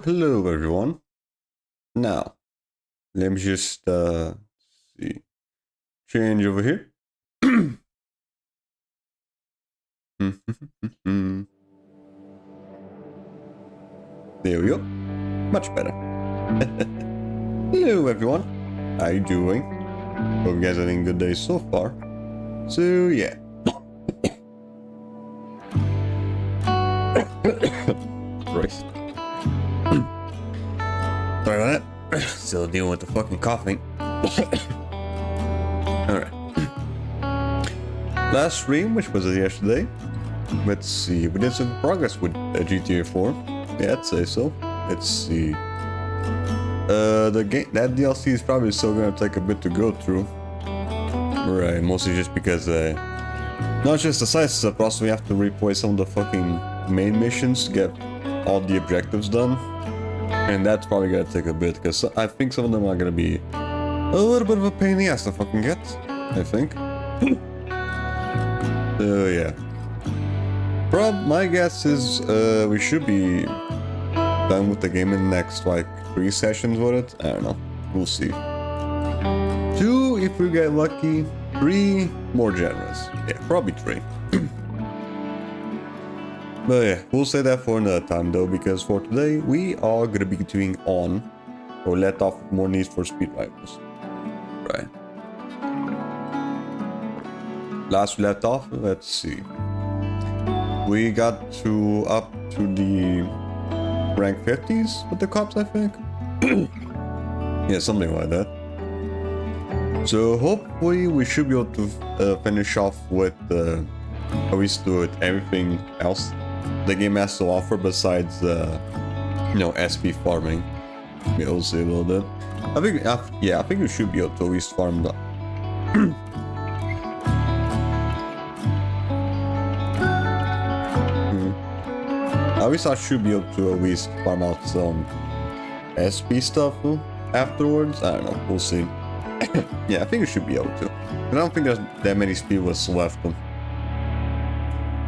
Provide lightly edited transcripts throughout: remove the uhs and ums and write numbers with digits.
Hello everyone. Now, let me just see. Change over here. There we go. Much better. Hello everyone. How you doing? Hope you guys are having a good day so far. So yeah. Christ. Sorry about that. Still dealing with the fucking coughing. Alright. Last stream, which was yesterday. Let's see. We did some progress with GTA 4. Yeah, I'd say so. Let's see. The game, that DLC is probably still gonna take a bit to go through. Right, mostly just because not just the size stuff, but also we have to replay some of the fucking main missions to get all the objectives done. And that's probably gonna take a bit, because I think some of them are gonna be a little bit of a pain in the ass to fucking get, I think. So yeah. My guess is we should be done with the game in the next like 3 sessions with it. I don't know. We'll see. 2 if we get lucky. 3 more generous. Yeah, probably 3. But yeah, we'll say that for another time though, because for today we are gonna be doing on or let off more Need for Speed rivals. Right. Last we left off, let's see. We got up to the rank 50s with the cops, I think. Yeah, something like that. So hopefully we should be able to finish off with at least do it everything else the game has to offer besides SP farming. Yeah, we'll see a little bit. I think we should be able to at least farm the At least I should be able to at least farm out some SP stuff afterwards. I don't know, we'll see. Yeah, I think we should be able to. I don't think there's that many speedless left.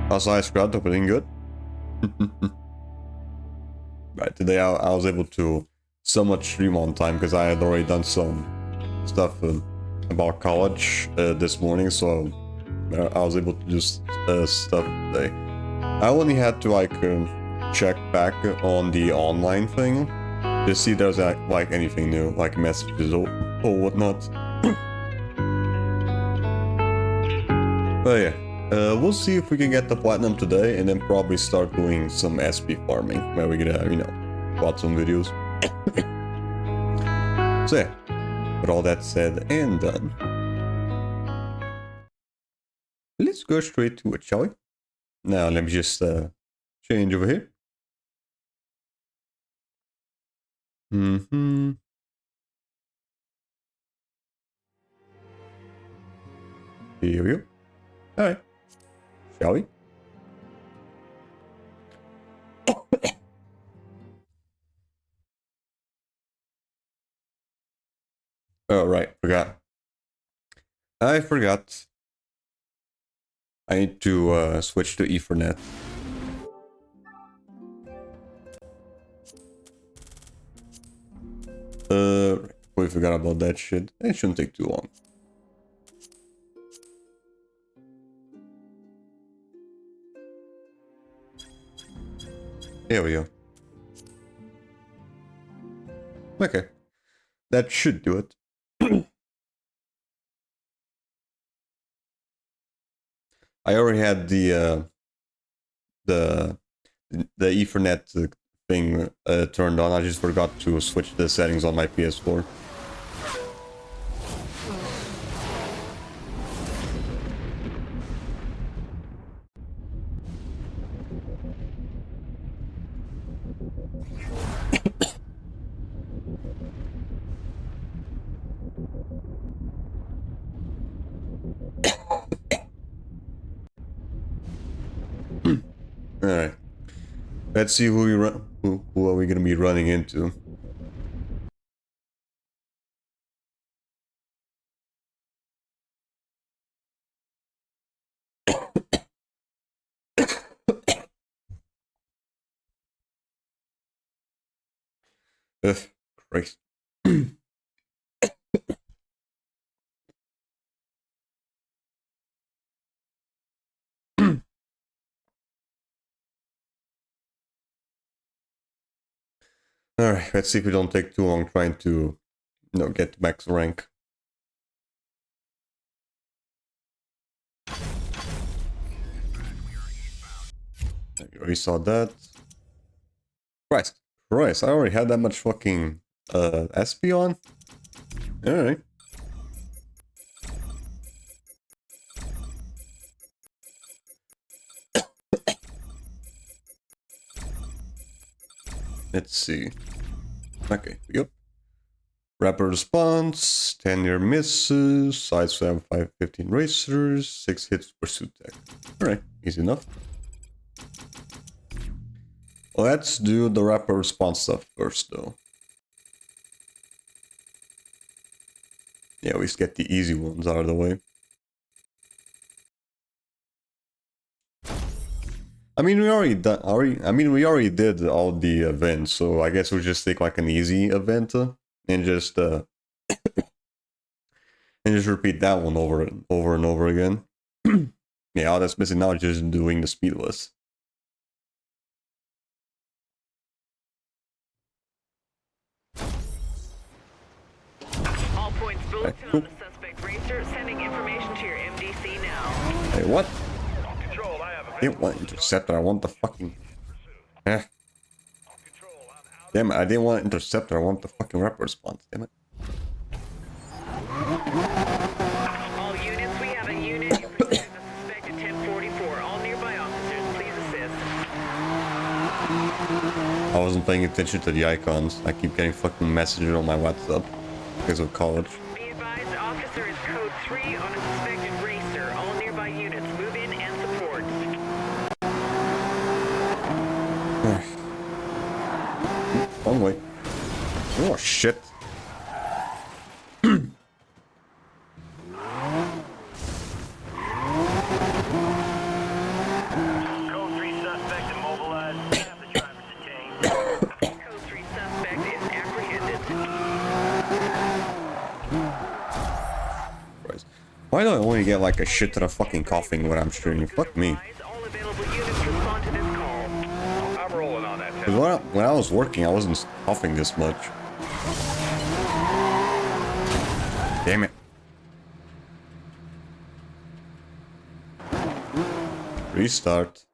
Also, I scrubbed up everything good. Right, today I was able to somewhat stream on time because I had already done some stuff about college this morning, so I was able to do stuff today. I only had to like check back on the online thing to see if there's like anything new, like messages or whatnot. But yeah, we'll see if we can get the platinum today, and then probably start doing some SP farming, where we're gonna, you know, watch some videos. So yeah, with all that said and done, let's go straight to it, shall we? Now let me just change over here. Here we go. Alright. Shall we? Oh, right. Forgot. I forgot. I need to switch to Ethernet. We forgot about that shit. It shouldn't take too long. Here we go. Okay. That should do it. I already had the Ethernet thing turned on. I just forgot to switch the settings on my PS4. Alright. Let's see who are we gonna be running into. Ugh, Christ. Alright, let's see if we don't take too long trying to, you know, get max rank. You already saw that. Christ, I already had that much fucking SP on? Alright. Let's see. Okay, yep. Rapid response, 10-year misses, side slam 515 racers, 6 hits pursuit tech. Alright, easy enough. Let's do the rapid response stuff first though. Yeah, we just get the easy ones out of the way. I mean, we already did all the events, so I guess we'll just take like an easy event and just repeat that one over and over again. Yeah, all that's missing now is just doing the speedless. All points bulletin on the suspect racer, sending information to your MDC now. Hey, what? I didn't want interceptor, I want the fucking... Eh. Damn it, I didn't want interceptor, I want the fucking rapid response, damn it. All units, we have a unit. You pursued the suspect at 1044. All nearby officers, please assist. I wasn't paying attention to the icons. I keep getting fucking messages on my WhatsApp because of college. Be advised, officer is code 3 on a suspected racer. All nearby units, move in and support. Wrong way. Oh shit. Code 3 suspect immobilized. Have the driver detained. Code 3 suspect is apprehended. Christ. Why do I only get like a shit ton of fucking coughing when I'm streaming? Fuck me. All available units respond to this call. I'm rolling on that. Because when I was working, I wasn't coughing this much. Damn it. Restart.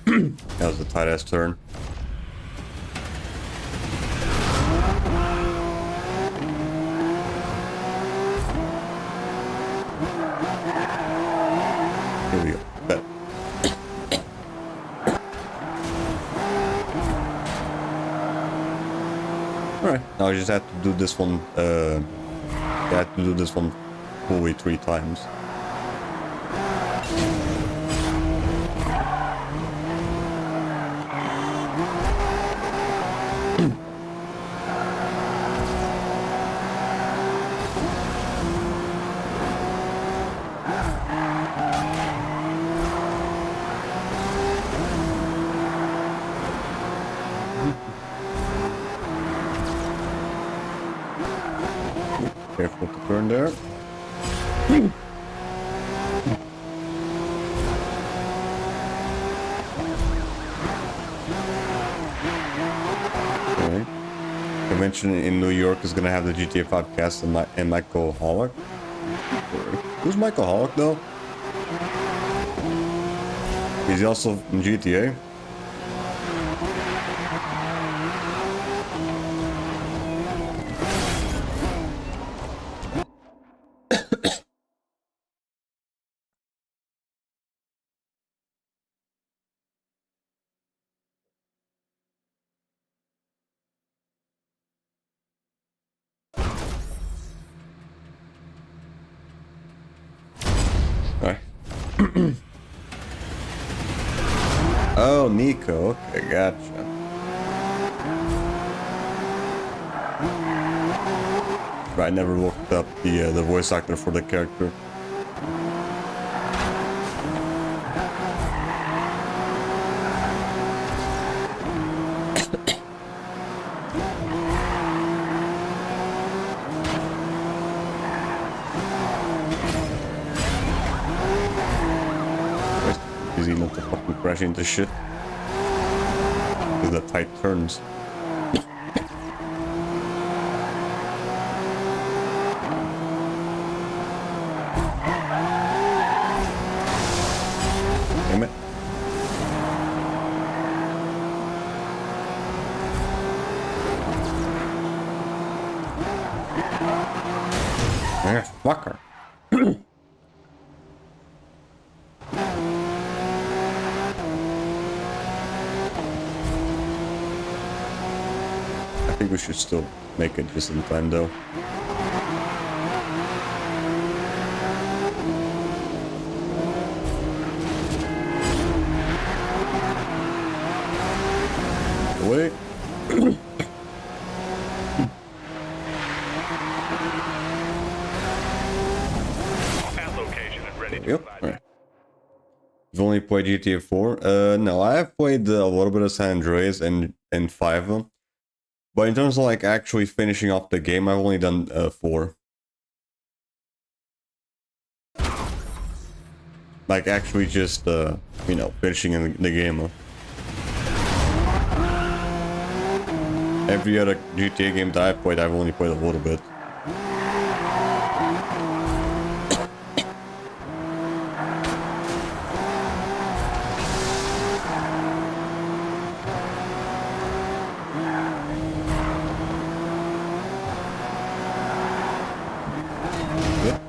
That was a tight ass turn. Here we go. Bet. Alright, now I just have to do this one, I have to do this one fully 3 times. Careful to turn there. Okay. Convention in New York is gonna have the GTA 5 cast and Michael Hollock. Who's Michael Hollock though? Is he also in GTA? Alright. Oh, Nico. Okay, gotcha. I never looked up the voice actor for the character. Easy not to fucking crash into shit. With the tight turns. Damn it. Ah, fucker. I think we should still make it just in time though. Wait. At location and ready to Yep. provide Alright. You've only played GTA 4? No, I have played a little bit of San Andreas and 5. But in terms of like actually finishing off the game, I've only done 4. Like actually just, you know, finishing in the game. Every other GTA game that I've played, I've only played a little bit. Yep.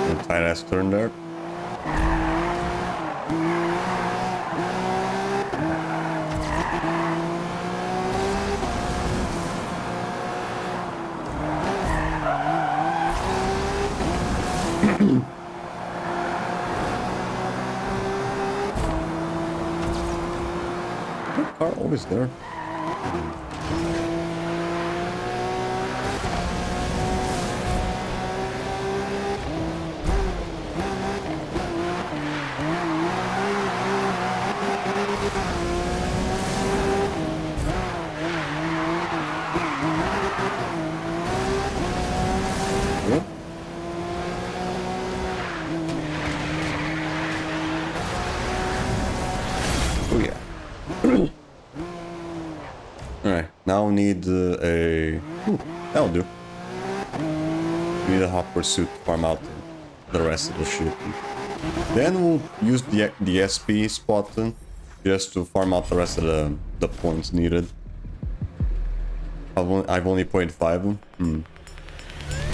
A tight ass turn there. That car always there. Yep. Oh yeah. Alright, now we need a... Ooh, that'll do. We need a hot pursuit to farm out the rest of the shit. Then we'll use the SP spot just to farm out the rest of the points needed. I've only played 5 of them.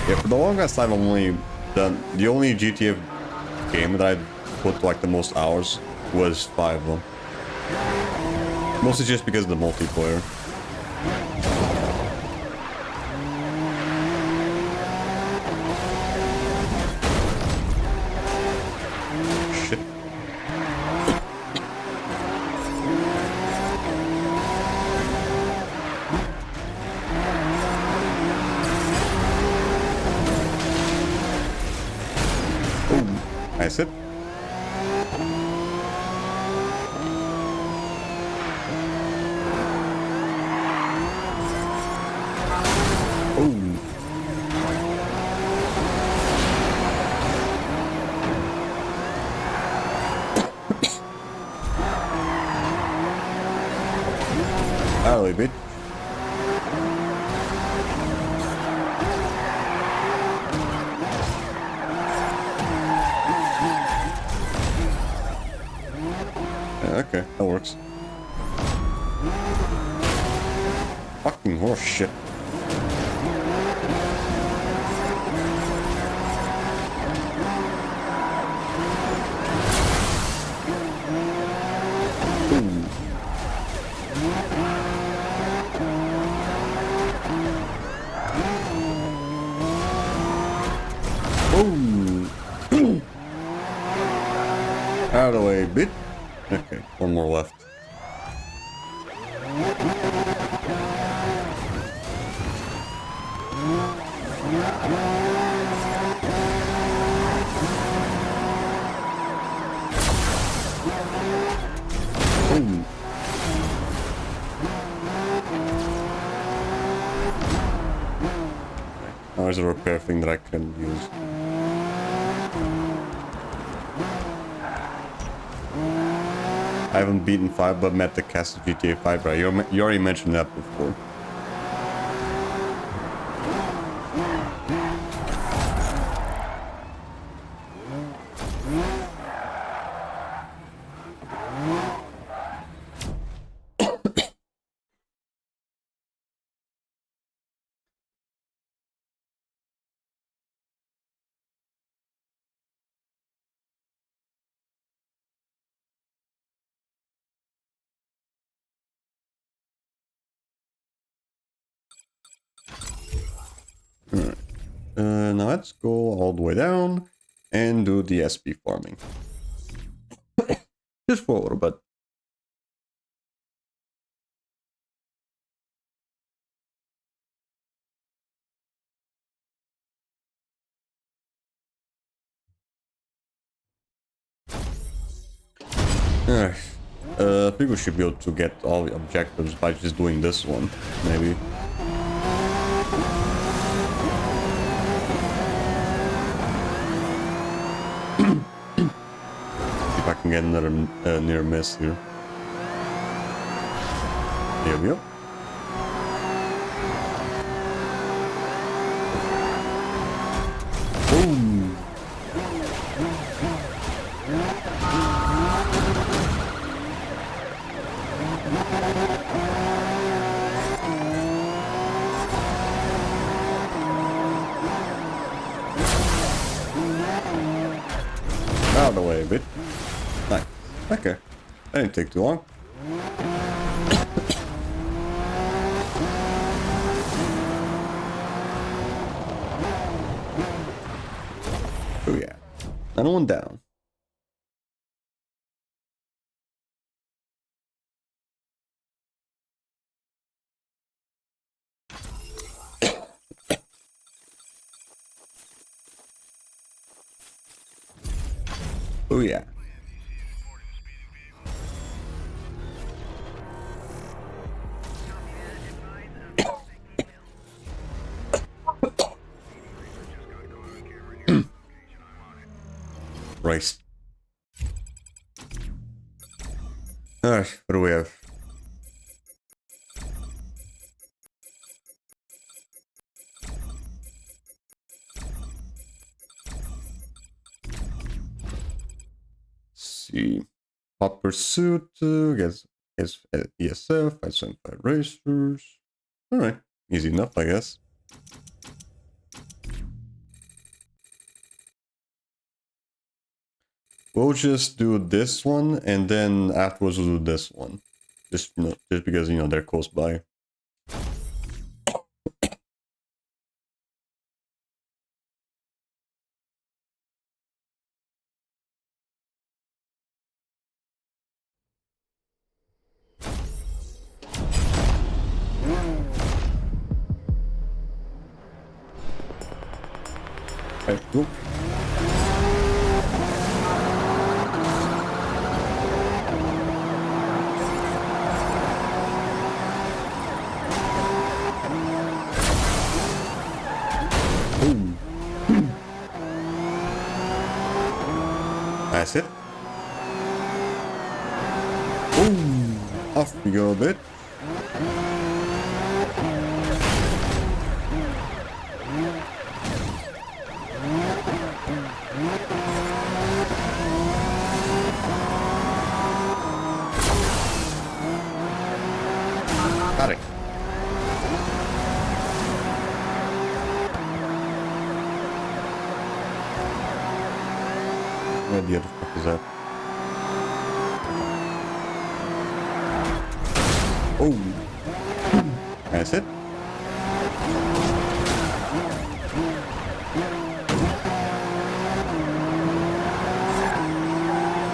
Yeah, for the longest time I've only done... The only GTA game that I've put like the most hours was 5 of them. Mostly just because of the multiplayer. Shit. Nice hit. Early bit. Okay, that works. Fucking horse shit. Out of the way, bit. Okay, one more left. Now there's a repair thing that I can use. I haven't beaten 5, but met the cast of GTA 5, right? You already mentioned that before. Alright. Now let's go all the way down and do the SP farming. Just for a little bit. Alright. I think we should be able to get all the objectives by just doing this one, maybe. See if I can get another near miss here. Here we go. Boom! Out of the way a bit. Nice. Okay. That didn't take too long. Oh yeah. Another one down. Oh yeah. Rice. Alright, what do we have? see. Hot Pursuit, gets ESF, 575 racers. Alright, easy enough, I guess. We'll just do this one, and then afterwards we'll do this one. Just because, you know, they're close by. Okay, cool. That's it. Boom! Off we go a bit. Got it. Where the other fuck is that? Oh! That's it.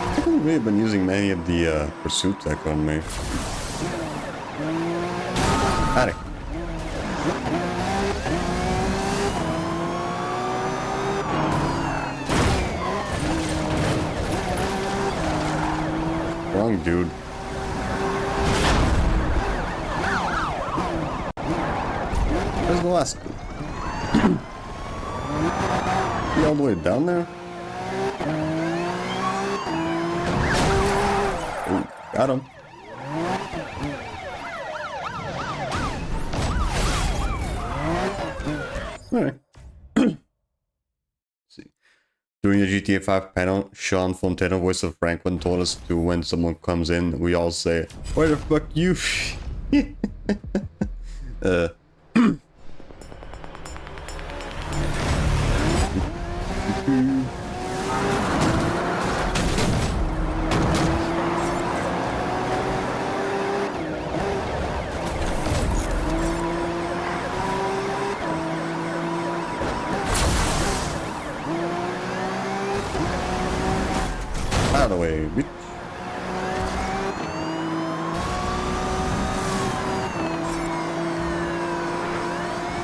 I haven't really been using many of the pursuit tech on me. Got it. Wrong dude. Where's the last dude? He all the way down there? Ooh, got him. Alright. See. During the GTA 5 panel, Sean Fontana, voice of Franklin, told us to when someone comes in, we all say, "Where the fuck you?" Out of the way, bitch.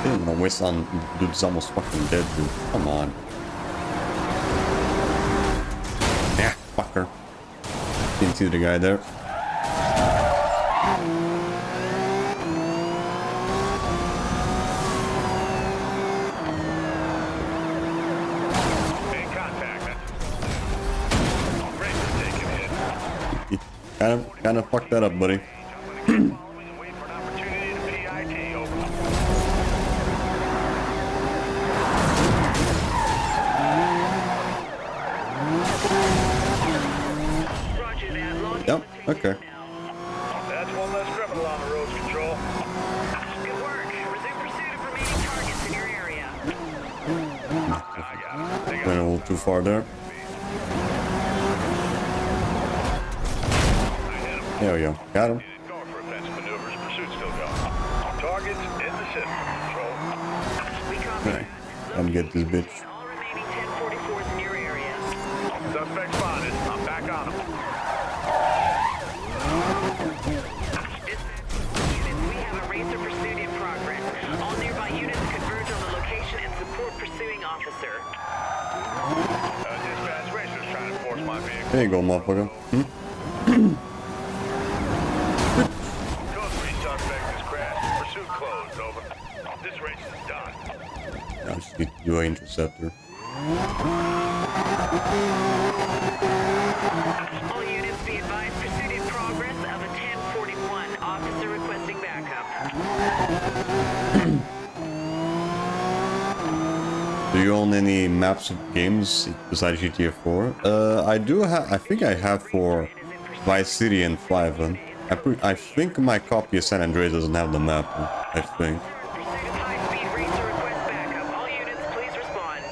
Damn, my waist on dude's almost fucking dead, dude. Come on. Yeah, fucker. Didn't see the guy there. Kind of fucked that up, buddy. Yep, okay. That's one less criminal on the roads, Control. Good work. Resume pursuit of remaining targets in your area. Went a little too far there. There we go. Got him. Going for offensive maneuvers. Pursuit still going. Targets in the center, Control. We copy. Alright. Time to get this bitch. All remaining 1044s in your area. Suspect spotted. I'm back on him. Units, we have a racer pursuit in progress. All nearby units converge on the location and support pursuing officer. Dispatch racers trying to force my vehicle. There you go, motherfucker. Code 3 suspect has crashed. Pursuit closed. Over. This race is done. I just need to do an interceptor. All units be advised. Pursuit in progress of a 1041. Officer requesting backup. Do you own any maps of games besides GTA 4? I do have. I think I have for Vice City and 5. I think my copy of San Andreas doesn't have the map. I think. Pursuit of high-speed racer request backup. All units, please respond.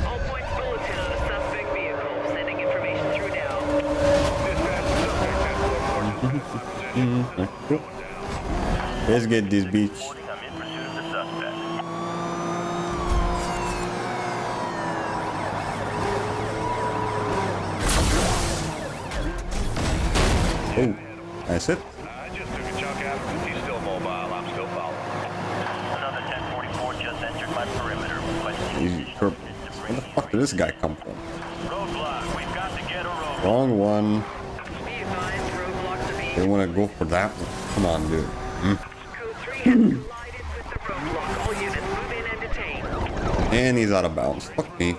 All points bulletin on a suspect vehicle. Sending information through now. Let's get this beach. I'm in pursuit of the suspect. Oh, that's it. I just took a chunk out of him. He's still mobile. I'm still following. Another 1044 just entered my perimeter. Where the fuck did this guy come from? Roadblock. We've got to get a roadblock. Wrong one. Be advised, roadblocks are being... They want to go for that one. Come on, dude. Code 3 has collided with the roadblock. All units move in and detain. And he's out of bounds. Fuck me.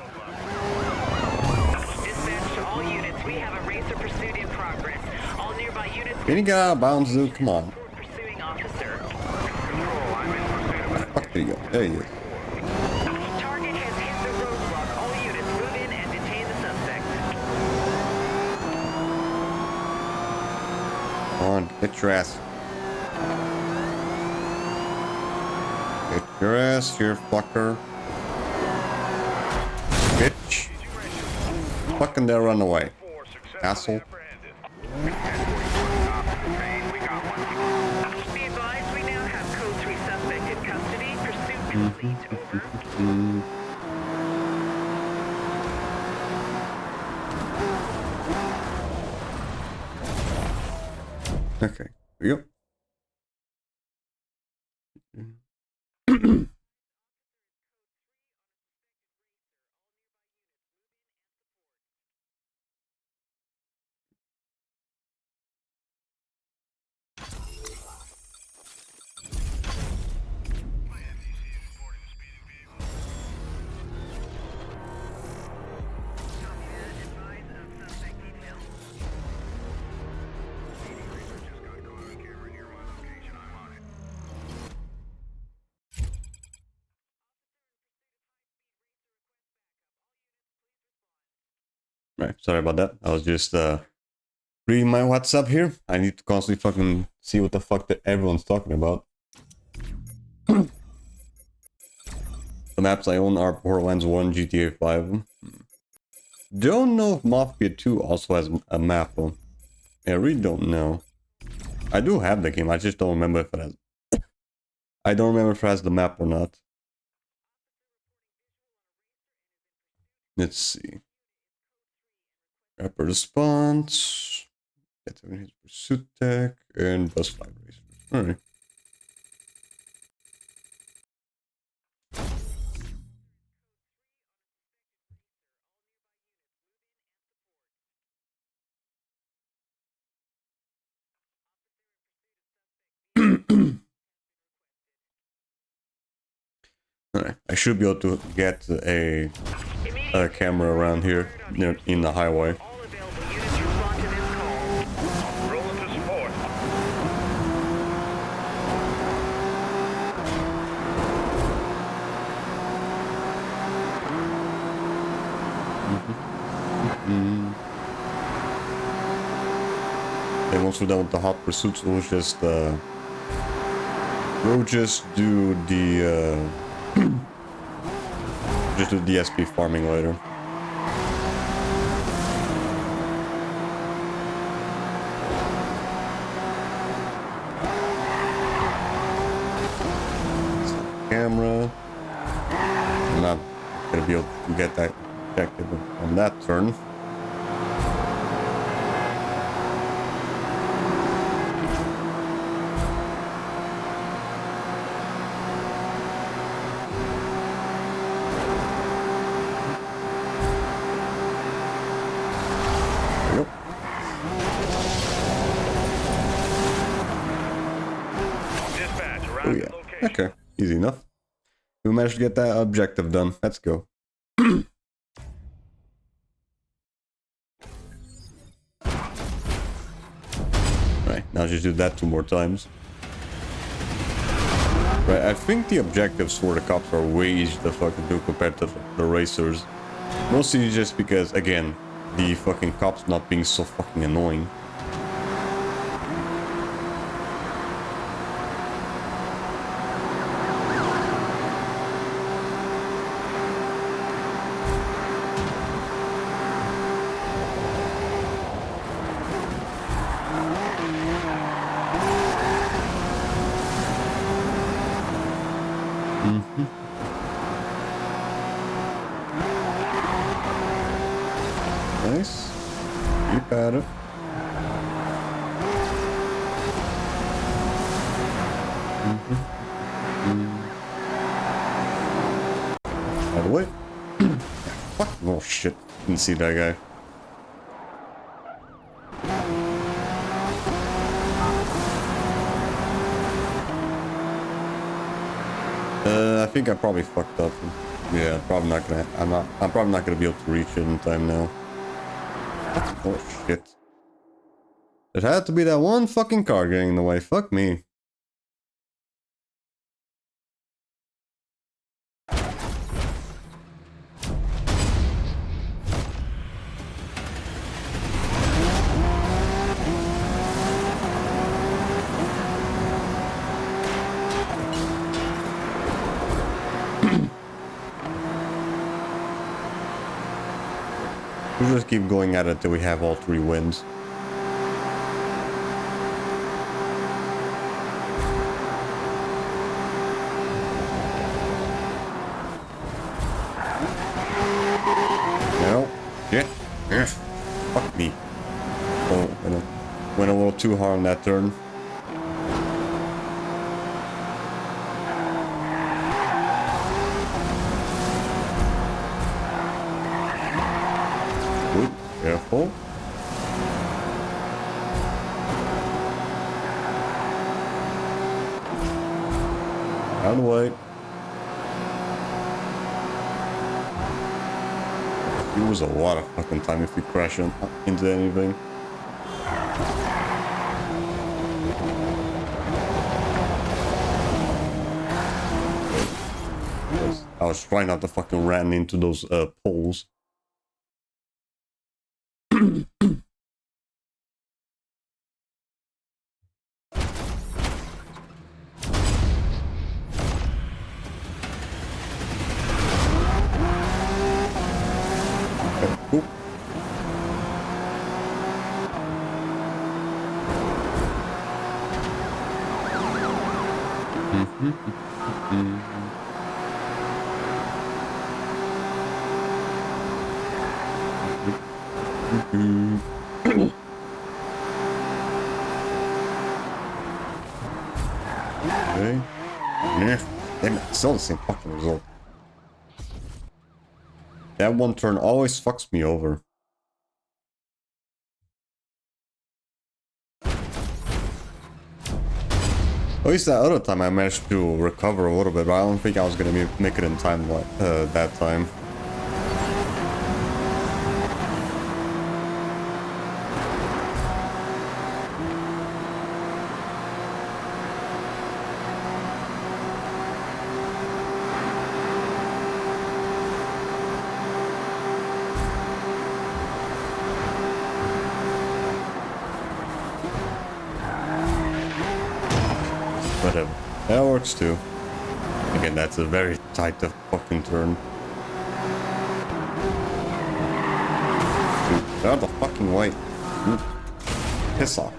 Dispatch to all units. We have a racer pursuit in progress. All nearby units... Can you get out of bounds, dude? Come on. Pursuing officer. Fuck, there you go. There he is. Target has hit the roadblock. All units move in and detain the suspect. Come on, get your ass. Get your ass here, fucker. Bitch. Fucking there, run away. Asshole. Be advised, we now have Code 3 suspect in custody. Pursuit complete. Over. Okay. Here we go. Right, sorry about that. I was just reading my WhatsApp here. I need to constantly fucking see what the fuck that everyone's talking about. The maps I own are Borderlands 1, GTA 5. Don't know if Mafia 2 also has a map. I really don't know. I do have the game, I just don't remember if it has... I don't remember if it has the map or not. Let's see. Rapper response. Get his pursuit tech and bus 5 racer. Alright. Alright, I should be able to get a camera around here in the highway. All available units respond to this call. Rolling to support. And once we're done with the hot pursuits, we'll just do the just do DSP farming later. Camera. I'm not gonna be able to get that objective on that turn. Oh yeah. Okay. Easy enough. We managed to get that objective done. Let's go. Right. Now just do that 2 more times. Right, I think the objectives for the cops are way easier to fucking do compared to the racers. Mostly just because, again, the fucking cops not being so fucking annoying. Nice. Keep at it. By the way. Fuck. Oh shit. Didn't see that guy. I think I probably fucked up. Yeah, probably not gonna. I'm probably not gonna be able to reach it in time now. Oh shit. It had to be that one fucking car getting in the way. Fuck me. We'll just keep going at it till we have all 3 wins. No. Shit. Yeah. Fuck me. Oh, went a little too hard on that turn. Good. Careful. Out of the way. It was a lot of fucking time if we crash into anything. I was trying not to fucking ran into those poles. Cool. Okay. Yeah. Damn it, still the same fucking result. That one turn always fucks me over. At least that other time I managed to recover a little bit, but I don't think I was gonna make it in time like that time. Whatever. That works too. Again, that's a very tight fucking turn. Dude, get out of the fucking way. Dude. Piss off.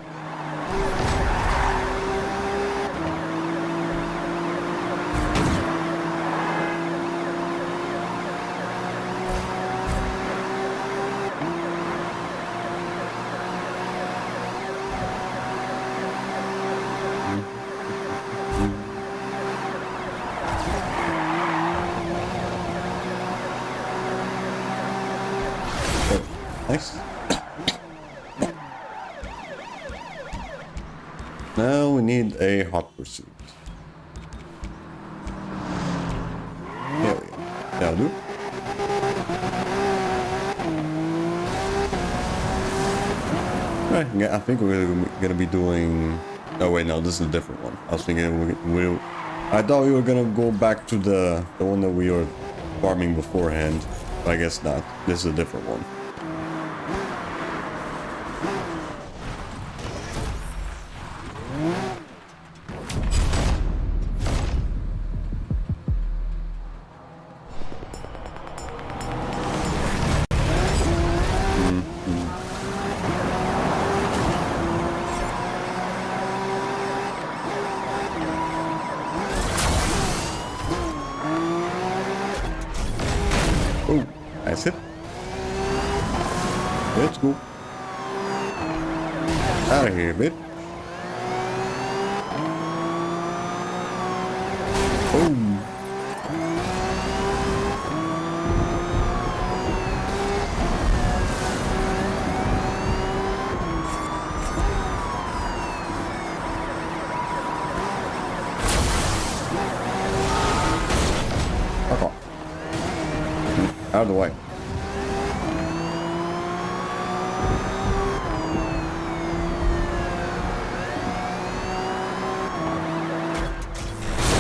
Nice. Now we need a hot pursuit. There we go. That'll do. Right, I think we're gonna be doing. Oh wait, no, this is a different one. I was thinking I thought we were gonna go back to the one that we were farming beforehand. But I guess not. This is a different one. Oh, that's it. Let's go. Out of here, bitch. Boom. Fuck off. Out of the way.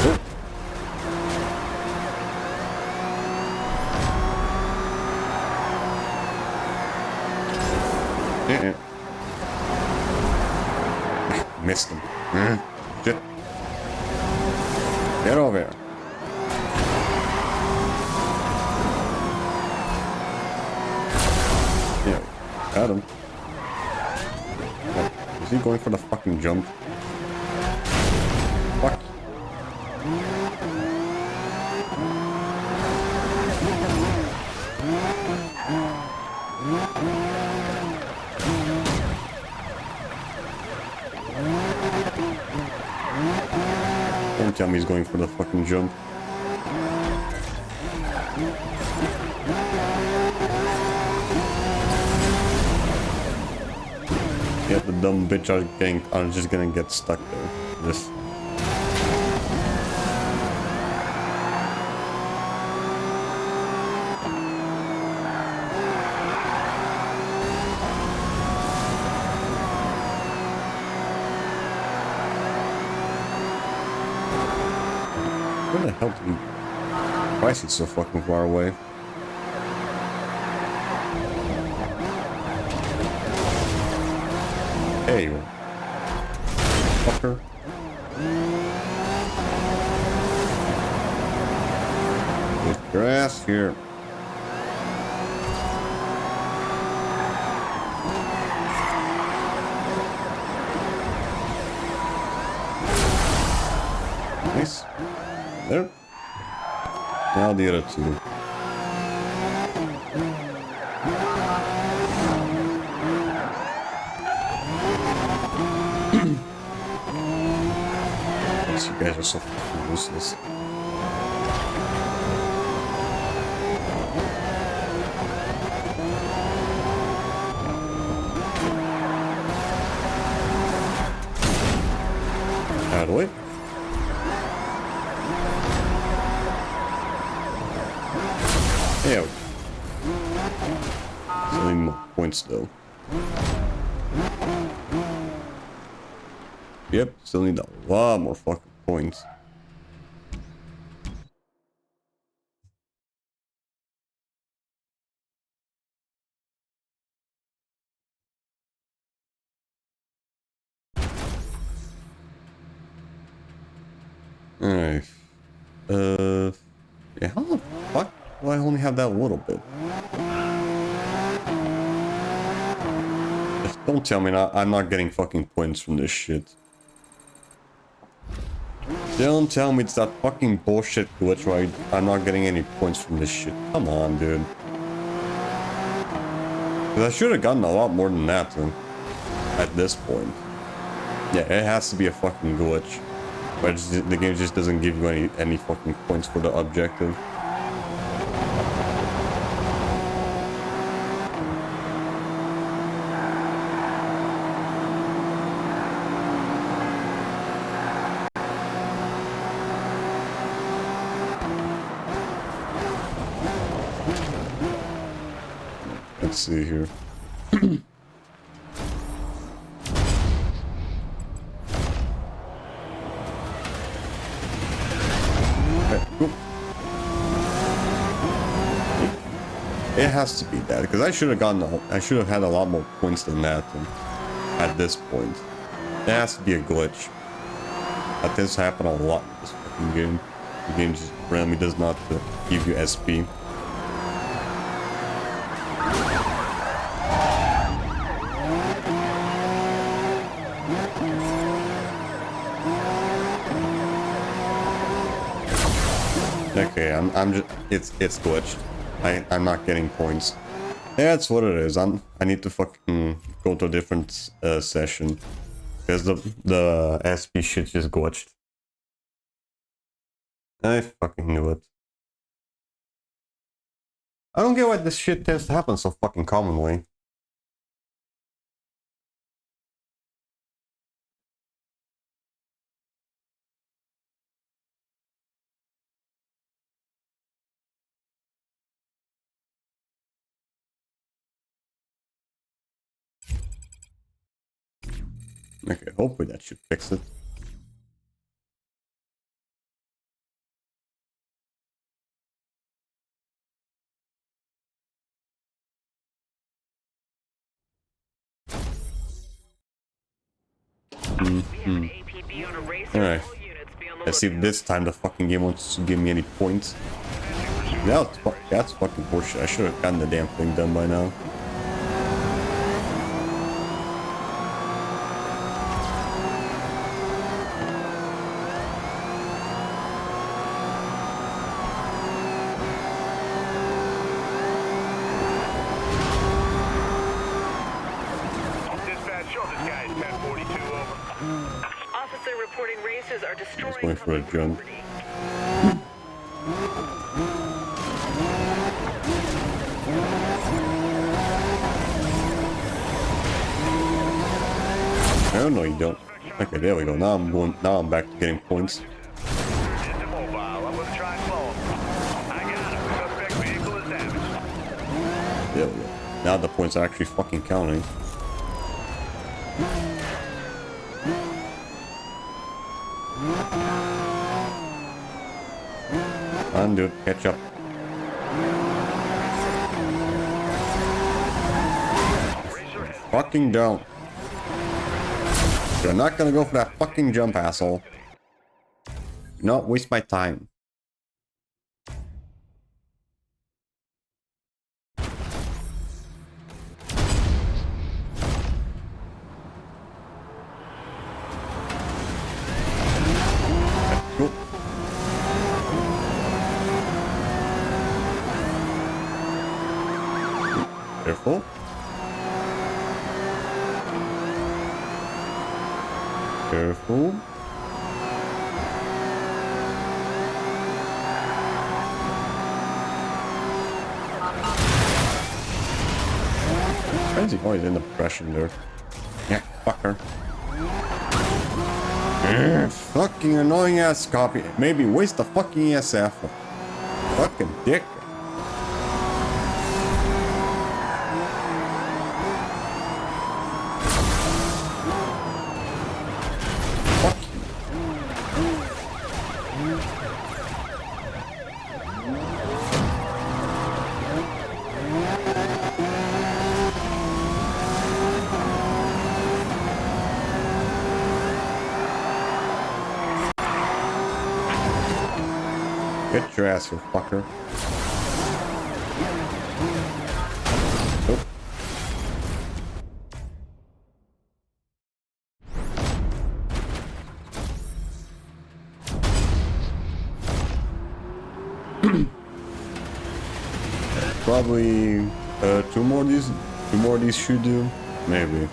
Oh. Missed him. Shit. Get over here. Yeah, got him. What? Is he going for the fucking jump? Fuck. Don't tell me he's going for the fucking jump. Yeah, the dumb bitch are just gonna get stuck there. Just. Where the hell did he... Why is he so fucking far away? Hey, you fucker. Get your ass here. Nice. There. Now the other two. You guys are so fucking useless. Out of the way. Yeah. Still need more points though. Yep, still need a lot more fucking points. Alright. Yeah, how the fuck do I only have that little bit? Just don't tell me I'm not getting fucking points from this shit. Don't tell me it's that fucking bullshit glitch where I'm not getting any points from this shit. Come on, dude. Cause I should have gotten a lot more than that, then, at this point. Yeah, it has to be a fucking glitch. But the game just doesn't give you any fucking points for the objective. Let's see here. Cool. It has to be that because I should have I should have had a lot more points than that at this point. It has to be a glitch. But this happened a lot in this fucking game. The game just randomly does not give you SP. Okay, I'm just it's glitched. I'm not getting points. That's what it is. I need to fucking go to a different session because the SP shit just glitched. I fucking knew it. I don't get why this shit tends to happen so fucking commonly. Okay, hopefully that should fix it. Alright. Let's see if this time the fucking game wants to give me any points. That's fucking bullshit. I should have gotten the damn thing done by now. Just going for a jump. Oh no, you don't. Okay, there we go. Now I'm back to getting points. There we go. Now the points are actually fucking counting. Come on, dude, catch up. Fucking don't. You're not gonna go for that fucking jump, asshole. Not waste my time. Cool. Careful. Careful. Why is he always in the depression there? Yeah, fucker. Fucking annoying ass copy. Maybe waste the fucking ESF. Fucking dick. Get your ass here, fucker. Nope. Probably two more of these should do, maybe.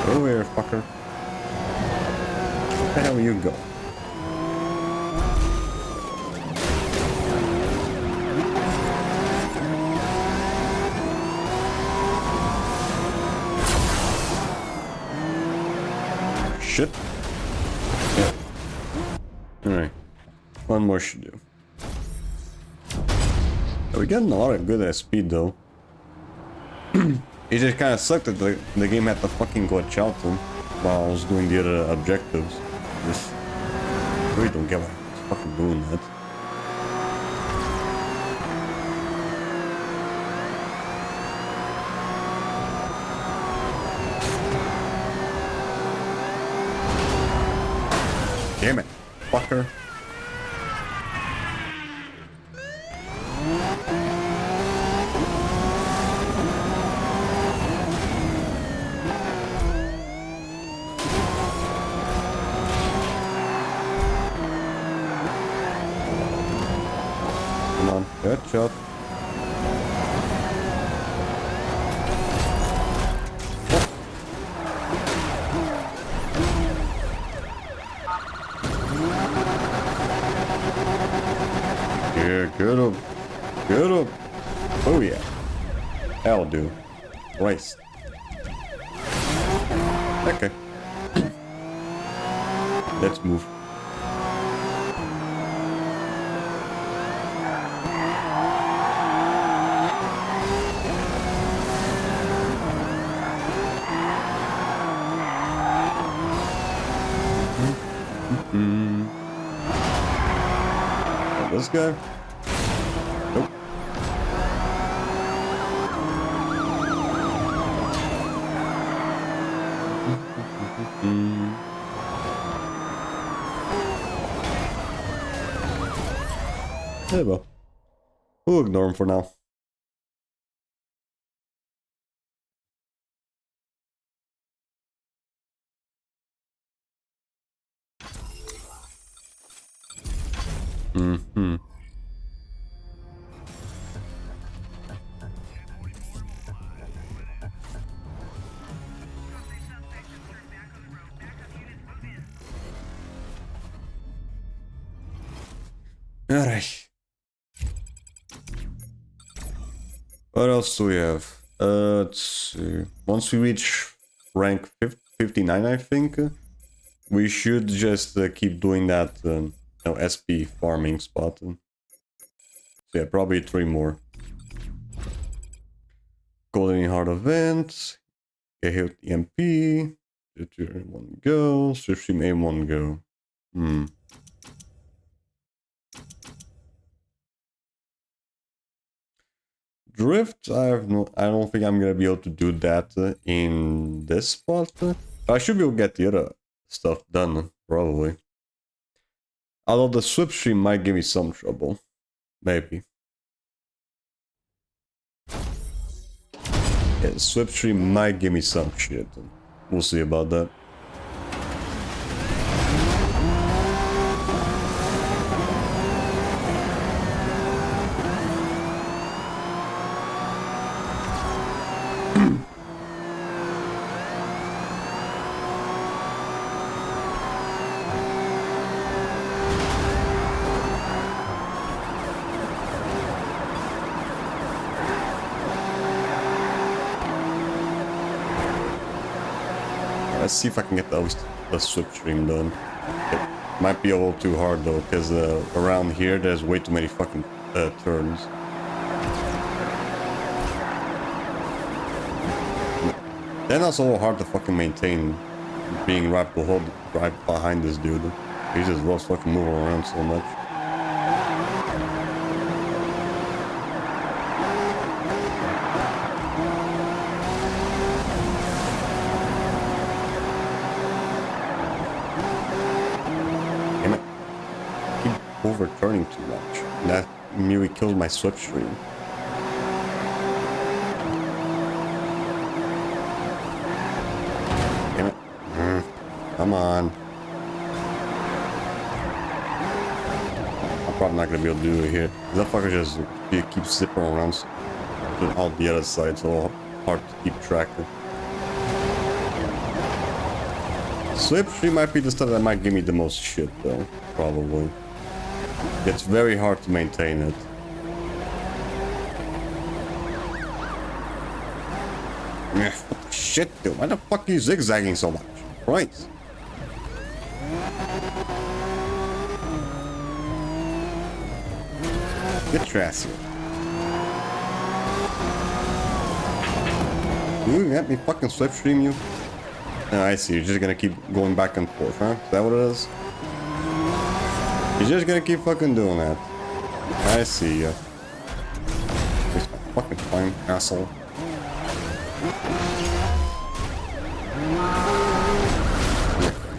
Over here, fucker. Where the hell you go? shit. Yeah. Alright. One more should do. We're getting a lot of good at speed though. It just kind of sucked that the game had to fucking glitch out while I was doing the other objectives. Just really don't get why I was fucking doing that. Damn it, fucker. Come on, good shot. Yeah, get him. Get him. Oh yeah. That'll do. Right. Okay. Let's move. This guy? Nope. Yeah, well. We'll ignore him for now. Mm-hmm. Alright. What else do we have? Let's see. Once we reach rank 59, I think, we should just keep doing that SP farming spot. So yeah, probably 3 more. Golden Heart event. Get hit with EMP. One go. Swift stream aim 1 go. Drift, I don't think I'm gonna be able to do that in this spot. I should be able to get the other stuff done, probably. Although the swip stream might give me some trouble. Maybe. Yeah, the swip stream might give me some shit. We'll see about that. Let's see if I can get the swip stream done. It might be a little too hard though, because around here there's way too many fucking turns. Then it's a little hard to fucking maintain being right behind this dude. He just loves fucking moving around so much. Overturning too much. That merely killed my swip stream. Damn it. Come on. I'm probably not gonna be able to do it here. That fucker just keeps zipping around to all the other sides, so hard to keep track of. Swip stream might be the stuff that might give me the most shit though, probably. It's very hard to maintain it. What the shit, dude? Why the fuck are you zigzagging so much? Christ. Get your ass here. You let me fucking slipstream you? Oh, I see. You're just gonna keep going back and forth, huh? Is that what it is? You're just gonna keep fucking doing that. I see ya. Waste my fucking time, asshole.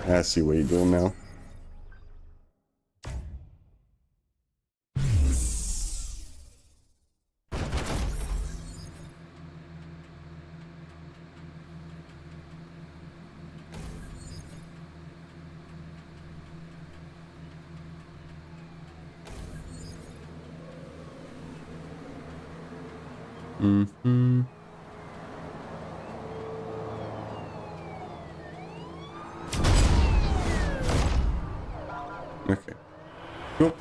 I see what you're doing now. Mm-hmm. Okay. Cool.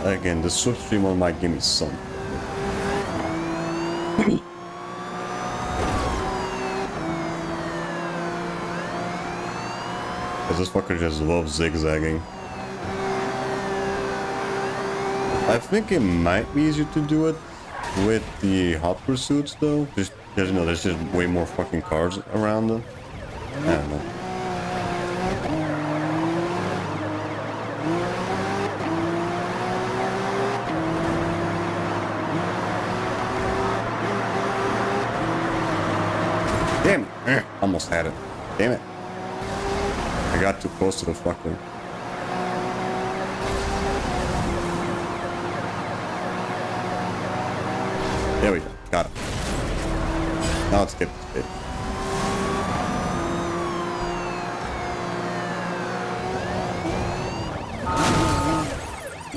Again, the slipstream on might give me some. Cause this fucker just loves zigzagging. I think it might be easier to do it with the hot pursuits though. Just because, you know, there's just way more fucking cars around them. I don't know. Damn it. Almost had it. Damn it. I got too close to the fucker. There we go. Got it. Now let's get this bit.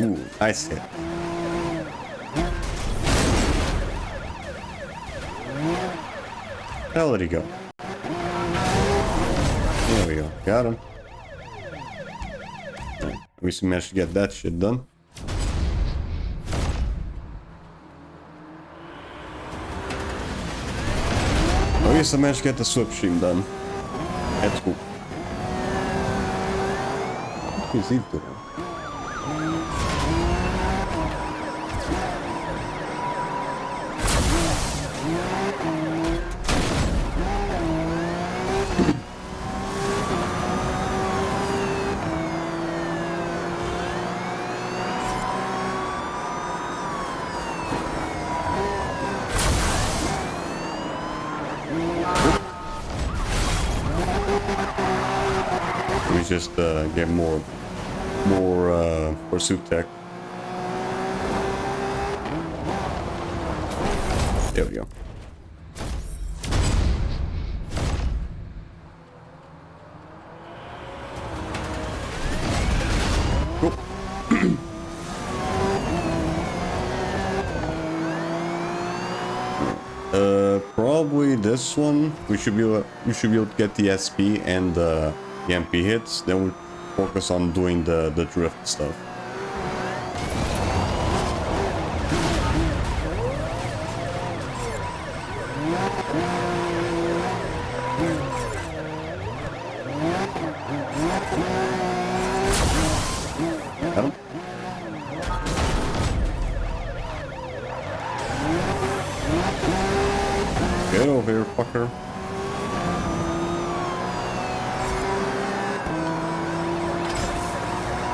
Ooh, nice hit. Where did he go? There we go. Got him. At least we managed to get that shit done. At least I managed to get the slipstream done. That's cool. What is he doing? We just get more pursuit tech. There we go. Cool. Probably this one. We should be able to get the SP and the MP hits. Then we'll focus on doing the drift stuff. Got him. Get over here, fucker.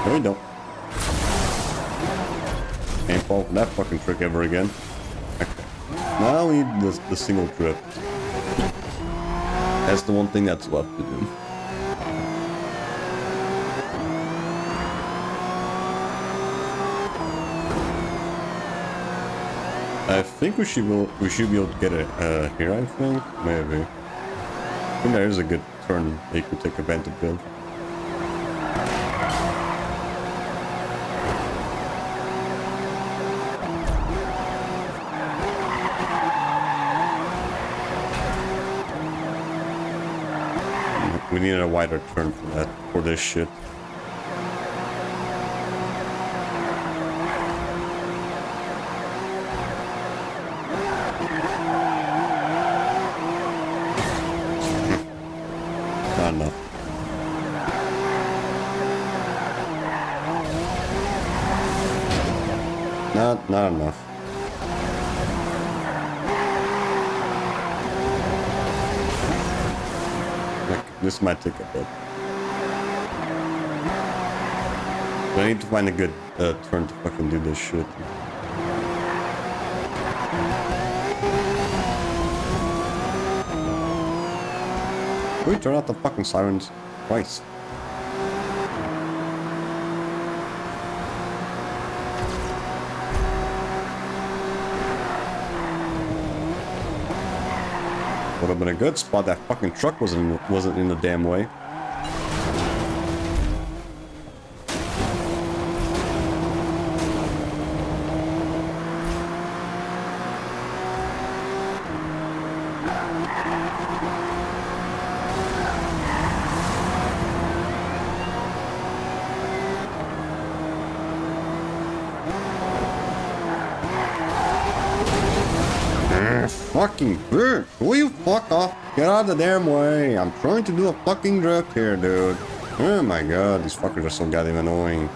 No, we don't. Ain't fall for that fucking trick ever again. Okay. Now we need the single trip. That's the one thing that's left to do. I think we should be able to get it here. I think maybe. I think there is a good turn that you could take advantage of. We needed a wider turn for this shit. Not enough. Like, this might take a bit. But I need to find a good turn to fucking do this shit. Can we turn out the fucking sirens? Christ. Would have been a good spot. That fucking truck wasn't in the damn way. Fucking bitch! Will you fuck off? Get out of the damn way! I'm trying to do a fucking drift here, dude. Oh my god, these fuckers are so goddamn annoying.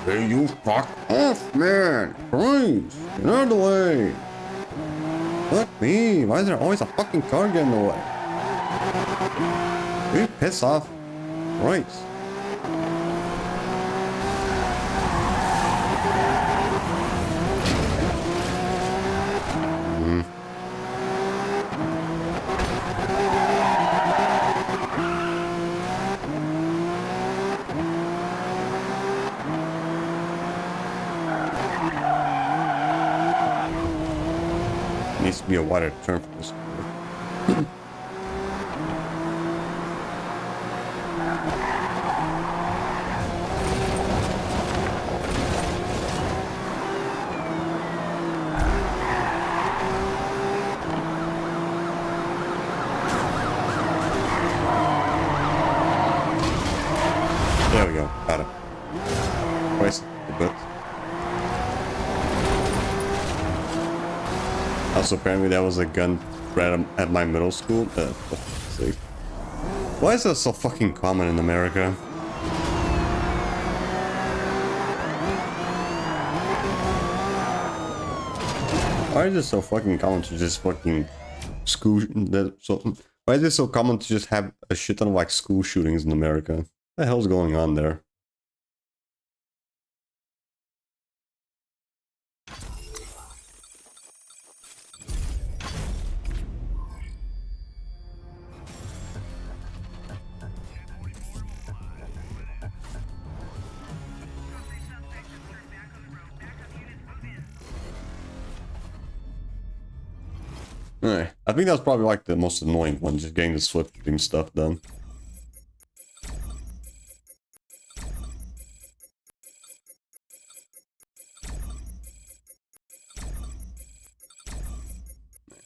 Hey, you fuck off, man! Christ! Get out of the way! Fuck me! Why is there always a fucking car getting in the way? Will you piss off? Christ. Needs to be a wider turn for this. There we go. Got it. Twice a bit. Also, apparently that was a gun right at my middle school. For fuck's sake. Why is that so fucking common in America? Why is it so fucking common to just fucking school? Why is it so common to just have a shit ton of like school shootings in America? What the hell's going on there? Alright, I think that's probably like the most annoying one, just getting the swifting stuff done.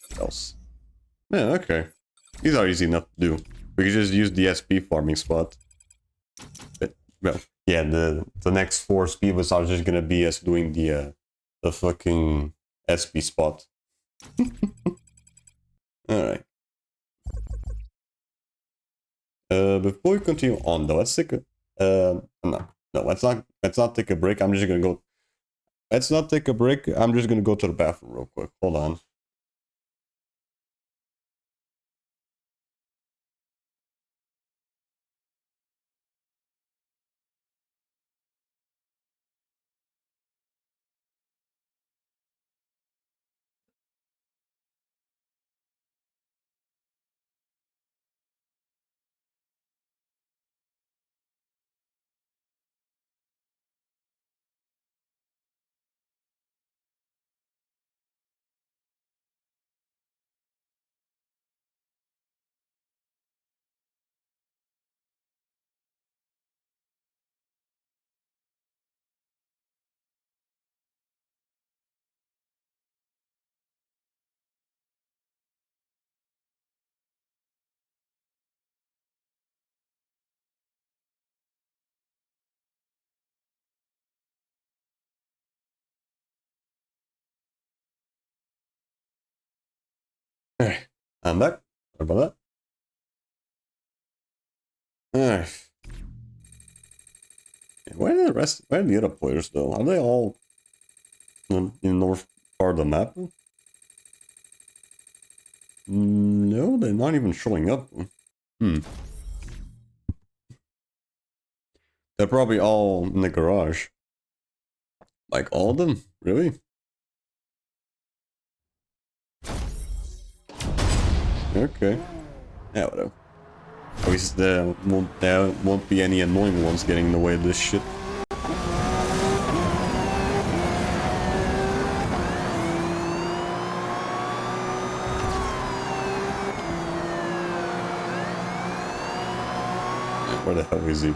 What else? Yeah, okay. These are easy enough to do. We could just use the SP farming spot. But, well, yeah, the next 4 speedboats are just gonna be us doing the fucking SP spot. Alright. Before we continue on though, let's take a no, let's not take a break. I'm just gonna go. Let's not take a break. I'm just gonna go to the bathroom real quick. Hold on. Alright, I'm back. Sorry about that. Alright. Where are the rest? Where are the other players though? Are they all in the north part of the map? No, they're not even showing up. They're probably all in the garage. Like all of them? Really? Okay. Yeah, whatever. At least there won't be any annoying ones getting in the way of this shit. Where the hell is he?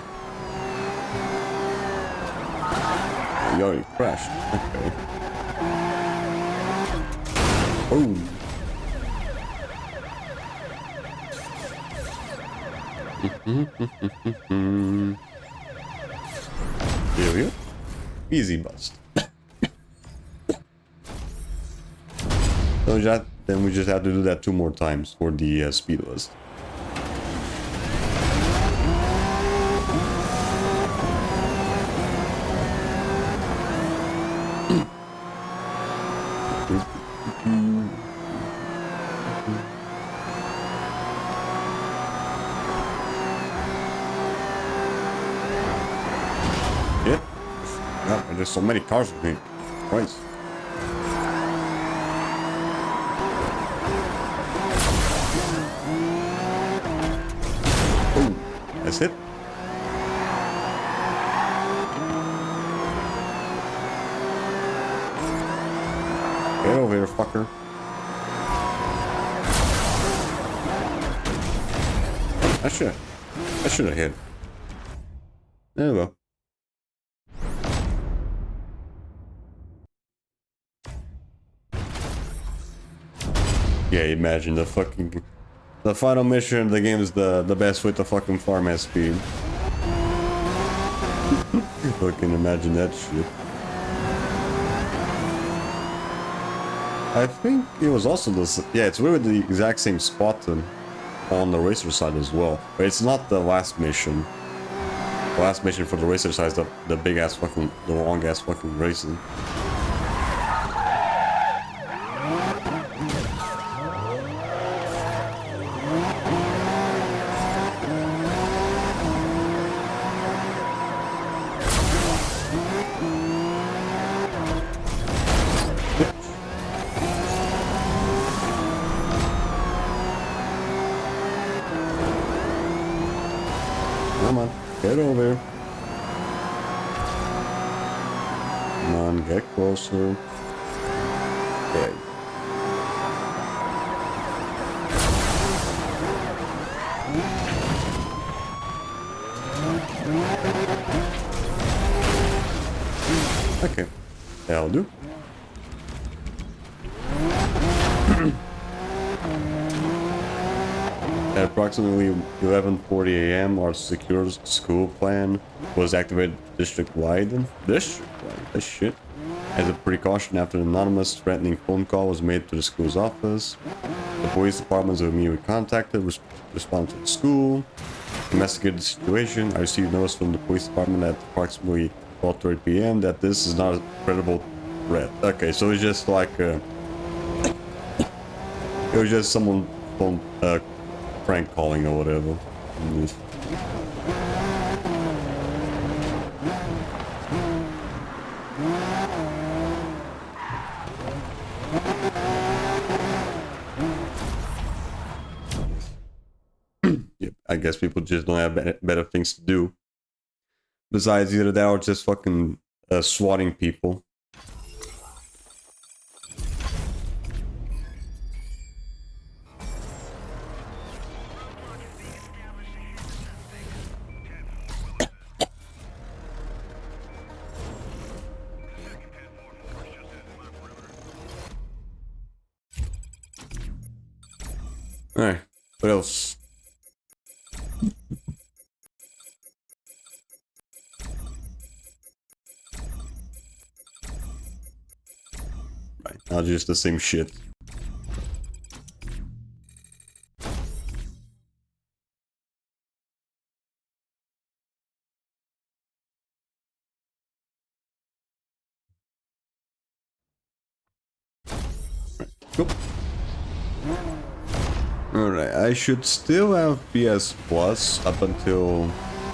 He already crashed. Okay. Oh. There we go. Easy bust. So then we just have to do that 2 more times for the speed list. Yeah. God, there's so many cars in here. Christ. Oh, that's it. Get over here, fucker. I should have hit. There we go. Yeah, imagine the final mission of the game is the best with the fucking farm at speed. Fucking imagine that shit. I think it was also this. Yeah, it's really the exact same spot on the racer side as well, but it's not the last mission. The last mission for the racer side is the big ass fucking, the long ass fucking racing. Come on, get over here. Come on, get closer. Okay. Okay, that'll do. At approximately 11:40 a.m., our secure school plan was activated district-wide. District-wide? This shit. As a precaution, after an anonymous threatening phone call was made to the school's office, the police departments were immediately contacted, responded to the school, investigated the situation. I received notice from the police department at approximately 12:30 p.m. that this is not a credible threat. Okay, so it's just like it was just someone phone prank calling or whatever. Yep, I guess people just don't have better things to do. Besides either that or just fucking swatting people. Alright, what else? Right, now just the same shit. Go. Alright, I should still have PS Plus up until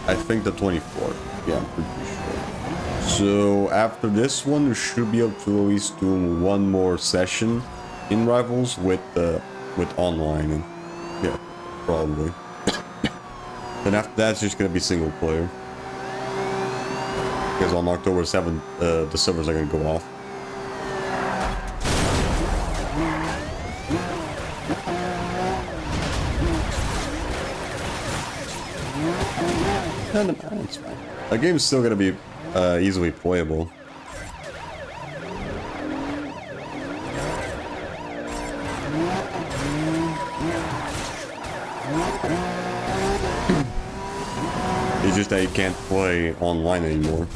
I think the 24th. Yeah, I'm pretty sure. So after this one, we should be able to at least do one more session in Rivals with online. And yeah, probably. Then after that, it's just gonna be single player. Because on October 7th, the servers are gonna go off. No, it's fine. The game's still gonna be easily playable. It's just that you can't play online anymore.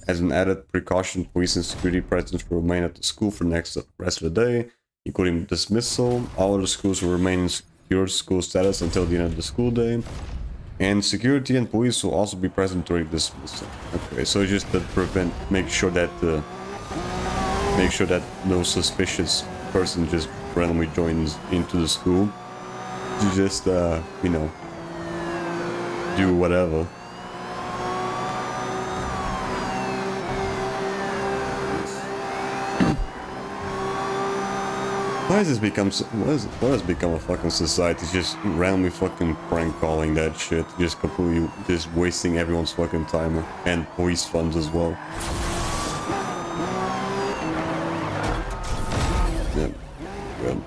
As an added precaution, police and security presence will remain at the school for the rest of the day, including dismissal. All other schools will remain in secure school status until the end of the school day. And security and police will also be present during dismissal. Okay, so just to make sure that no suspicious person just randomly joins into the school. To just, you know, do whatever. Why has this become so, what has become a fucking society? It's just randomly fucking prank calling that shit. Just completely just wasting everyone's fucking time and police funds as well. Yeah, good.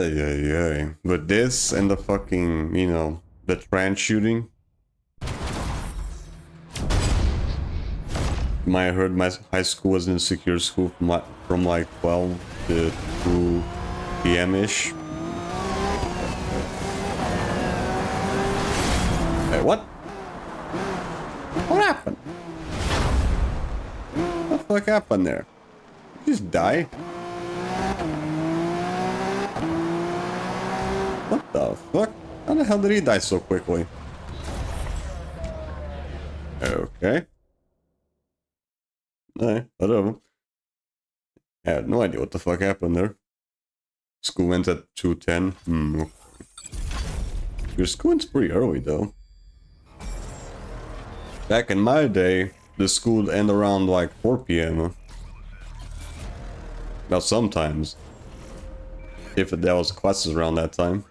Yeah. But this and the fucking, you know, the trans shooting. I heard my high school was in secure school from like 12 to 2 p.m.-ish. Hey, what? What happened? What the fuck happened there? Did you just die? What the fuck? How the hell did he die so quickly? Okay. Alright, whatever. I had no idea what the fuck happened there. School ends at 2:10. Your school ends pretty early though. Back in my day, the school would end around like 4 p.m. Now sometimes. If there was classes around that time.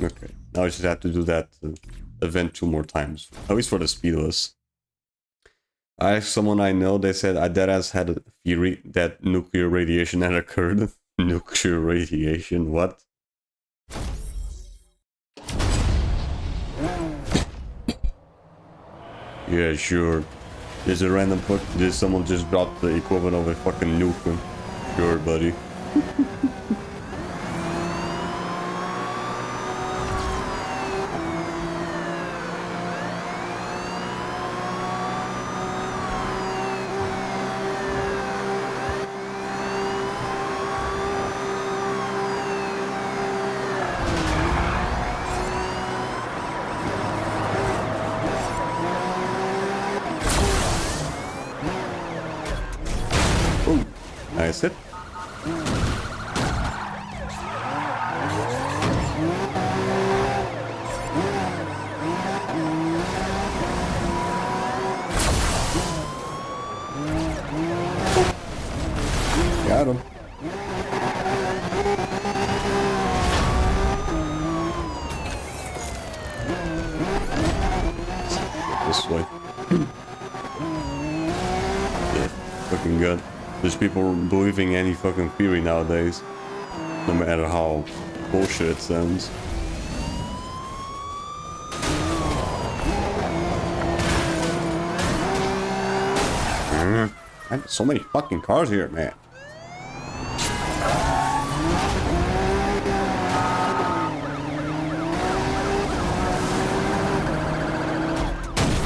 Okay, now I just have to do that event 2 more times, at least for the speedless. I asked someone I know, they said I deadass had a theory that nuclear radiation had occurred. Nuclear radiation, what? Yeah, sure. There's a random someone just dropped the equivalent of a fucking nuke. Sure, buddy. Oh, nice hit. Got him. This way. Yeah, fucking good. There's people believing any fucking theory nowadays. No matter how bullshit it sounds. So many fucking cars here, man.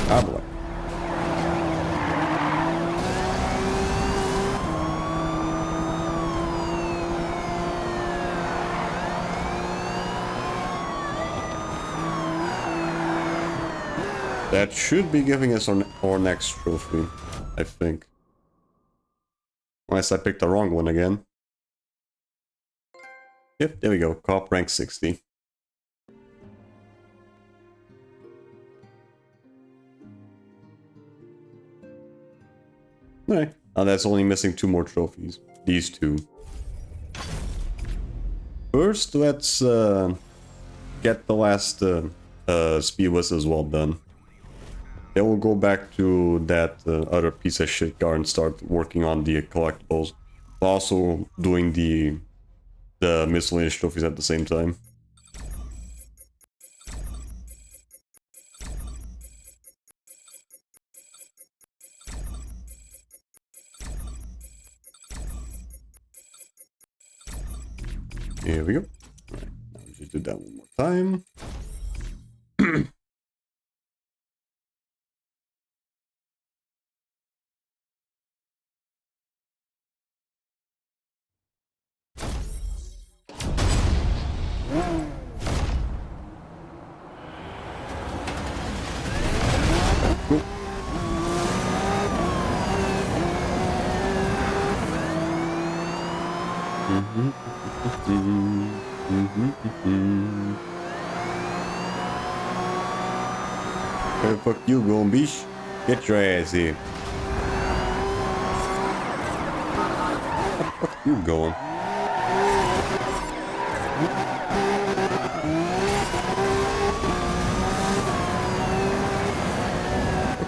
Ah, boy. That should be giving us our next trophy, I think. Unless I picked the wrong one again. Yep, there we go. Cop rank 60. Alright. Now that's only missing 2 more trophies. These 2. First, let's get the last speed whistle as well done. Then we'll go back to that other piece of shit car and start working on the collectibles. Also doing the miscellaneous trophies at the same time. Here we go. Alright, now we just do that one more time. Cool. Where the fuck you going, bish? Get your ass here. Where the fuck you going?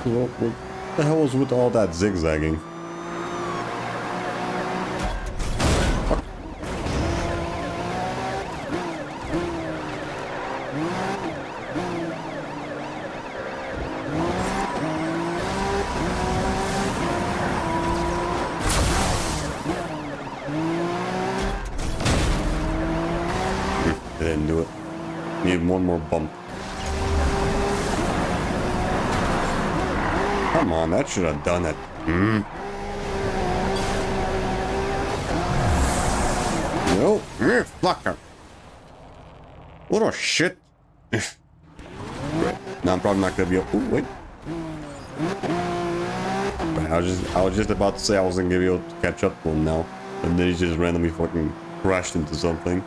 What the hell was with all that zigzagging? I didn't do it. Need one more bump. Come on, that should have done it. No, fucker. Little shit. Right. Now I'm probably not gonna be able. Ooh, wait. Right, I was just about to say I wasn't gonna be able to catch up to him now, and then he just randomly fucking crashed into something.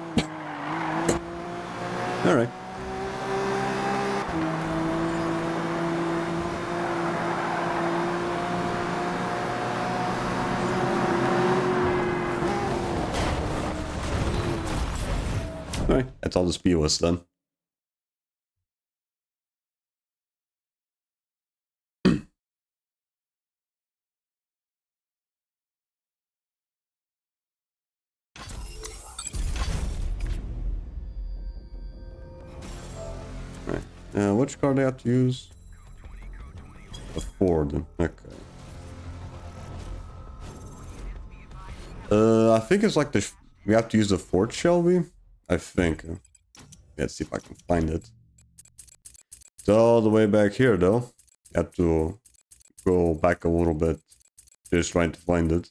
All right. Alright, that's all the speed was done. Alright, which car do I have to use? A Ford, okay. I think it's like the... We have to use the Ford Shelby? I think. Let's see if I can find it. It's all the way back here, though. Have to go back a little bit. Just trying to find it.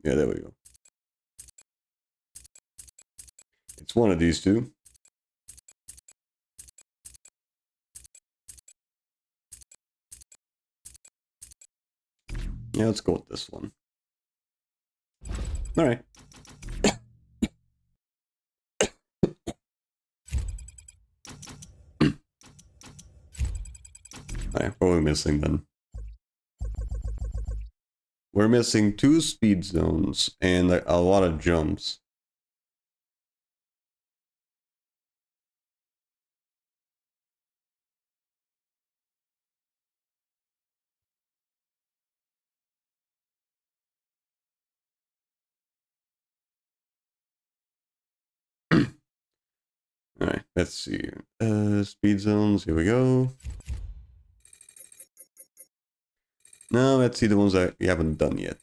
Yeah, there we go. It's one of these two. Yeah, let's go with this one. Alright. Alright, what are we missing then? We're missing 2 speed zones and a lot of jumps. Let's see. Speed zones. Here we go. Now let's see the ones that we haven't done yet.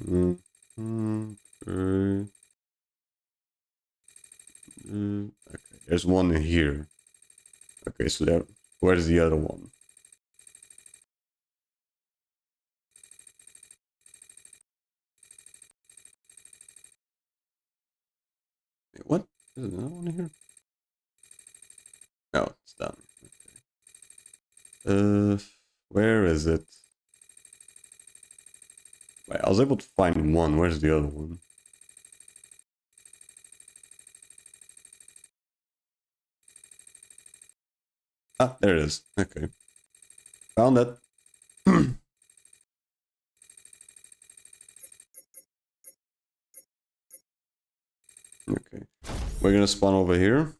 Okay. Okay, there's one here. Okay, so there. Where's the other one? Wait, what? Is another one here? No, it's done. Okay. Where is it? Wait, I was able to find one. Where's the other one? Ah, there it is. Okay. Found it. Okay. We're gonna spawn over here.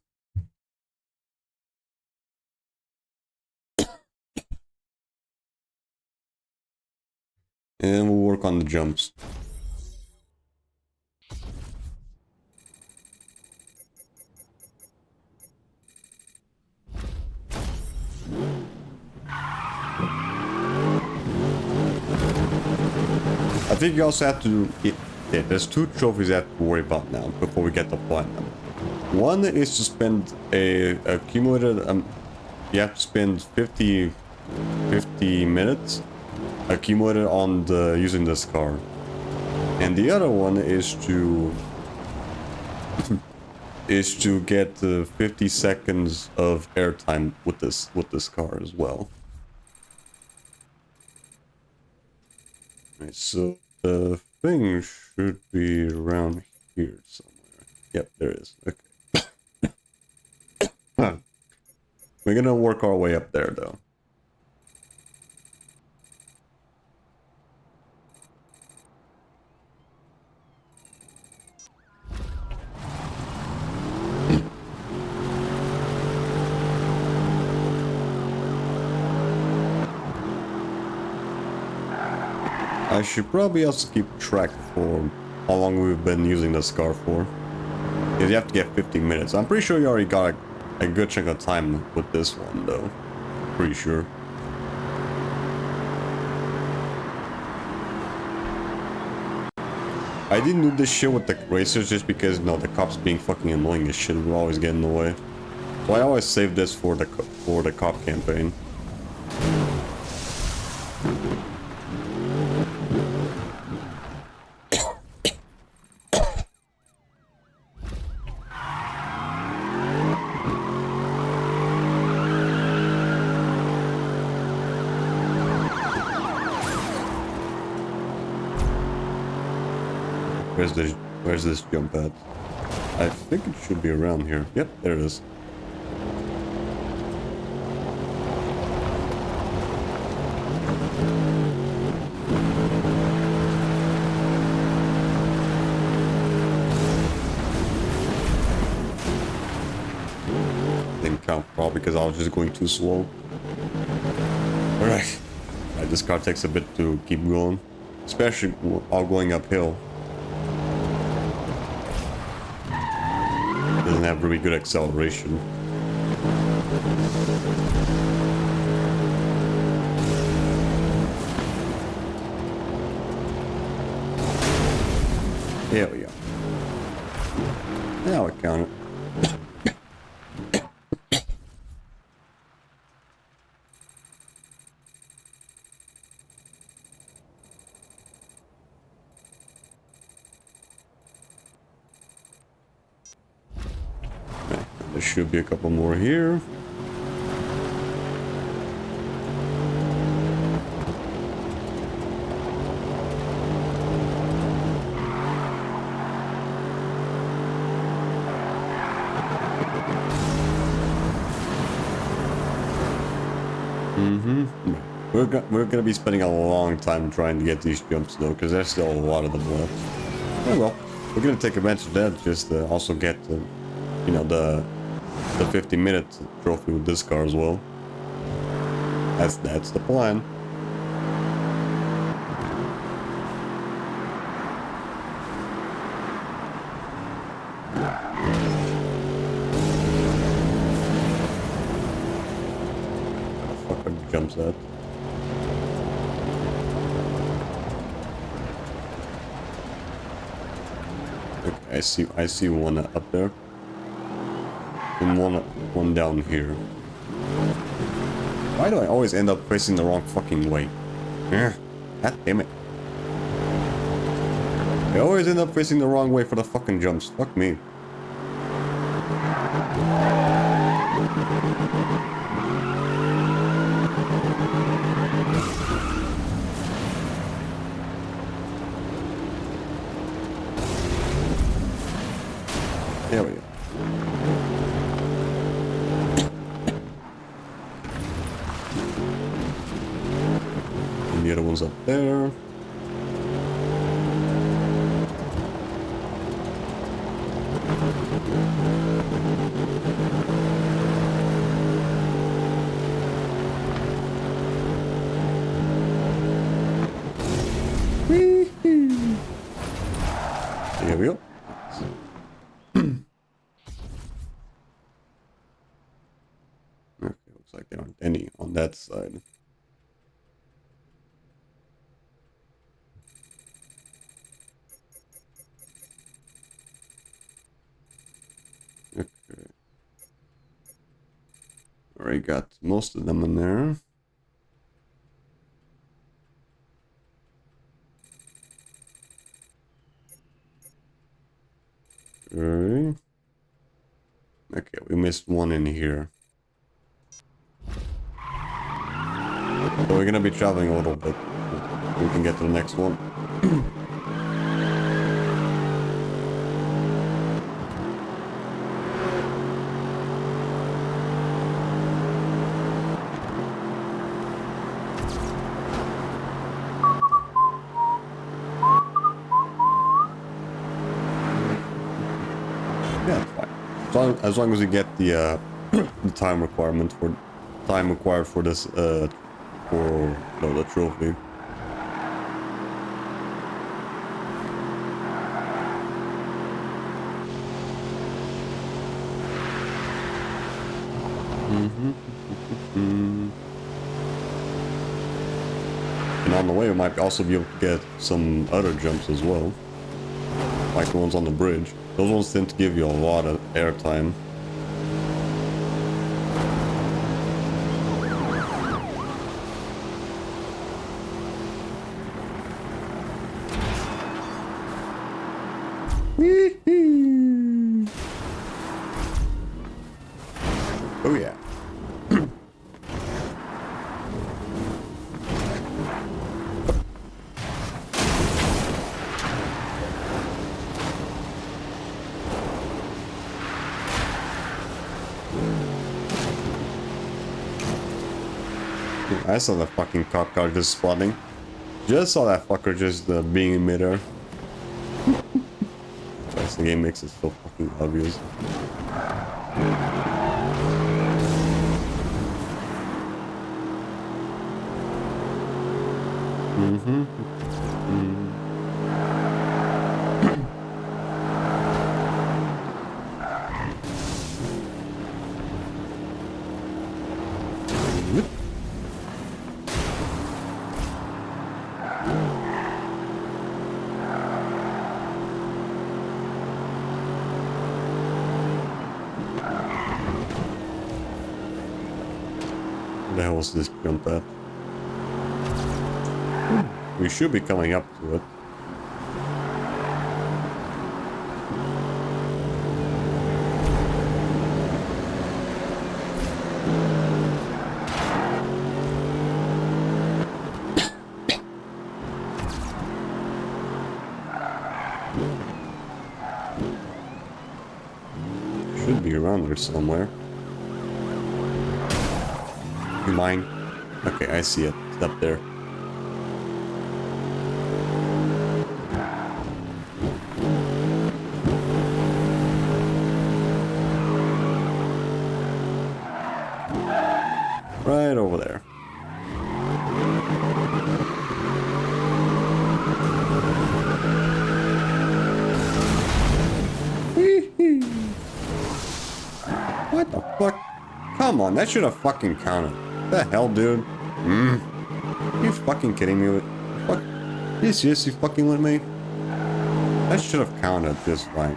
And we'll work on the jumps. I think you also have to... Yeah, there's two trophies you have to worry about now before we get the platinum. One is to spend a accumulated... you have to spend 50 minutes accumulated on the using this car. And the other one is to... is to get 50 seconds of airtime with this car as well. Right, so the thing should be around here somewhere. Yep, there it is. Okay. We're gonna work our way up there though. I should probably also keep track for how long we've been using this car for. Because you have to get 15 minutes. I'm pretty sure you already got a good chunk of time with this one though. Pretty sure. I didn't do this shit with the racers just because, you know, the cops being fucking annoying as shit will always get in the way. So I always save this for the cop campaign. Where's this jump at? I think it should be around here. Yep, there it is. Didn't count probably because I was just going too slow. Alright. This car takes a bit to keep going. Especially while going uphill. Doesn't have really good acceleration. There we go. Now I count it. There should be a couple more here. We're gonna be spending a long time trying to get these jumps though, because there's still a lot of them left. Oh well, we're gonna take advantage of that just to also get you know, the 50-minute trophy with this car as well. That's the plan. Fucker jumps that. Okay, I see one up there. And one down here. Why do I always end up facing the wrong fucking way? God damn it. I always end up facing the wrong way for the fucking jumps. Fuck me. There we go. And the other one's up there. There we go. Okay, looks like there aren't any on that side. Okay. Already got most of them in there. Okay. Okay, we missed one in here. So we're gonna be traveling a little bit. We can get to the next one. Yeah, it's fine. As long as we get the the time requirement for time required for this for the trophy. And on the way, we might also be able to get some other jumps as well, like the ones on the bridge. Those ones tend to give you a lot of airtime. Oh yeah. I saw that fucking cop car just spawning. Just saw that fucker just being in midair. The game makes it so fucking obvious. Where the hell was this jump at? We should be coming up to it. Should be around there somewhere. Mine. Okay, I see it. It's up there. Right over there. on, that should have fucking counted. What the hell, dude? Are you fucking kidding me? Fuck. Are you seriously fucking with me? That should have counted just fine.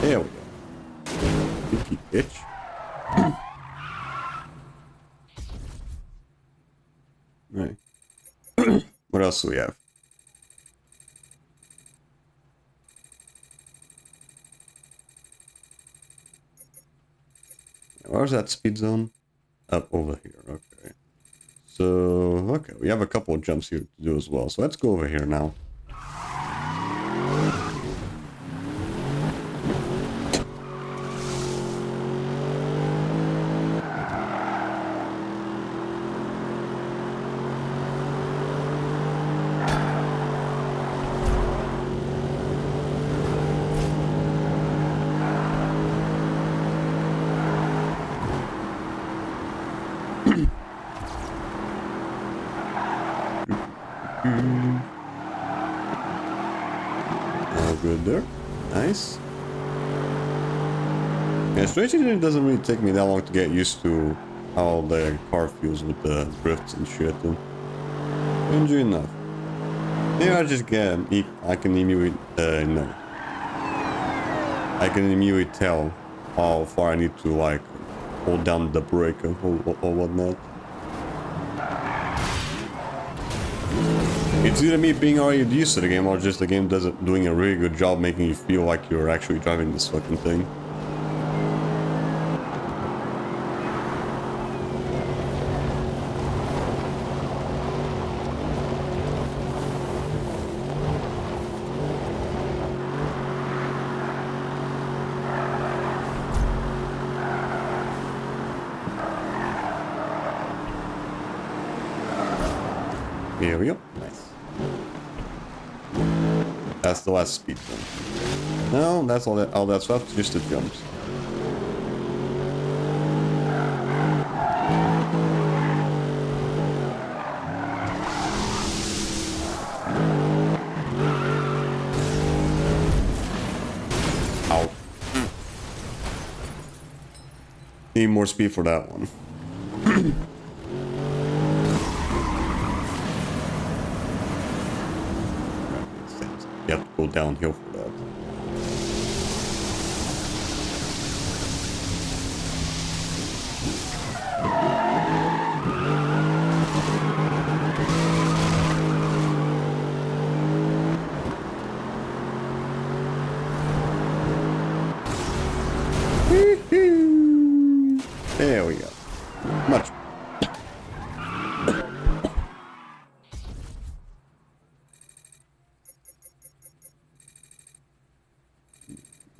There we go. Cheeky bitch. Right. What else do we have? Where's that speed zone? Up over here, okay. So, okay, we have a couple of jumps here to do as well. So let's go over here now. All good there. Nice. Yeah, strangely, it doesn't really take me that long to get used to how the car feels with the drifts and shit. Strangely enough. Maybe I just get, I can immediately, no. I can immediately tell how far I need to, like, hold down the brake or whatnot. It's either me being already used to the game or just the game doing a really good job making you feel like you're actually driving this fucking thing. Here we go. Nice. That's the last speed zone. No, that's all that's left, just the jumps. Ow. Need more speed for that one. You have to go downhill for that. There we go. Much.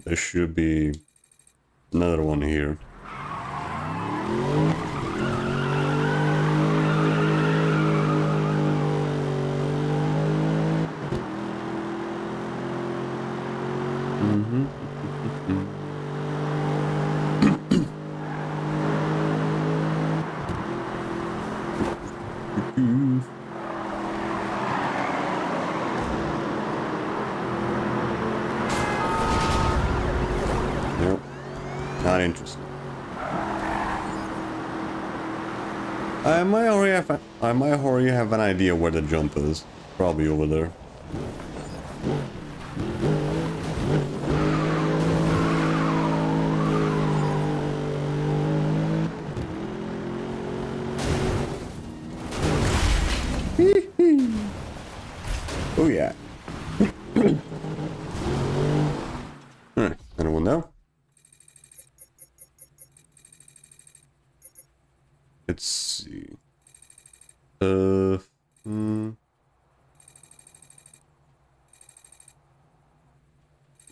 There should be another one here. Nope, not interested. I might already have an idea where the jump is. Probably over there. Oh yeah. Alright, anyone know? Let's see.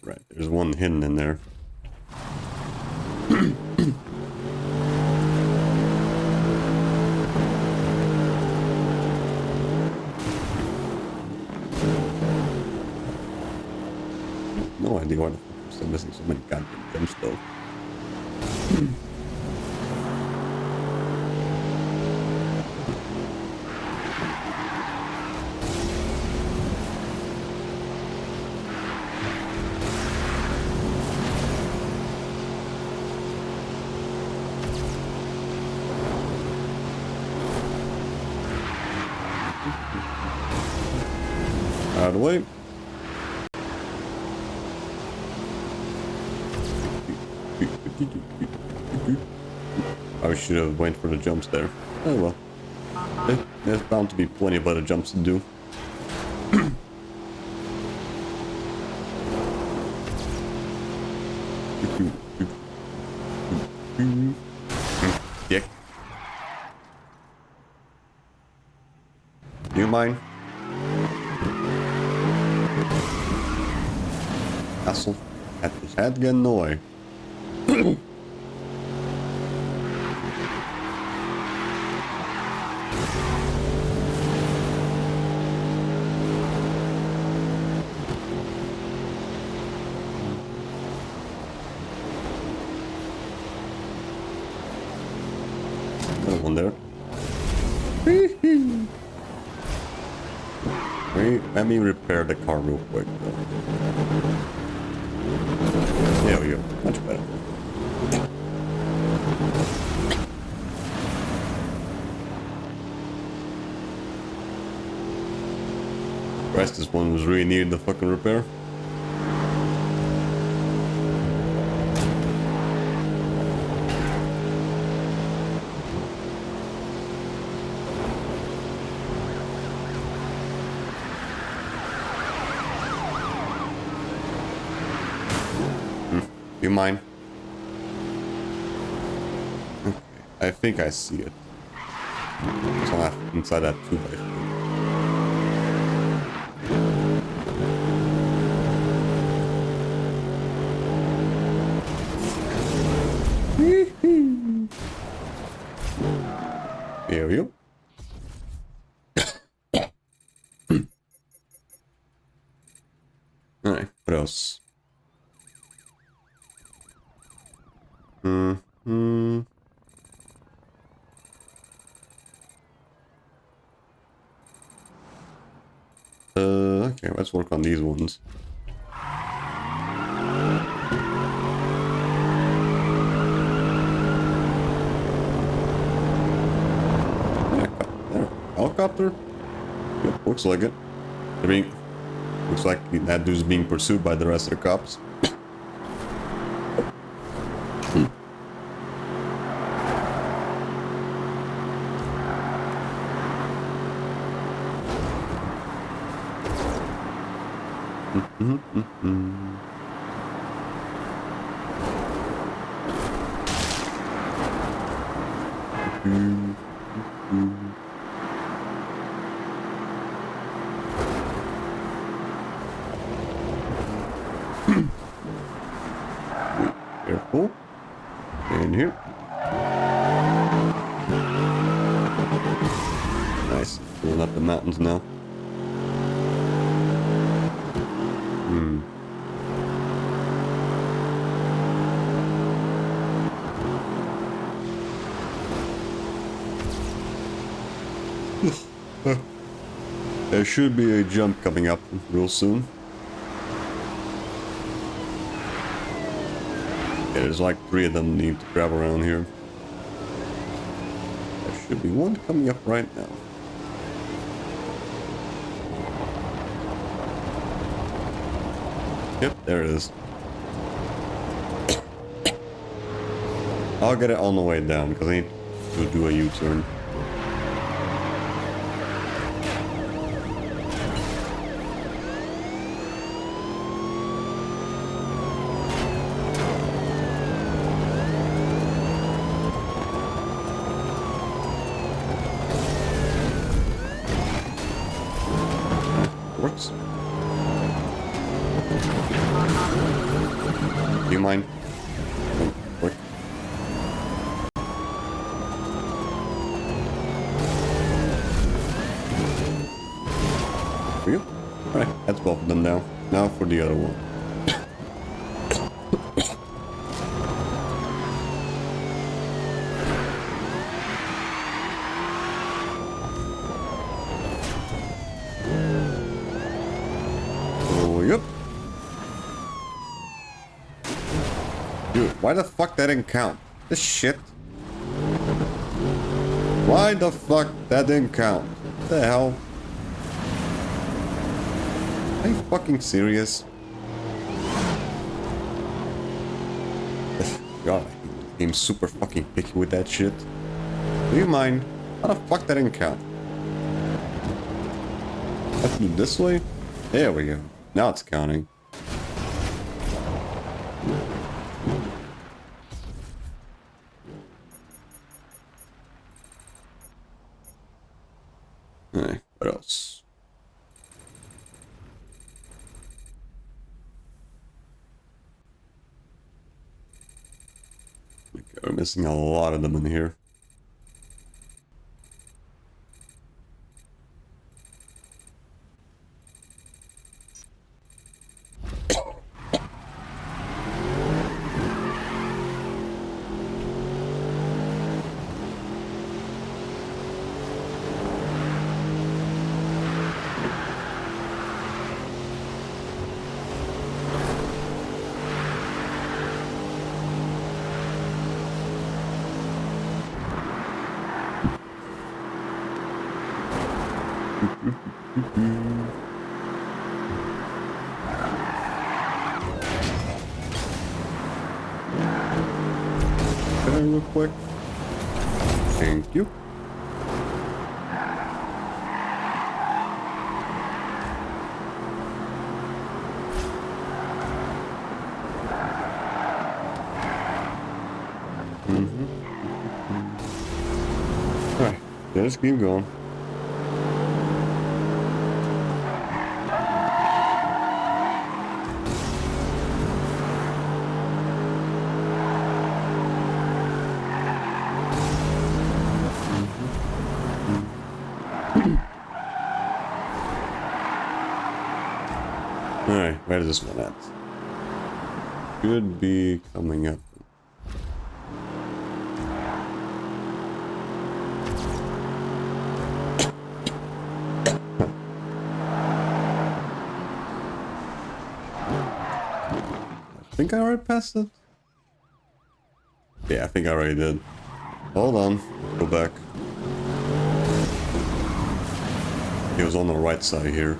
Right, there's one hidden in there. No idea why the fuck I'm still missing so many goddamn jumps though. of the way. I should have waited for the jumps there. Oh well. There's bound to be plenty of other jumps to do. Dick. Do you mind? Asshole. At his head get annoyed. Another one there. Let me repair the car real quick. There we go. Much better. Christ, this one was really needed the fucking repair. You mind? Okay, I think I see it. It's all inside that 2x4. There we go. Alright, what else? Okay, let's work on these ones. Yeah, there. Helicopter? Yep, looks like it. Looks like that dude's being pursued by the rest of the cops. Careful. In here. Nice. Going up the mountains now. There should be a jump coming up real soon. Yeah, there's like 3 of them need to grab around here. There should be one coming up right now. Yep, there it is. I'll get it on the way down because I need to do a U-turn. Works. Do you mind? Quick. For you? Alright, that's both of them now. Now for the other one. Yep. Dude, why the fuck that didn't count? This shit. Why the fuck that didn't count? What the hell? Are you fucking serious? God, I'm super fucking picky with that shit. Do you mind? How the fuck that didn't count? Have to do this way? There we go. Now it's counting. Alright, what else? Okay, we're missing a lot of them in here. Real quick. Thank you. Alright, let's keep going. Alright, where is this one at? Should be coming up. I think I already passed it. Yeah, I think I already did. Hold on, go back. He was on the right side here.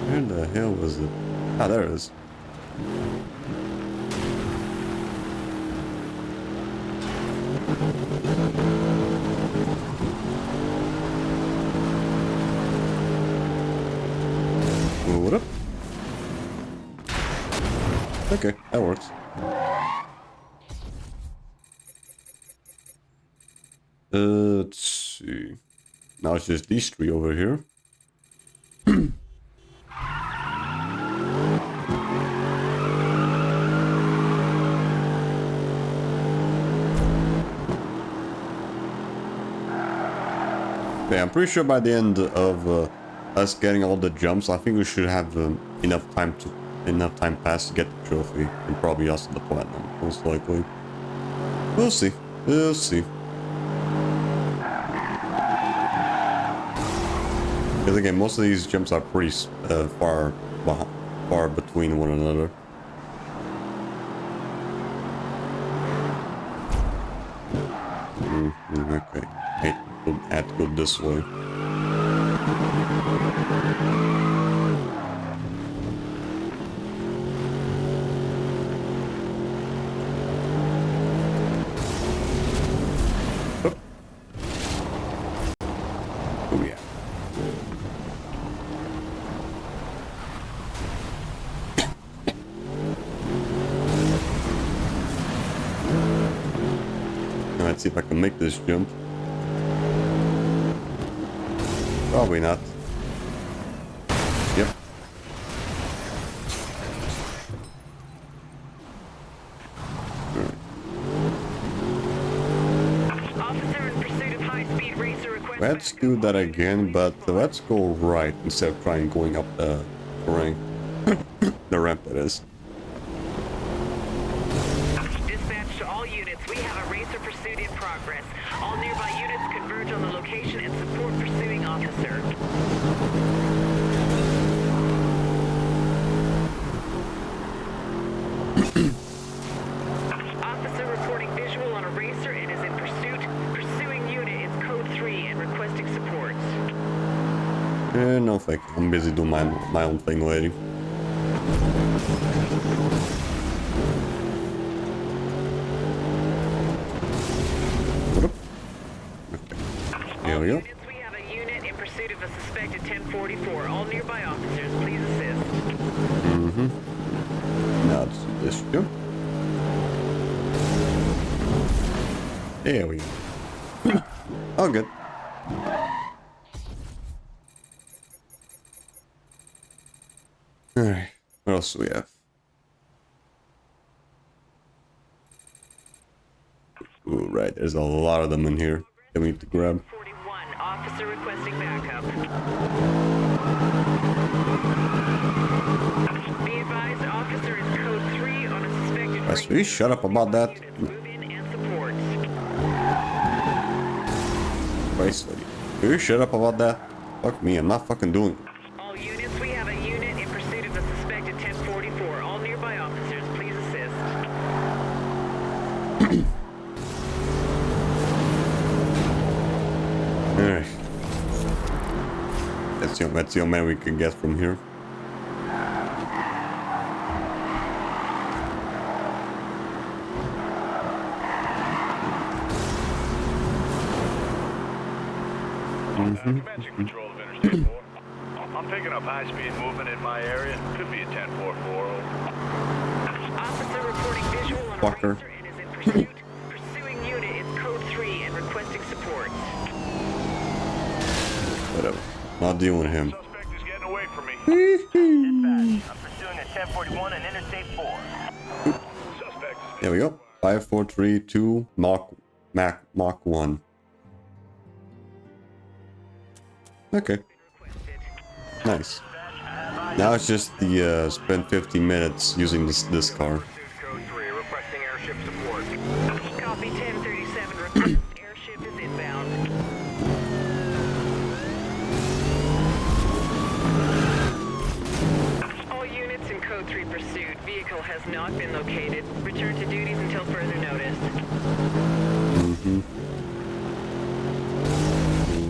Where the hell was it? Ah, there it is. What up? Okay, that works. Let's see. Now it's just these three over here. Yeah, I'm pretty sure by the end of us getting all the jumps, I think we should have enough time passed to get the trophy, and probably also the platinum, most likely. We'll see. We'll see. Because again, most of these jumps are pretty far between one another. Okay. Hey, we'll have to go this way. Oh, oh yeah. Let's see if I can make this jump. Probably not. Yep. Officer in pursuit of high-speed racer request. Let's do that again, but let's go right instead of trying going up the ramp. The ramp, that is. Dispatch to all units. We have a racer pursuit in progress. All nearby units converge on the location and support pursuing officer. No thank you. I'm busy doing my own thing, lady. Here we go. Units, we have a unit in pursuit of a suspected 1044. All nearby officers, please assist. Now let's do this too. There we go. Oh, good. Alright, what else do we have? Ooh, right, there's a lot of them in here that we need to grab. 41, officer requesting backup. Be advised, officer is code 3 on a suspected... Guys, will you shut up about that? Units, move in and support. Christ, lady. Will you shut up about that? Fuck me, I'm not fucking doing it. All units, we have a unit in pursuit of a suspected 1044. All nearby officers, please assist. Alright. That's the only man we can get from here. Comanche control of Interstate 4. I'm picking up high-speed movement in my area. Could be a 1044. Officer reporting visual on a Fucker. racer and is in pursuit. Pursuing unit is code 3 and requesting support. Whatever. Not dealing with him. Suspect is getting away from me. Dispatch, I'm pursuing a 1041 on Interstate 4. Suspect. There we go. 5432 Mach 1. Okay. Requested. Nice. Now it's just the spend 50 minutes using this car. Code 3, requesting airship support. Copy 1037. Request airship is inbound. All units in code 3 pursuit. Vehicle has not been located. Return to duties until further notice.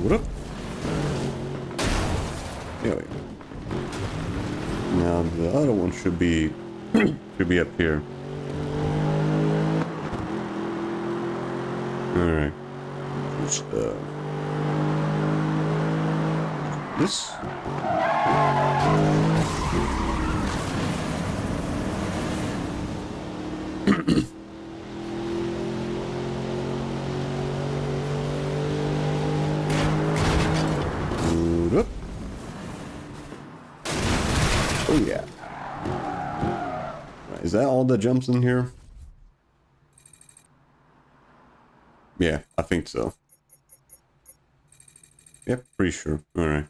What up? There we go. Now the other one should be up here. All right. Just this. Whoop. Oh yeah. Right, is that all the jumps in here? Yeah, I think so. Yep, pretty sure. Alright.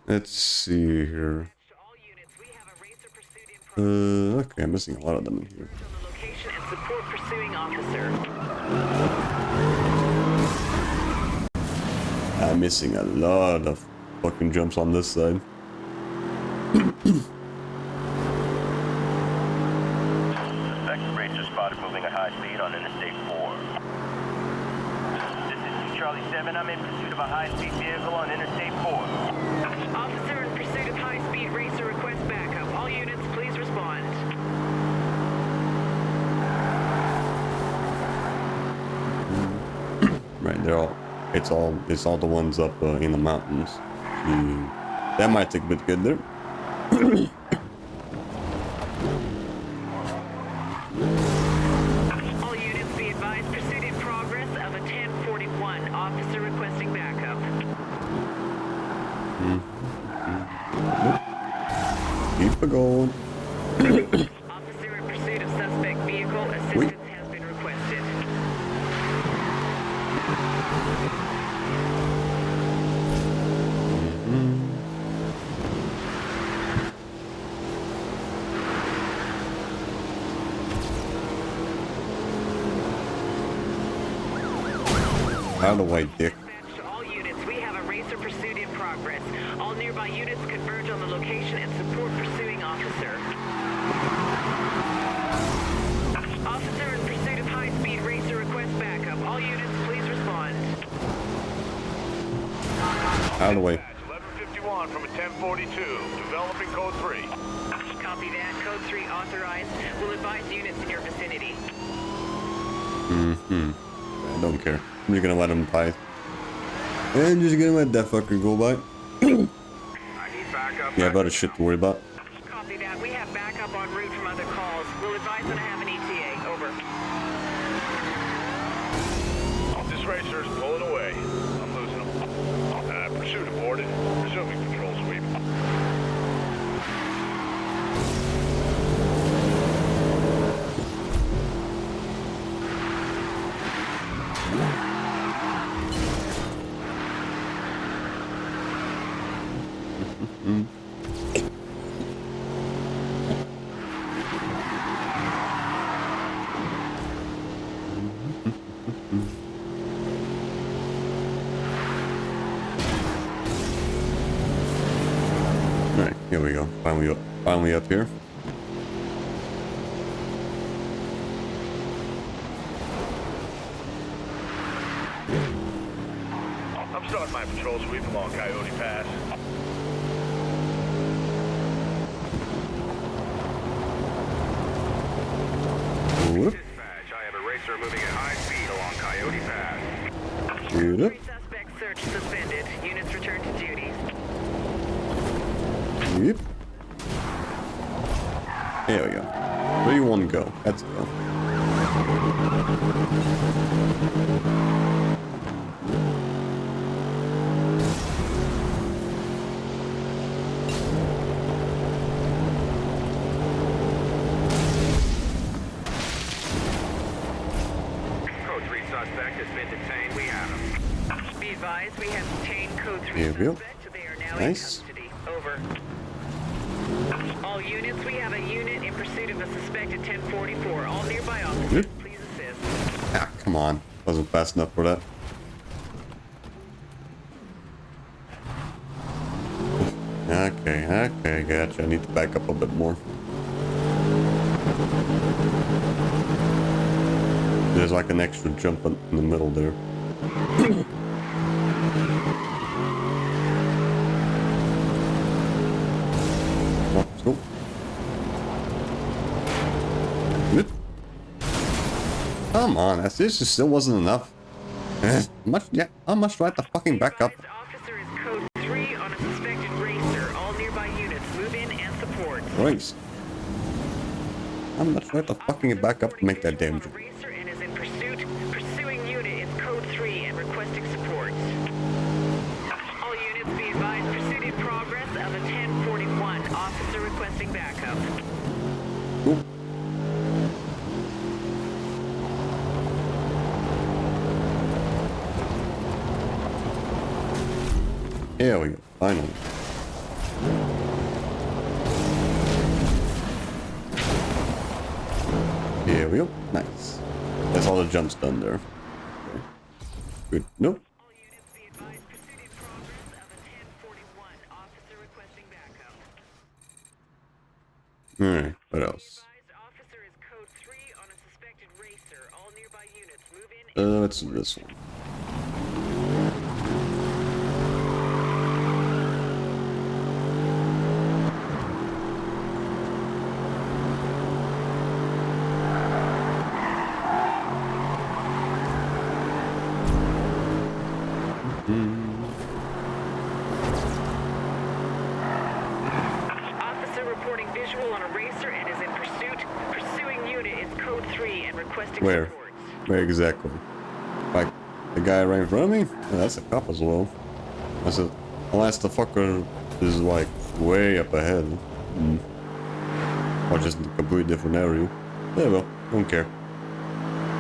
Let's see here. To all units, we have a racer pursuit in progress. Okay, I'm missing a lot of them in here. On the location and support pursuing officer. I'm missing a lot of fucking jumps on this side. Suspected racer spotted moving at high speed on Interstate 4. This is Charlie 7. I'm in pursuit of a high-speed vehicle on Interstate 4. Officer in pursuit of high-speed racer request backup. All units, please respond. Right, they're all. It's all the ones up in the mountains. That might take a bit good there. All units be advised, pursuit in progress of a 1041. Officer requesting backup. Keep it going. Officer in pursuit of suspect vehicle. Assistance has been requested. Out of the way, dick. Dispatch to all units, we have a racer pursuit in progress. All nearby units converge on the location and support pursuing officer. Officer in pursuit of high-speed racer request backup. All units, please Out of the way. 1151 from a 1042. Developing code 3. Copy that. Code 3 authorized. We'll advise units in your vicinity. I don't care. I'm just gonna let him die. And just gonna let that fucker go by. I need backup. Yeah, about a shit to worry about. Copy that. We have backup en route from other calls. We'll advise when I have an ETA. Over. This racer is pulling away. I'm losing him. Pursuit aborted. Resuming control sweep. Alright, here we go. Finally up here. I'm starting my patrol sweep along Coyote Pass. Whoop. Dispatch, I have a racer moving at high speed along Coyote Pass. Whoop. Suspect search suspended. Units return to duties. Yep. There we go. Where do you want to go? Let's go. Code 3 suspect has been detained. We have him. Be advised, we have detained Code 3 Here we go. suspect. They are now Nice. in custody. Over. All units, we have a unit in pursuit of a suspected 1044. All nearby officers, Yep. please assist. Ah, come on. Wasn't fast enough for that. Okay, gotcha. I need to back up a bit more. There's like an extra jump in the middle there. Let's go. Good. Come on, this just still wasn't enough. How much do I have to fucking back up? Officer is Code 3 on a suspected racer. All nearby units, move in and support. Christ. How much do I have to fucking back up to make that damage? Racer and is in pursuit. Pursuing unit is Code 3 and requesting support. All units be advised, pursuit in progress of a 1041. Officer requesting backup. Cool. Here we go, finally. Here we go, nice. That's all the jumps done there. Okay. Good, nope. All units be advised, pursuit in progress of a 1041. Officer requesting backup. Alright, what else? Advised, officer is Code 3 on a suspected racer. All nearby units, move in. Let's do this one. Officer reporting visual on a racer and is in pursuit. Pursuing unit is Code 3 and requesting Where? support. Where exactly? Like, the guy right in front of me? Yeah, that's a cop as well. I said, unless the fucker is like way up ahead. Or just in a completely different area. Yeah, well, don't care.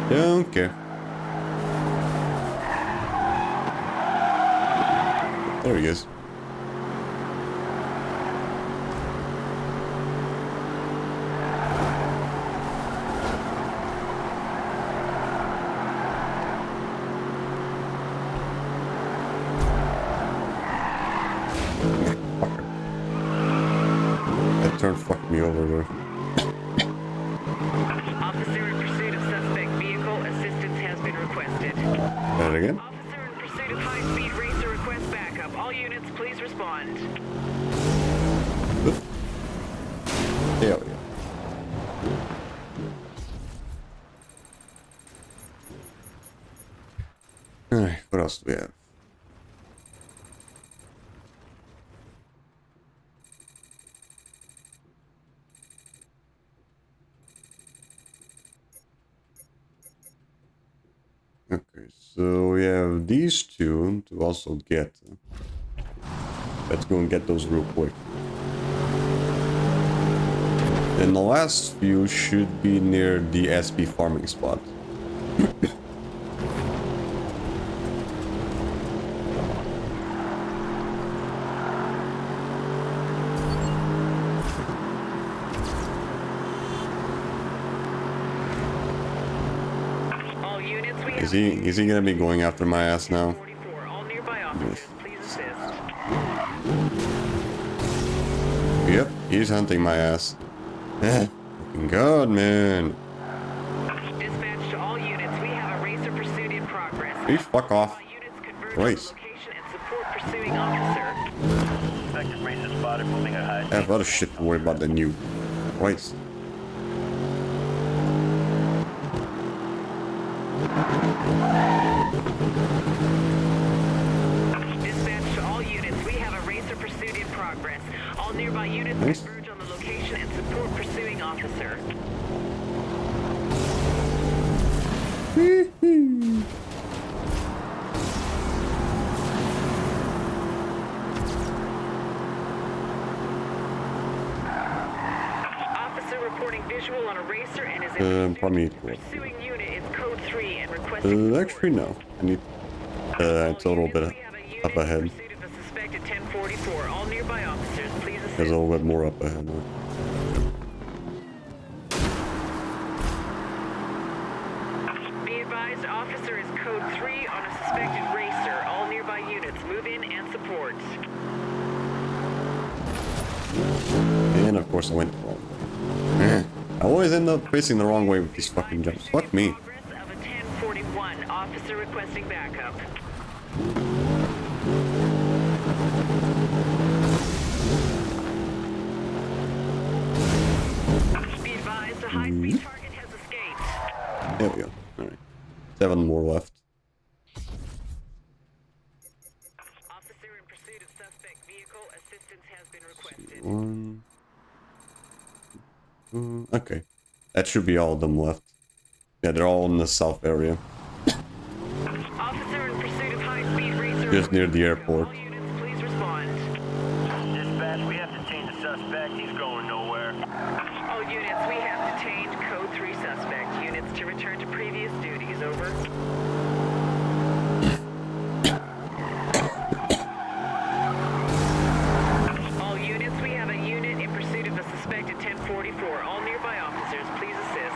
Don't care. There he is. That turn fucked me over there. Officer in pursuit of suspect vehicle. Assistance has been requested. That again? Officer in pursuit of high-speed racer request backup. All units, please respond. There we go. Alright, what else do we have? Okay, so we have these two to also get. Let's go and get those real quick. And the last few should be near the SP farming spot. All units, we have Is he gonna be going after my ass now? 44. All nearby officers, please assist. Yep, he's hunting my ass. Fucking God, man. Dispatch to all units, we have a racer pursuit in progress. Please fuck off. All units converge Christ. on the location and support pursuing officer. Suspected racer spotted moving at high I have other shit to worry about than you. Christ. Dispatch to all units, we have a racer pursuit in progress. All nearby units Nice. converge on the location and support pursuing officer. Officer reporting visual on a racer and is in Probably. pursuing unit is code 3 and requesting Actually, no. I need. It's a little bit up ahead. Pursuit of a suspected 1044. All nearby officers, please assist. There's a little bit more up ahead. Be advised, officer is code 3 on a suspected racer. All nearby units, move in and support. And of course, I went the wrong way. I always end up facing the wrong way with these fucking jumps. Fuck me. Progress of a 1041. Officer requesting backup. Be advised, a high-speed target has escaped. There we go. Alright. 7 more left. Officer in pursuit of suspect vehicle. Assistance has been requested. 1. 2. Okay. That should be all of them left. Yeah, they're all in the south area. Officer in pursuit of high-speed racer. Just near the airport. All units, please respond. Dispatch, we have detained the suspect. He's going nowhere. All units, we have detained code 3 suspect. Units to return to previous duties. Over. All units, we have a unit in pursuit of a suspected 1044. All nearby officers, please assist.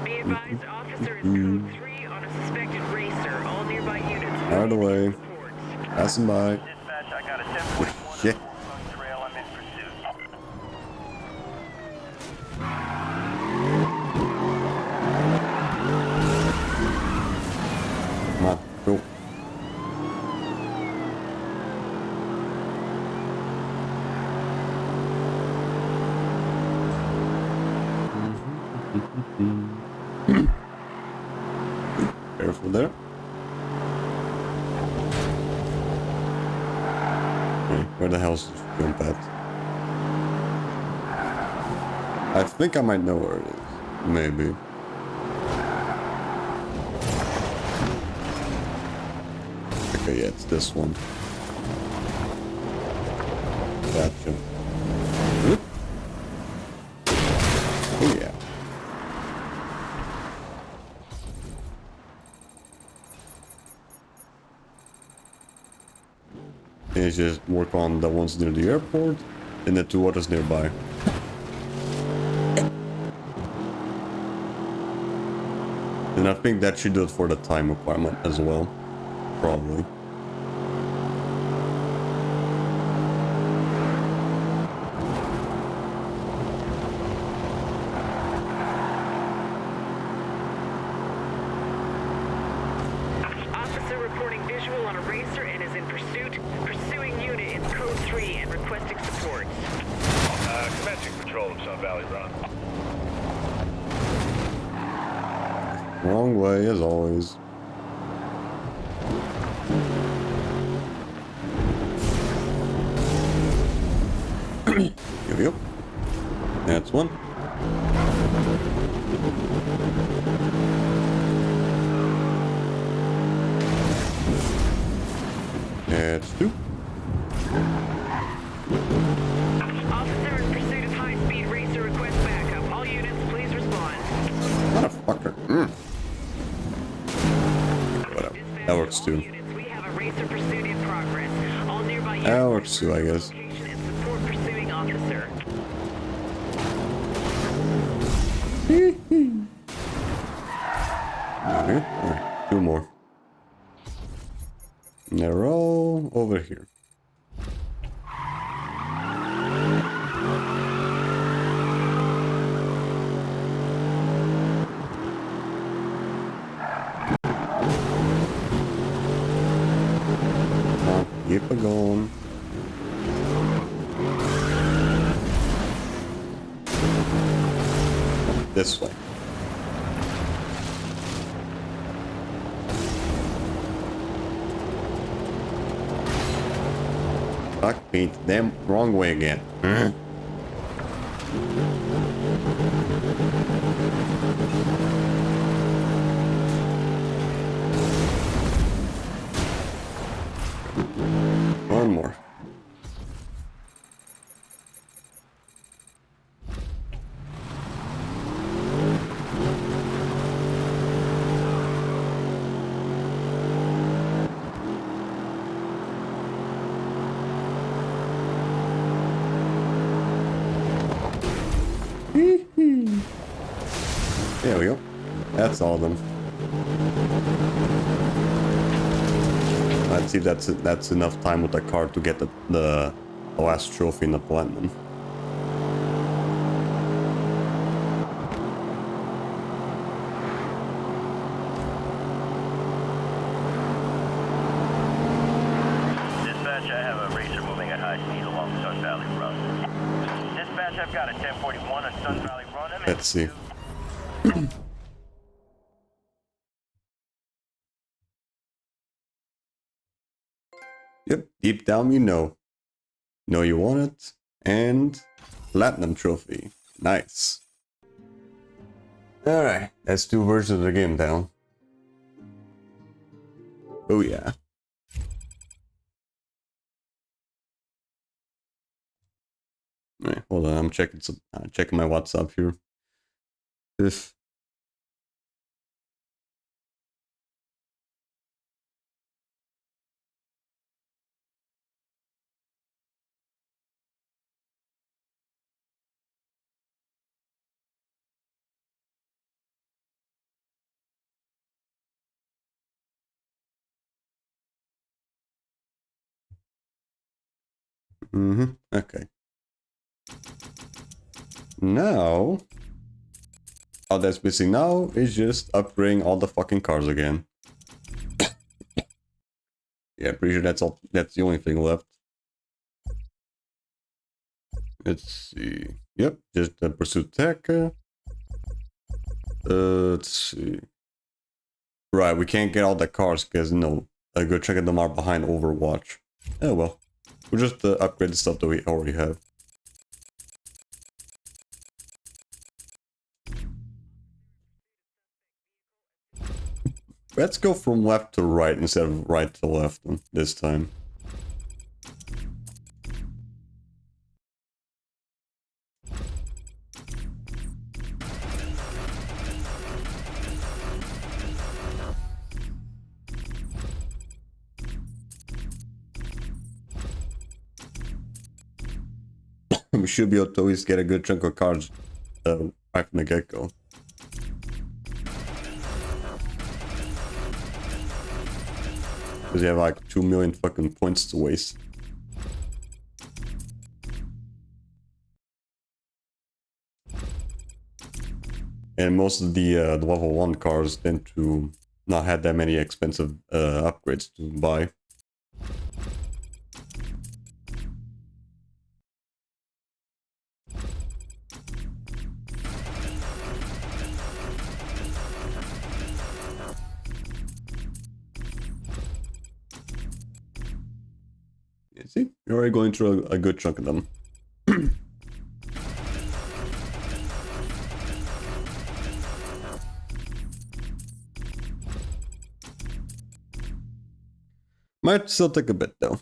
Be advised, officer is code 3 on a suspected racer. All nearby units. Out of the way. Support. Passing by. Dispatch, I got a 1041 Shit. on the trail. I'm in pursuit. Come on. Go. Careful there. Okay, where the hell's this jump at? I think I might know where it is. Maybe. Okay, yeah, it's this one. Gotcha. Oop. Oh yeah. And just work on the ones near the airport and the 2 others nearby. And I think that should do it for the time requirement as well. Probably. visual on a racer and is in pursuit. Pursuing unit is code 3 and requesting support. Commencing patrol of Sun Valley Run. Wrong way as always. Here we go. That's one. That's two. Officer in pursuit of high-speed racer request backup. All units, please respond. Motherfucker. Whatever. That works too. Units, we have a racer pursuit in progress. All nearby That works too, I guess. location and support pursuing officer. Okay. Alright, two more. And they're all over here. Keep it going. This way. Fuck me, damn wrong way again. One more. There we go. That's all of them. Let's see if that's enough time with the car to get the last trophy in the platinum. Dispatch, I have a racer moving at high speed along Sun Valley Run. Dispatch, I've got a 1041 on Sun Valley Run. Let's see. Yep, deep down you know. Know you want it. And platinum trophy. Nice. Alright, that's two versions of the game down. Oh yeah. Alright, hold on, I'm checking checking my WhatsApp here. If okay. Now, all that's missing now is just upgrading all the fucking cars again. Yeah, pretty sure that's all. That's the only thing left. Let's see. Yep, just the pursuit tech. Let's see. Right, we can't get all the cars because no, a good chunk of them are behind Overwatch. Oh well, we'll just upgrade the stuff that we already have. Let's go from left to right instead of right to left this time. We should be able to always get a good chunk of cars right from the get-go. Because you have like 2 million fucking points to waste. And most of the level 1 cars tend to not had that many expensive upgrades to buy. You see, you're already going through a good chunk of them. Might still take a bit though.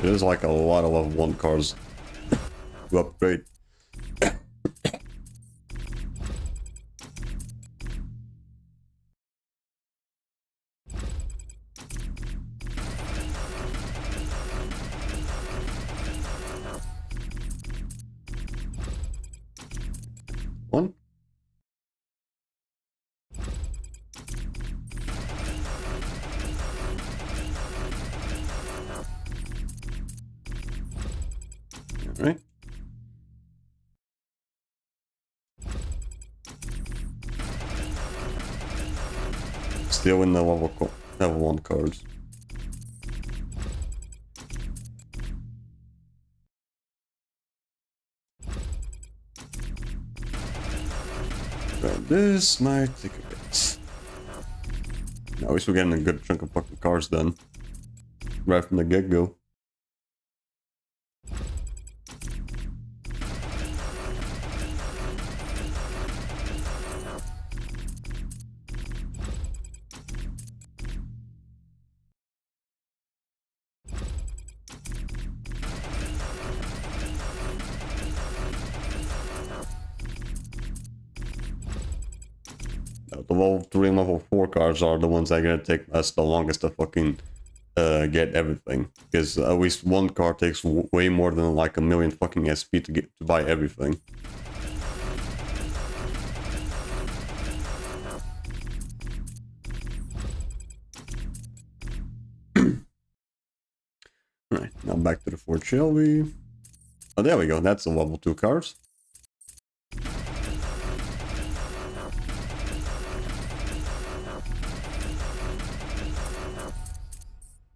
There's like a lot of level 1 cars to upgrade. One. Alright. Still in the level 1 cars. Right, this might take a bit. At least we're getting a good chunk of fucking cars done. Right from the get-go. The level 3 and level 4 cars are the ones that are gonna take us the longest to fucking get everything. Because at least one car takes way more than like a million fucking SP to buy everything. Right, now back to the Ford, shall we? Oh, there we go. That's the level 2 cars.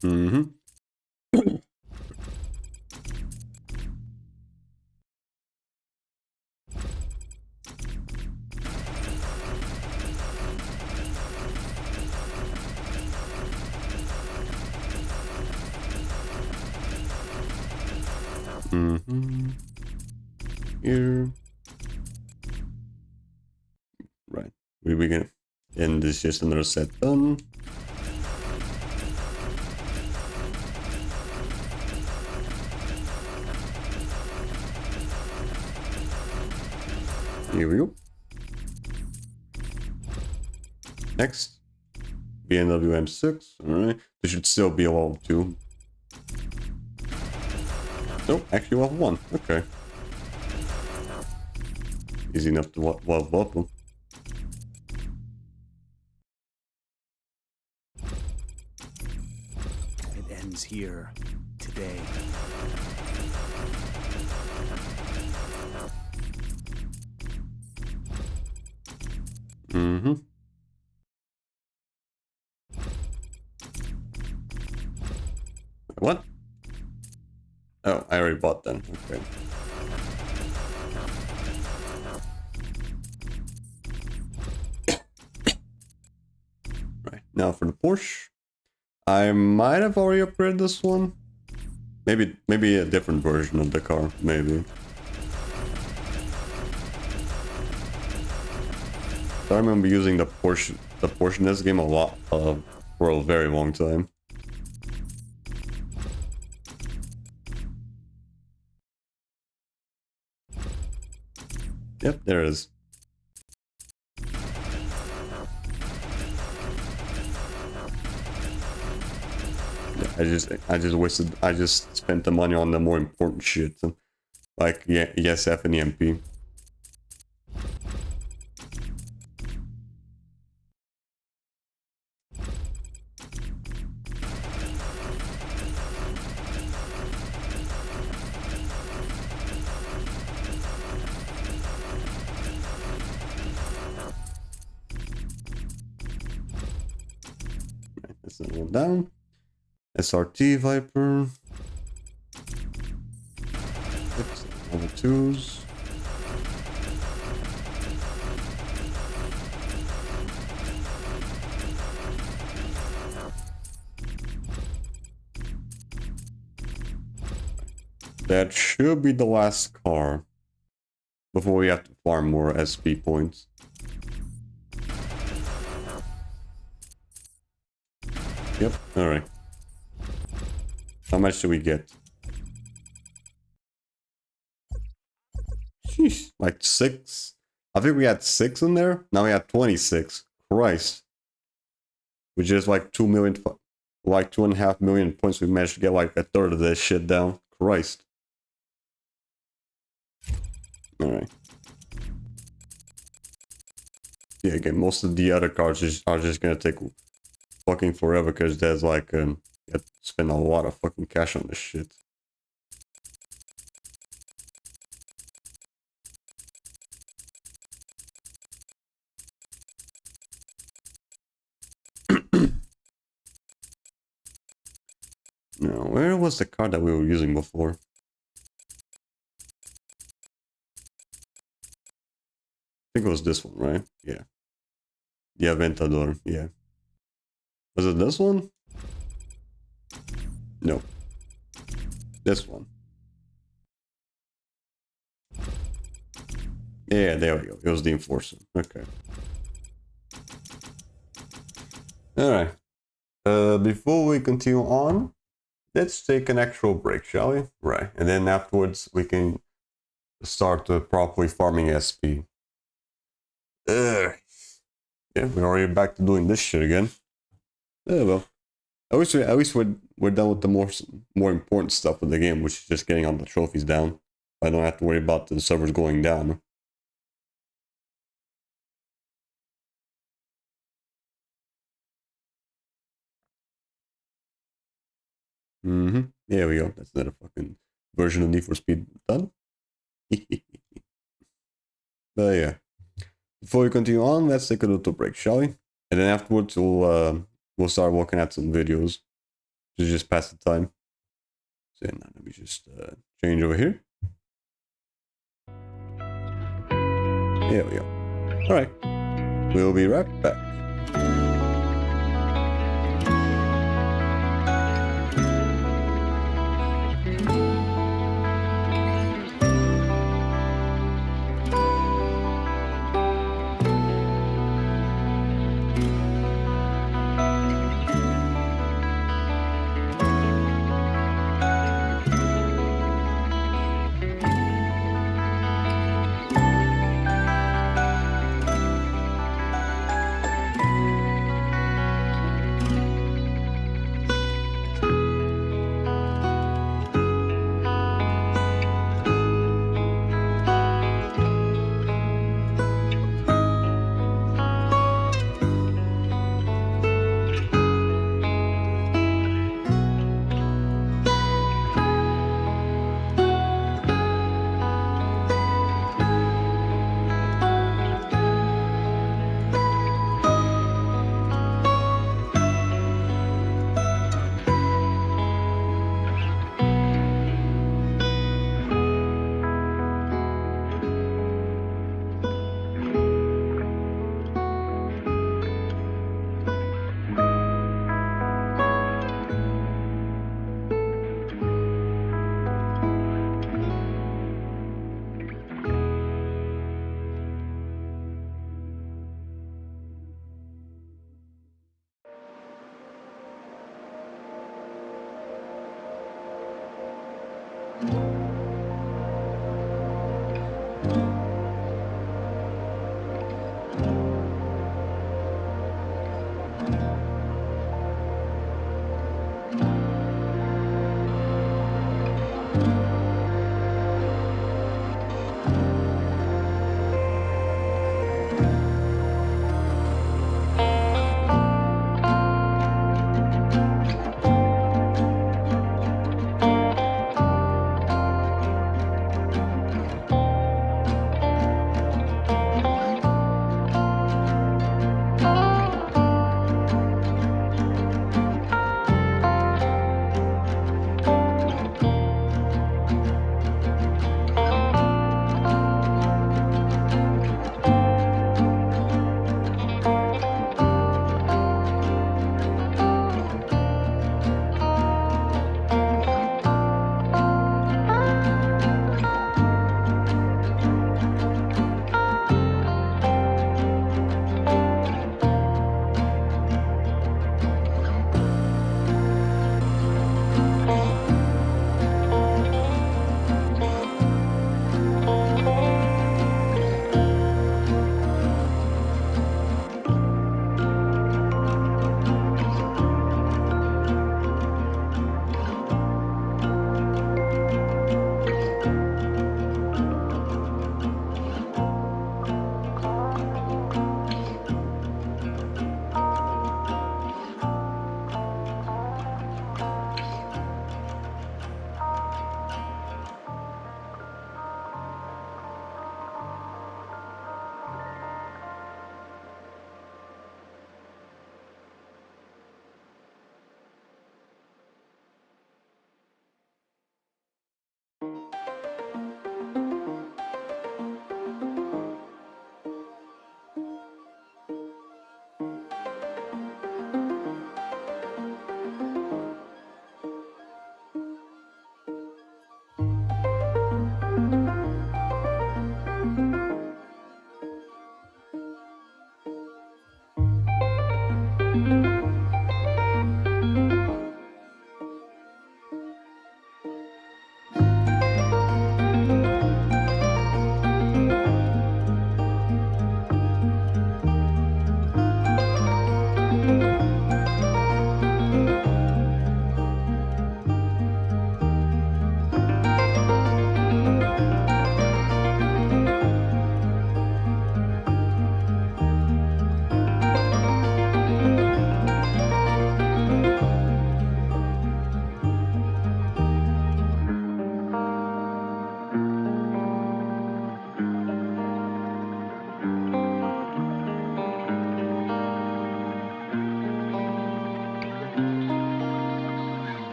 Mm-hmm. Mm-hmm. Here. Right. We can end this just another set done. Here we go. Next. BMW M6. Alright. This should still be a level 2. Nope, actually level 1. Okay. Easy enough to level up them. It ends here, today. Mm-hmm. What? Oh, I already bought them. Okay. Right, now for the Porsche. I might have already upgraded this one. Maybe a different version of the car, maybe. I remember using the Porsche in this game a lot for a very long time. Yep, there it is. Yeah, I just spent the money on the more important shit, like yes, ESF and EMP. That's that one down. SRT Viper. Oops, level 2s. That should be the last car before we have to farm more SP points. Yep, alright. How much do we get? Sheesh, like 6? I think we had 6 in there. Now we have 26. Christ. Which is like 2 million, like 2.5 million points. We managed to get like a third of this shit down. Christ. Alright. Yeah, again, most of the other cars are just gonna take fucking forever because there's like, you have to spend a lot of fucking cash on this shit. Now, where was the car that we were using before? I think it was this one, right? Yeah. The Aventador, yeah. Was it this one? No. This one. Yeah, there we go. It was the Enforcer. Okay. Alright. Before we continue on, let's take an actual break, shall we? Right. And then afterwards, we can start properly farming SP. Yeah, we're already back to doing this shit again. Yeah, well. At least we're done with the more important stuff of the game, which is just getting all the trophies down. I don't have to worry about the servers going down. There we go. That's another fucking version of Need for Speed done. But yeah. Before we continue on, let's take a little break, shall we? And then afterwards, we'll start working at some videos to just pass the time. So now let me just change over here. There we go. All right, we'll be right back.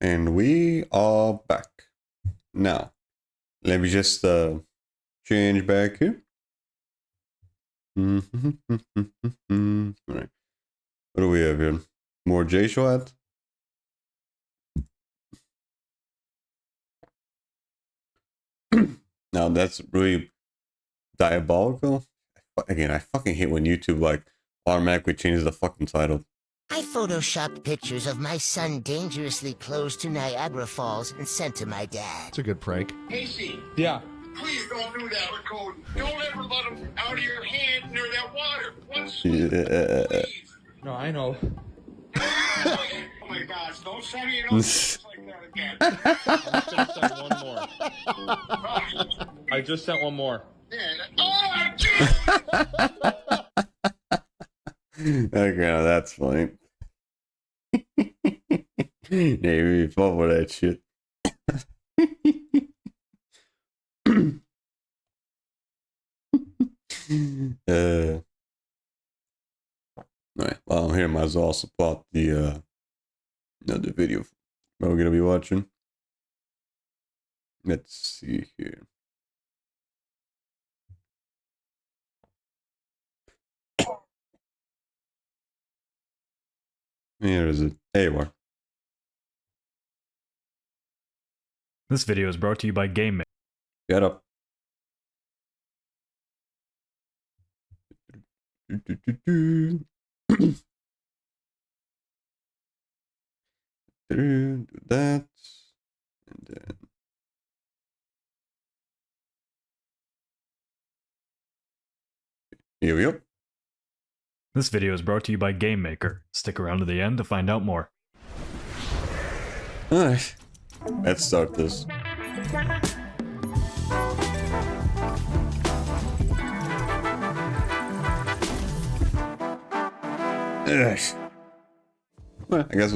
And we are back. Now, let me just change back here. Alright. What do we have here? More J-Shot? Now that's really diabolical. Again, I fucking hate when YouTube like automatically changes the fucking title. I photoshopped pictures of my son dangerously close to Niagara Falls and sent to my dad. It's a good prank. Casey, Yeah. please don't do that with Cody. Don't ever let him out of your hand near that water. Once, Yeah. please. No, I know. Oh my gosh, don't send me another text like that again. I just sent one more. Yeah. Oh, jeez! Okay, now that's funny. Maybe fun with that shit. Alright, well, here might as well also plot the the video that we're gonna be watching. Let's see here. Here is it. Hey, where? This video is brought to you by Game Maker. Get up. Do that. And then. Here we go. This video is brought to you by Game Maker. Stick around to the end to find out more. Alright. Let's start this. Ugh. Well, I guess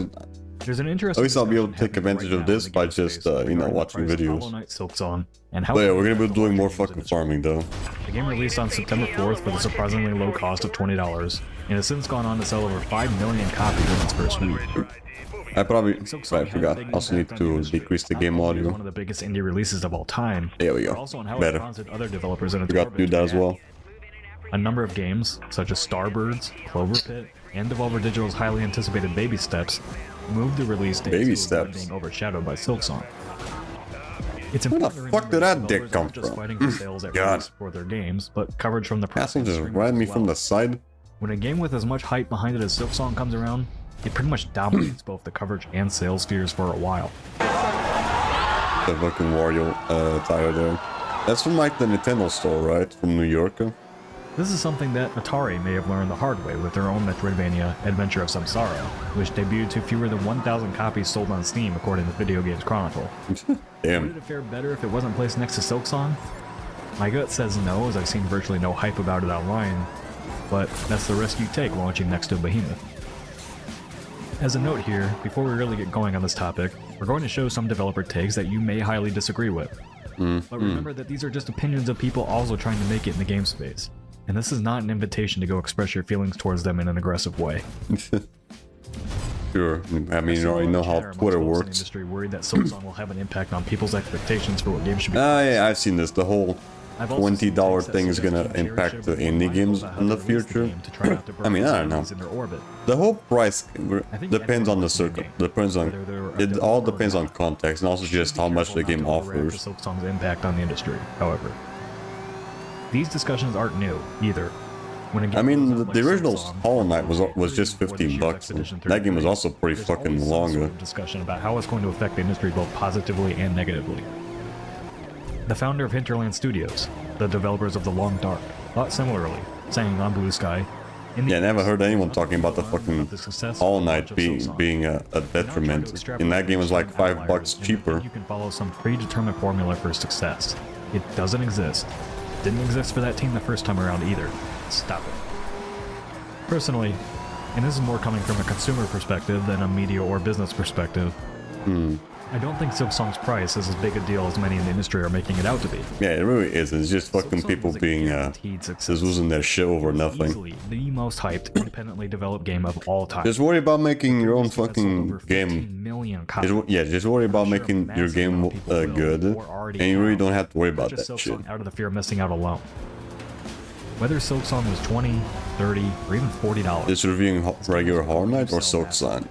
There's an interesting. at least I'll be able to discussion take advantage happening of right this now in the by game just, space you know, regarding the watching price of videos. Hollow Knight, Silksong, and how But yeah, it we're gonna be affects doing the more games fucking industry. farming though. The game released on September 4th with a surprisingly low cost of $20, and has since gone on to sell over 5 million copies in its first week. I probably, Silksong I had a forgot, big also need impact on the to industry. decrease the Not game only is audio. one of the biggest indie releases of all time, There we but go. also on how Better. it prompted other developers in its Forgot to orbit do that as react. well. A number of games, such as Starbirds, Clover Pit, and Devolver Digital's highly anticipated Baby Steps, moved the release date Baby to Steps. being overshadowed by Silksong. It's Where the important to fuck remember did that that dick developers come aren't just from? fighting for sales at God. release for their games, but coverage from the press Asshole and just streamers ran me as from well. the side. When a game with as much hype behind it as Silksong comes around, it pretty much dominates both the coverage and sales spheres for a while. The fucking Wario tire there. That's from like the Nintendo store, right? From New York. This is something that Atari may have learned the hard way with their own Metroidvania, Adventure of Samsara, which debuted to fewer than 1,000 copies sold on Steam according to Video Games Chronicle. Would Damn. it fare better if it wasn't placed next to Silksong? My gut says no, as I've seen virtually no hype about it online, but that's the risk you take launching next to Behemoth. As a note here, before we really get going on this topic, we're going to show some developer takes that you may highly disagree with. But remember that these are just opinions of people also trying to make it in the game space. And this is not an invitation to go express your feelings towards them in an aggressive way. Sure. I mean, you already know how Twitter In the works. industry worried that Silksong will have an impact on people's expectations for what games should be. Yeah, I've seen this. The whole I've also seen $20 takes that thing is suggest gonna game shares impact should the be indie mindful games about how in they the release future. game to try not to I mean, burn I don't know. indies in their orbit. The whole price I think depends on the everyone wants a circle. game, Depends on whether they're a it. All developer or depends on not. context and also Should just be how much the careful game not to overreact offers. to Silksong's impact on the industry, however. These discussions aren't new, either. When a game I mean, goes the, out the like original Silksong, Hollow Knight was or just this year's $15. And Expedition that game was 33, also pretty there's fucking always some long. sort of discussion about how it's going to affect the industry both positively and negatively. The founder of Hinterland Studios, the developers of The Long Dark, thought similarly, saying on Blue Sky, Yeah, I never heard anyone talking about the fucking Hollow Knight being a detriment. And that game was like $5 cheaper. You can follow some predetermined formula for success. It doesn't exist. Didn't exist for that team the first time around either. Stop it. Personally, and this is more coming from a consumer perspective than a media or business perspective, I don't think Silksong's price is as big a deal as many in the industry are making it out to be. Yeah, it really isn't. It's just fucking Silksong people was a being guaranteed success. just losing their shit over nothing. Easily the most hyped, independently developed game of all time. Just worry about making your own Previously had sold fucking over game. 15 million copies. Just worry about I'm sure a making your massive game amount of people will good, or already and you really have don't have to worry about purchased that shit. Silksong out of the fear of missing out alone. Whether Silksong was 20, 30, or even $40. Just reviewing regular Horror Night or Silksong?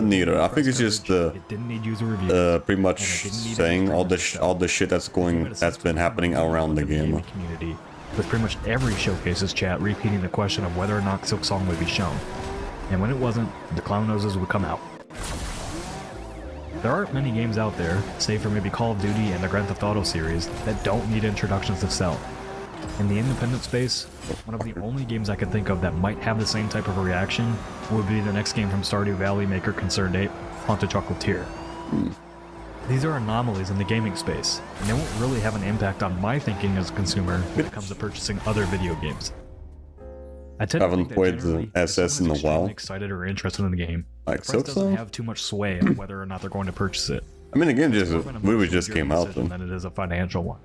Neither. I think it's just It didn't need user reviews. pretty much saying all the shit that's been happening around the game. Community, with pretty much every showcases chat repeating the question of whether or not Silksong would be shown. And when it wasn't, the clown noses would come out. There aren't many games out there, save for maybe Call of Duty and the Grand Theft Auto series, that don't need introductions to sell. In the independent space, one of the only games I can think of that might have the same type of a reaction would be the next game from Stardew Valley maker Concerned Ape, Haunted Chocolatier. These are anomalies in the gaming space, and they won't really have an impact on my thinking as a consumer when it comes to purchasing other video games. I tend Haven't to think that played the generally, if SS in someone a is while. extremely excited or interested in the game, Like the price doesn't Silksong? have too much sway on whether or not they're going to purchase it. I mean, the game It's more of an really emotional just came out decision then. than it is a financial one.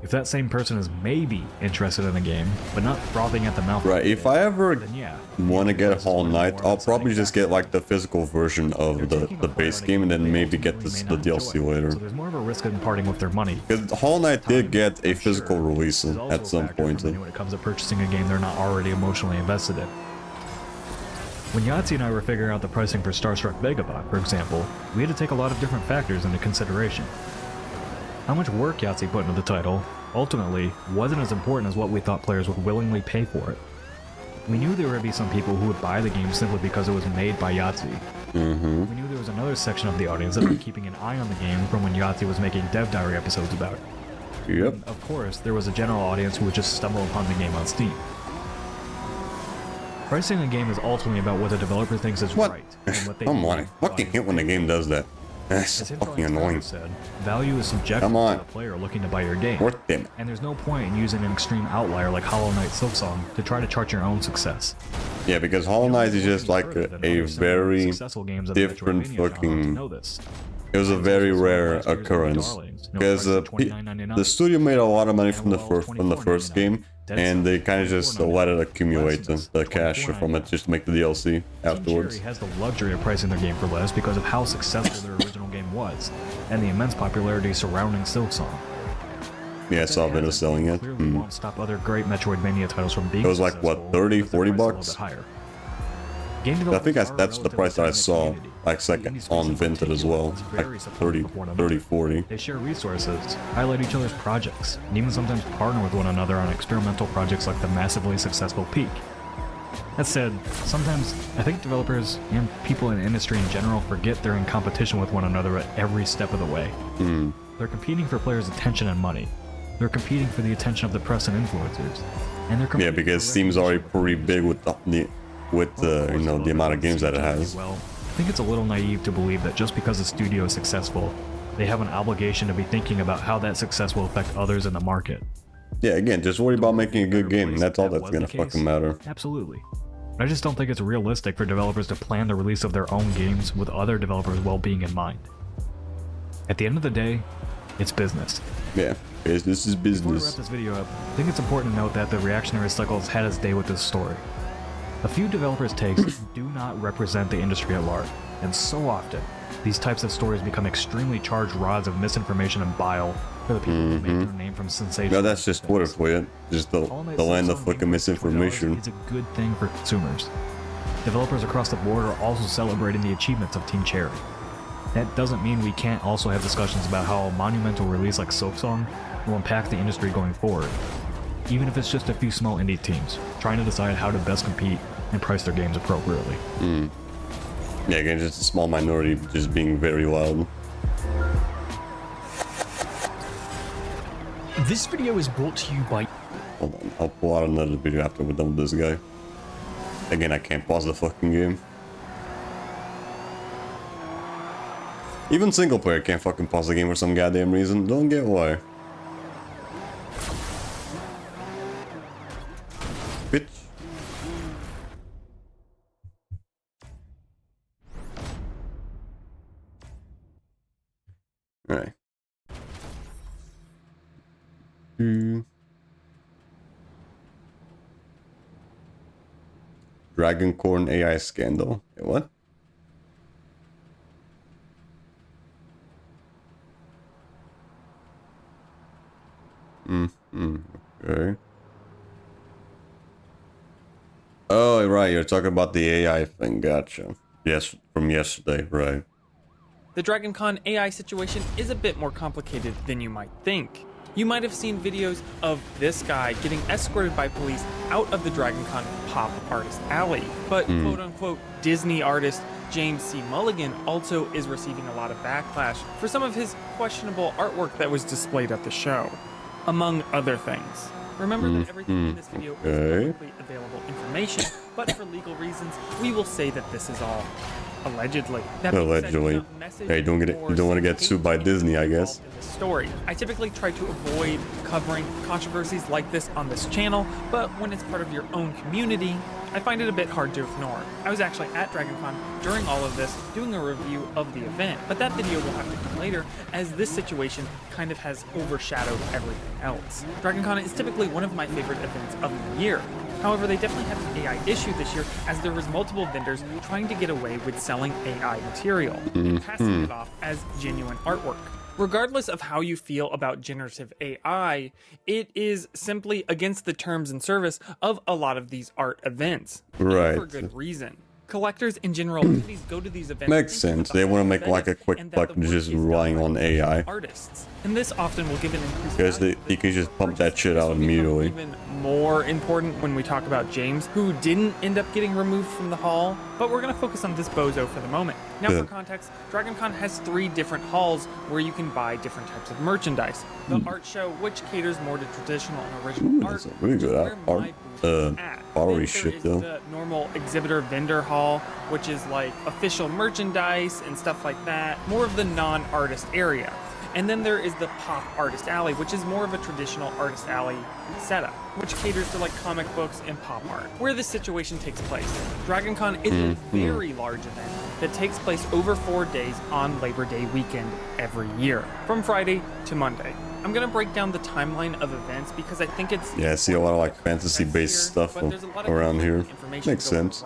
If that same person is maybe interested in the game, but not frothing at the mouth, Right, if I ever then yeah. want to get Price is Hollow worth Knight, more I'll than probably something just get like the physical version of the base game and then maybe get the DLC So later. there's more of a risk in parting with their money. Because Hollow Knight did get a physical release There's also at a some factor point. for many when it comes to purchasing a game they're not already emotionally invested in. When Yahtzee and I were figuring out the pricing for Starstruck Vagabond, for example, we had to take a lot of different factors into consideration. How much work Yahtzee put into the title, ultimately, wasn't as important as what we thought players would willingly pay for it. We knew there would be some people who would buy the game simply because it was made by Yahtzee. We knew there was another section of the audience that would be keeping an eye on the game from when Yahtzee was making Dev Diary episodes about it. Yep. And of course, there was a general audience who would just stumble upon the game on Steam. Pricing a game is ultimately about what the developer thinks is What? right. And what they Come on, I believe the fucking audience hate when the game does that. That's As fucking Influence annoying. said, value is subjective Come on. to the player looking to buy your game. Worth it. And there's no point in using an extreme outlier like Hollow Knight Silksong to try to chart your own success. Yeah, because Hollow Knight is just like a very different fucking. It was a very rare occurrence because the studio made a lot of money from the first game, and they kind of just let it accumulate the cash from it just to make the DLC afterwards. Cherry has the luxury of pricing their game for less because of how successful their original game was, and the immense popularity surrounding Silksong. Yeah, I saw Vita selling it. Clearly won't stop other great Metroidvania titles from being It was like, what, successful, 30, but their 40 price is a little bucks? bit higher. Game I think developers are a that's the price that I relatively saw, tight-knit like community. second The indie on space in Vinted as particular well, is like very supportive 30, of one another. 30, 40. They share resources, highlight each other's projects, and even sometimes partner with one another on experimental projects like the massively successful Peak. That said, sometimes I think developers and people in the industry in general forget they're in competition with one another at every step of the way. They're competing for players' attention and money. They're competing for the attention of the press and influencers. And they're Yeah, competing because for Steam's already recognition pretty big with the you know, the amount of games that it has. Well, I think it's a little naive to believe that just because a studio is successful, they have an obligation to be thinking about how that success will affect others in the market. Yeah, again, just worry about making a good game. Place That's all that that's was gonna the case? fucking matter. Absolutely. But I just don't think it's realistic for developers to plan the release of their own games with other developers' well-being in mind. At the end of the day, it's business. Yeah, business is Before we wrap business. this video up, I think it's important to note that the reactionary cycle has had its day with this story. A few developers' takes do not represent the industry at large, and so often, these types of stories become extremely charged rods of misinformation and bile for the people who make their name from sensation. No, that's just Twitter for you. Just the land of fucking misinformation. It's a good thing for consumers. Developers across the board are also celebrating the achievements of Team Cherry. That doesn't mean we can't also have discussions about how a monumental release like Silksong will impact the industry going forward, even if it's just a few small indie teams trying to decide how to best compete and price their games appropriately. Yeah, again, just a small minority just being very loud. This video is brought to you by... Hold on, I'll pull out another video after we're done with this guy. Again, I can't pause the fucking game. Even single player can't fucking pause the game for some goddamn reason. Don't get why. Bitch. Dragoncorn AI scandal. What? Okay. Oh, right. You're talking about the AI thing. Gotcha. Yes, from yesterday, right? The DragonCon AI situation is a bit more complicated than you might think. You might have seen videos of this guy getting escorted by police out of the DragonCon Pop Artist Alley. But quote-unquote Disney artist James C. Mulligan also is receiving a lot of backlash for some of his questionable artwork that was displayed at the show, among other things. Remember that everything in this video is publicly available information, but for legal reasons, we will say that this is all allegedly. Allegedly. Hey, you don't want to get sued by Disney, I guess. Story. I typically try to avoid covering controversies like this on this channel, but when it's part of your own community, I find it a bit hard to ignore. I was actually at DragonCon during all of this doing a review of the event, but that video will have to come later as this situation kind of has overshadowed everything else. DragonCon is typically one of my favorite events of the year. However, they definitely had an AI issue this year as there was multiple vendors trying to get away with selling AI material and passing it off as genuine artwork. Regardless of how you feel about generative AI, it is simply against the terms and service of a lot of these art events. Right. And for good reason. Collectors in general go to these events. Makes sense. They want to make like a quick buck just relying on AI. Artists. And this often will give an increased because you can just pump that shit out immediately. Even more important when we talk about James, who didn't end up getting removed from the hall, but we're going to focus on this bozo for the moment. Now, for context, DragonCon has 3 different halls where you can buy different types of merchandise. The art show, which caters more to traditional and original art. That's a really good art. Pottery shit though. The normal exhibitor vendor hall, which is like official merchandise and stuff like that. More of the non-artist area. And then there is the Pop Artist Alley, which is more of a traditional artist alley setup, which caters to like comic books and pop art. Where this situation takes place, DragonCon is a very large event that takes place over 4 days on Labor Day weekend every year, from Friday to Monday. I'm gonna break down the timeline of events because I think it's I see a lot of like fantasy-based stuff around here. Makes sense.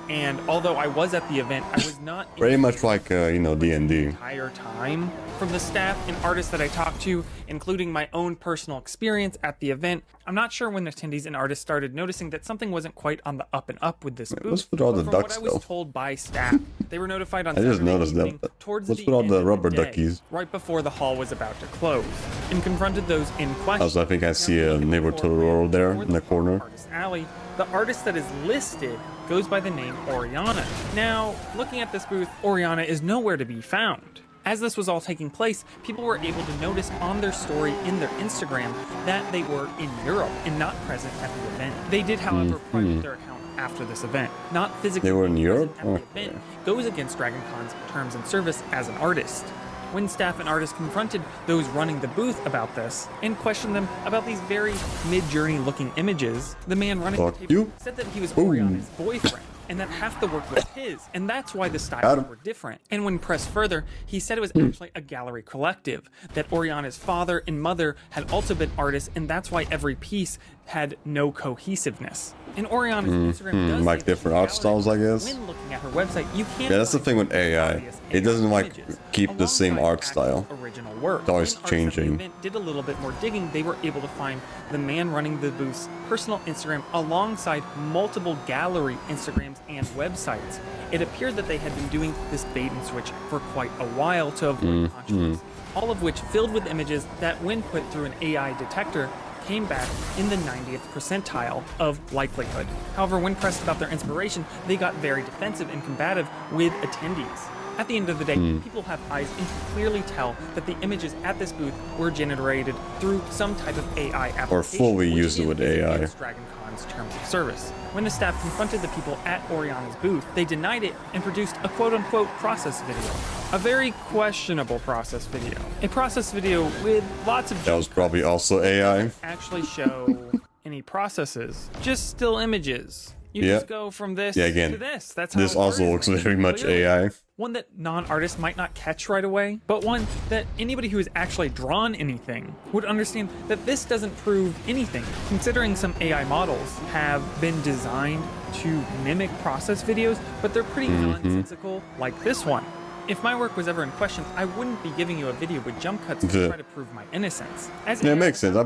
And although I was at the event, I was not pretty much like you know, D&D. Entire time. From the staff and artists that I talked to, including my own personal experience at the event, I'm not sure when attendees and artists started noticing that something wasn't quite on the up and up with this booth. What's with all the ducks, what I was told by staff, they were notified on I just noticed that. Towards What's with all the rubber day, duckies? right before the hall was about to close, and confronted those in question. Also, I think I see a neighbor Totoro there in the corner. Artist Alley. The artist that is listed goes by the name Oriana. Now, looking at this booth, Oriana is nowhere to be found. As this was all taking place, people were able to notice on their story in their Instagram that they were in Europe and not present at the event. They did, however, private their account after this event. Not physically they were in Europe? at the event goes against DragonCon's terms and service as an artist. When staff and artists confronted those running the booth about this and questioned them about these very mid-journey looking images, the man running the table said that he was Oriana's boyfriend and that half the work was his, and that's why the styles were different. And when pressed further, he said it was actually a gallery collective, that Oriana's father and mother had also been artists, and that's why every piece had no cohesiveness. And Oriana's Instagram does like different art styles, I guess. When looking at her website, you can that's the thing with AI. It doesn't like keep the same art style. Original work. It's always changing. Did a little bit more digging. They were able to find the man running the booth's personal Instagram alongside multiple gallery Instagrams and websites. It appeared that they had been doing this bait and switch for quite a while to avoid controversy. All of which filled with images that, when put through an AI detector, came back in the 90th percentile of likelihood. However, when pressed about their inspiration, they got very defensive and combative with attendees. At the end of the day, people have eyes and can clearly tell that the images at this booth were generated through some type of AI application. Or fully used with AI. DragonCon's terms of service. When the staff confronted the people at Oriana's booth, they denied it and produced a quote-unquote process video. A very questionable process video. A process video with lots of... That was probably also AI. ...actually show any processes, just still images. You Yeah. just go from this Yeah, again, to this. That's how this it also works. looks very much Clearly, AI. one that non-artists might not catch right away, but one that anybody who has actually drawn anything would understand that this doesn't prove anything, considering some AI models have been designed to mimic process videos, but they're pretty nonsensical, like this one. If my work was ever in question, I wouldn't be giving you a video with jump cuts to try to prove my innocence. Yeah, it makes sense.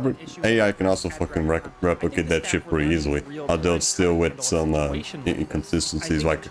AI can also fucking replicate that shit pretty easily, although it's still with some inconsistencies, like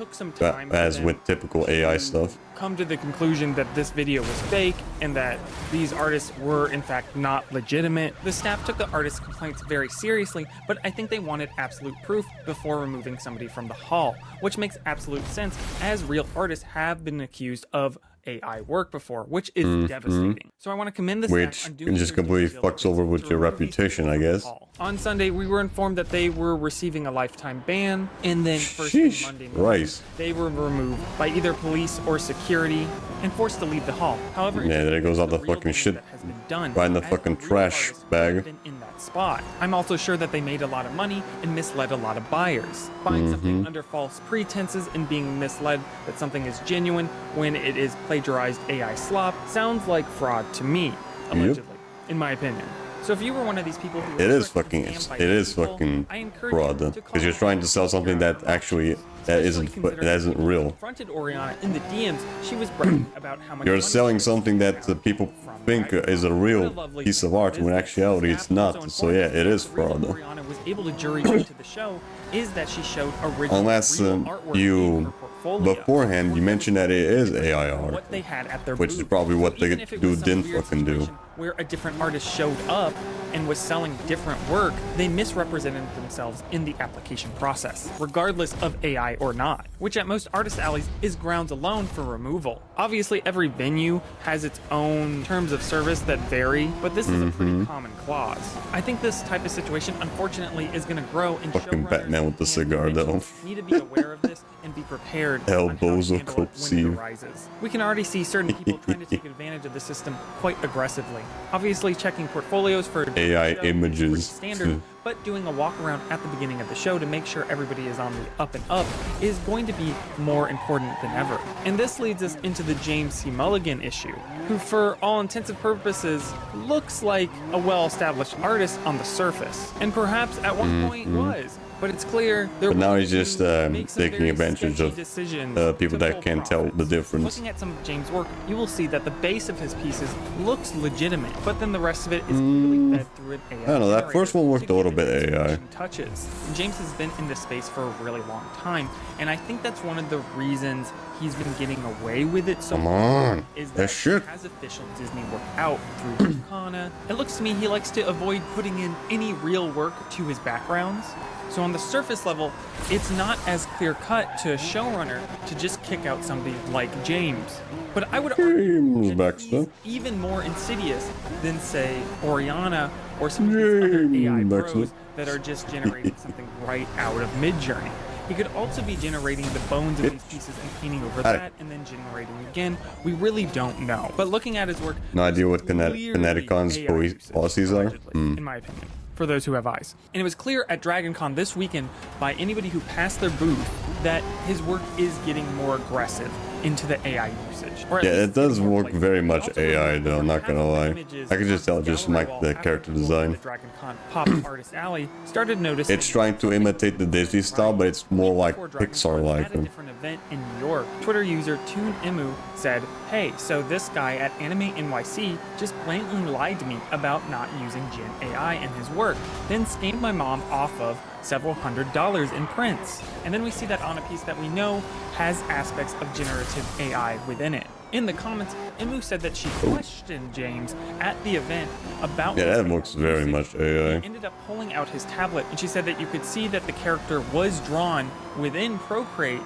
as with typical AI stuff. Come to the conclusion that this video was fake and that these artists were in fact not legitimate. The staff took the artists' complaints very seriously, but I think they wanted absolute proof before removing somebody from the hall, which makes absolute sense as real artists have been accused of AI work before, which is devastating. So I want to commend the Which staff on doing just their due completely fucks diligence over with to your remove these reputation, I guess. On Sunday, we were informed that they were receiving a lifetime ban, and then first thing Sheesh, Monday morning, Rice. they were removed by either police or security and forced to leave the hall. However, Yeah, there goes all the real fucking damage shit that has been done, right in the as fucking real trash artists who bag. have been in that spot. I'm also sure that they made a lot of money and misled a lot of buyers. Buying something under false pretenses and being misled that something is genuine when it is plagiarized AI slop sounds like fraud to me, allegedly, in my opinion. So if you were one of these people who It is fucking fraud, because you're trying to sell something that actually isn't real. Confronted Oriana in the DMs, she was bragging about how much You're money selling she something that the people think is a real piece of art when in actuality it's not. So yeah, it is fraud. Oriana was able to jury into the show is that she showed original Unless real artwork in you her portfolio. beforehand you mentioned that it is AI art, What they had at their which is booth. probably what So the even if it was dude some didn't weird fucking do. situation where a different artist showed up and was selling different work, they misrepresented themselves in the application process, regardless of AI or not, which at most artist alleys is grounds alone for removal. Obviously, every venue has its own terms of service that vary, but this is a pretty common clause. I think this type of situation, unfortunately, is going to grow and Fucking showrunners Batman with the and cigar, though. conventions need to be aware of this and be prepared Elbows on of how to handle it when Cope-Steve. it arises. We can already see certain people trying to take advantage of the system quite aggressively. Obviously, checking portfolios for AI show is images. pretty standard, but doing a walk around at the beginning of the show to make sure everybody is on the up and up is going to be more important than ever. And this leads us into the James C. Mulligan issue, who for all intensive purposes looks like a well-established artist on the surface, and perhaps at one point was. But it's clear there But now were he's just make some taking very advantage sketchy of decisions people to that pull can't tell the profits. difference. Looking at some of James' work, you will see that the base of his pieces looks legitimate, but then the rest of it is clearly fed through an AI. I don't know, that first one looked a little bit AI. Touches. James has been in this space for a really long time, and I think that's one of the reasons he's been getting away with it so Come far, on, is that that shit. he has official Disney work out through Kana. It looks to me he likes to avoid putting in any real work to his backgrounds. So on the surface level, it's not as clear-cut to a showrunner to just kick out somebody like James. But I would argue that he's even more insidious than, say, Oriana or some of these other AI pros that are just generating something right out of Midjourney. He could also be generating the bones of these pieces and painting over that and then generating again. We really don't know. But looking at his work, No idea what Kineticon's policies are. in my opinion, for those who have eyes. And it was clear at DragonCon this weekend by anybody who passed their booth that his work is getting more aggressive into the AI usage. Or at Yeah, least it does more look like very it. much Also, AI though, I'm not half gonna of the lie. images I can just tell on just gallery like wall the after character people design. at the DragonCon Pop Artist Alley started noticing It's trying to imitate the Disney style, but it's more like before DragonCon Pixar-like. at a different event in New York. Twitter user TuneImu said, "Hey, so this guy at Anime NYC just blatantly lied to me about not using Gen AI in his work, then scammed my mom off of several $100s in prints." And then we see that on a piece that we know has aspects of generative AI within it. In the comments, Imu said that she questioned James at the event about Yeah, his that AI looks very usage. much AI. He ended up pulling out his tablet, and she said that you could see that the character was drawn within Procreate,